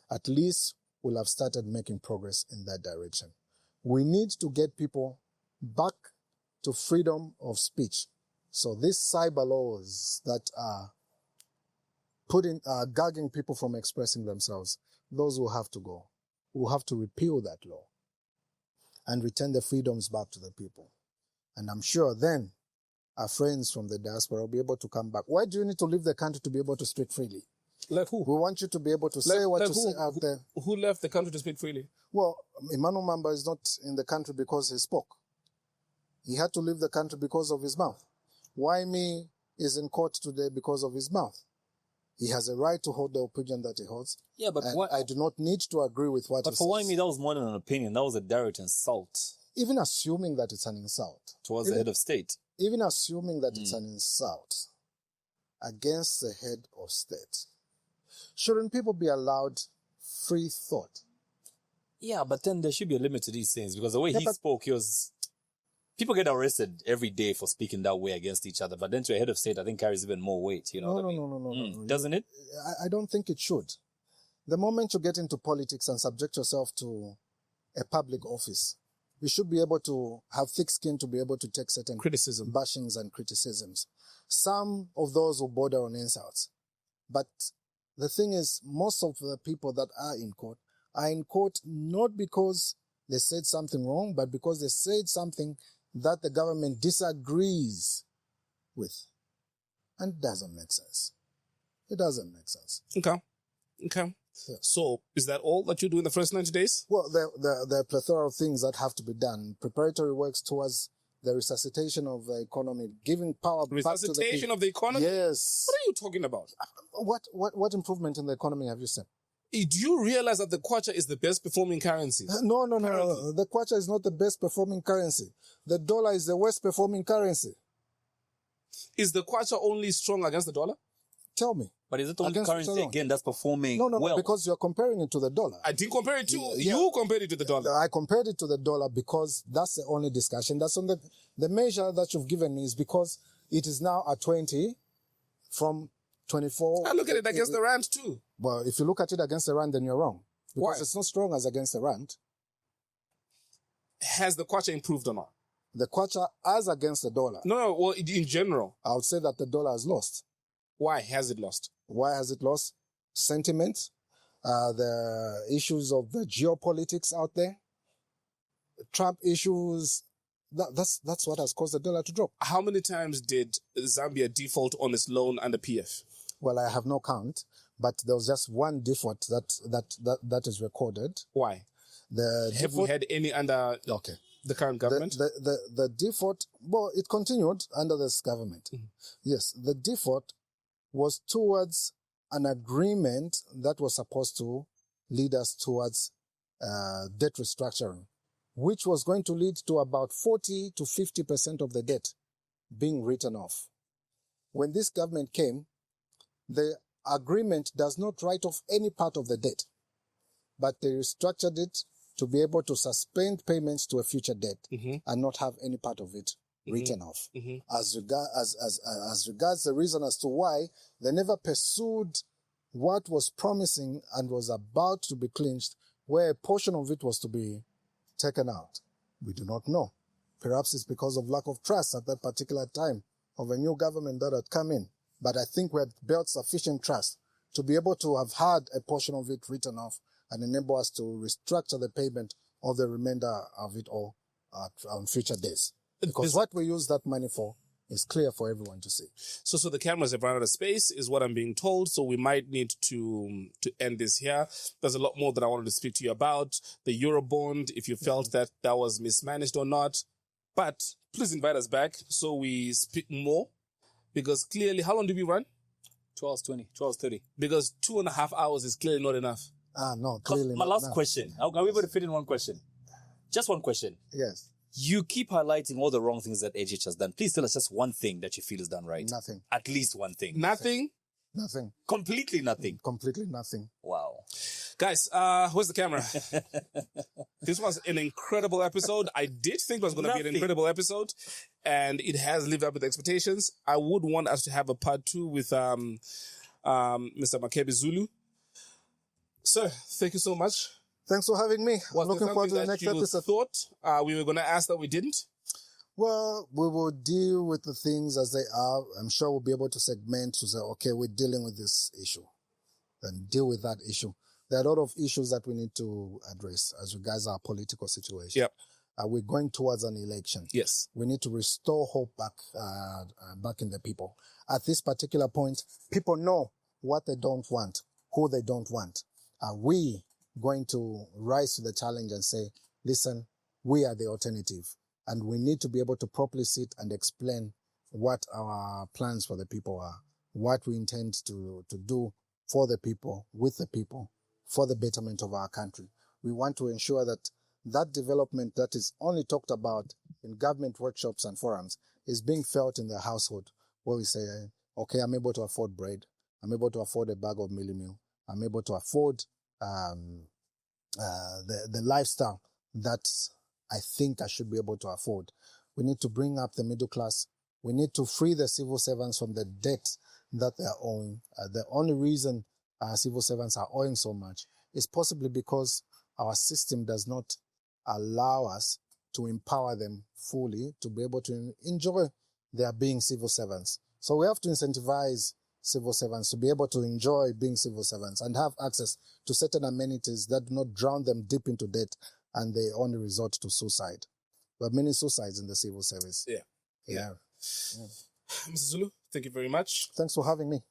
At least we'll have started making progress in that direction. We need to get people back to freedom of speech. So these cyber laws that are gagging people from expressing themselves, those will have to go. We'll have to repeal that law and return the freedoms back to the people. And I'm sure then our friends from the diaspora will be able to come back. Why do you need to leave the country to be able to speak freely? Like who? We want you to be able to say what you say out there. Who left the country to speak freely? Well, Emmanuel Mamba is not in the country because he spoke. He had to leave the country because of his mouth. Why me is in court today because of his mouth? He has a right to hold the opinion that he holds. Yeah, but I do not need to agree with what he says. But for Waimi, that was more than an opinion. That was a direct insult. Even assuming that it's an insult. Towards the head of state. Even assuming that it's an insult against the head of state. Shouldn't people be allowed free thought? Yeah, but then there should be a limit to these things, because the way he spoke, he was... People get arrested every day for speaking that way against each other, but then to a head of state, I think carries even more weight, you know what I mean? No. Doesn't it? I don't think it should. The moment you get into politics and subject yourself to a public office, you should be able to have thick skin to be able to take certain Criticism. bashings and criticisms. Some of those will border on insults. But the thing is, most of the people that are in court not because they said something wrong, but because they said something that the government disagrees with. And it doesn't make sense. It doesn't make sense. Okay. Yeah. So, is that all that you do in the first 90 days? Well, there are a plethora of things that have to be done. Preparatory works towards the resuscitation of the economy, giving power back to the people. Resuscitation of the economy? Yes. What are you talking about? What improvement in the economy have you seen? Do you realize that the kwacha is the best performing currency? No. The kwacha is not the best performing currency. The dollar is the worst performing currency. Is the kwacha only strong against the dollar? Tell me. But is it the only Against currency, Switzerland. again, that's performing No, well? because you're comparing it to the dollar. I didn't compare it to Yeah. you. Compared it to the dollar. I compared it to the dollar because that's the only discussion. That's on the measure that you've given me is because it is now at 20 from 24. I look at it against the rand too. Well, if you look at it against the rand, then you're wrong. Because Why? it's not strong as against the rand. Has the kwacha improved or not? The kwacha as against the dollar. No, well, in general, I would say that the dollar has lost. why has it lost? Why has it lost? Sentiment, the issues of the geopolitics out there, Trump issues. That's what has caused the dollar to drop. How many times did Zambia default on its loan under PF? Well, I have no count, but there was just one default that is recorded. Why? The Have we default, had any under okay. the current government? The default, well, it continued under this government. Mhm. Yes, the default was towards an agreement that was supposed to lead us towards debt restructuring, which was going to lead to about 40 to 50% of the debt being written off. When this government came, the agreement does not write off any part of the debt, but they restructured it to be able to suspend payments to a future debt Mhm. and not have any part of it written off. Mhm. As regards the reason as to why they never pursued what was promising and was about to be clinched, where a portion of it was to be taken out, we do not know. Perhaps it's because of lack of trust at that particular time of a new government that had come in. But I think we had built sufficient trust to be able to have had a portion of it written off and enable us to restructure the payment of the remainder of it all on future days. Because what we use that money for is clear for everyone to see. So the cameras have run out of space, is what I'm being told. So we might need to end this here. There's a lot more that I wanted to speak to you about. The Eurobond, if you felt that was mismanaged or not. But please invite us back so we speak more. Because clearly, how long do we run? 12:20, 12:30. Because 2.5 hours is clearly not enough. No, clearly My not last now. question. Are we able to fit in one question? Just one question. Yes, You keep highlighting all the wrong things that AGH has done. Please tell us just one thing that you feel is done right. nothing, At least one thing. Nothing? nothing, Completely nothing. completely nothing. Wow. Guys, where's the camera? This was an incredible episode. I did think it was going to be an Nothing. incredible episode, and it has lived up with expectations. I would want us to have a part 2 with Mr. Makebi Zulu. Sir, thank you so much. Thanks for having me. Was I'm looking there forward to the something next that you episode. thought we were going to ask that we didn't? Well, we will deal with the things as they are. I'm sure we'll be able to segment to say, okay, we're dealing with this issue and deal with that issue. There are a lot of issues that we need to address as regards our political situation. Yep. We're going towards an election. Yes. We need to restore hope back in the people. At this particular point, people know what they don't want, who they don't want. Are we going to rise to the challenge and say, listen, we are the alternative, and we need to be able to properly sit and explain what our plans for the people are, what we intend to do for the people, with the people, for the betterment of our country. We want to ensure that that development that is only talked about in government workshops and forums is being felt in the household, where we say, okay, I'm able to afford bread, I'm able to afford a bag of mealie meal, I'm able to afford the lifestyle that I think I should be able to afford. We need to bring up the middle class. We need to free the civil servants from the debt that they are owing. The only reason civil servants are owing so much is possibly because our system does not allow us to empower them fully to be able to enjoy their being civil servants. So we have to incentivize civil servants to be able to enjoy being civil servants and have access to certain amenities that do not drown them deep into debt and they only resort to suicide. There are many suicides in the civil service. Yeah. Mr. Zulu, thank you very much. Thanks for having me.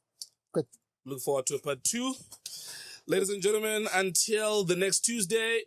Great. Look forward to part 2. Ladies and gentlemen, until the next Tuesday,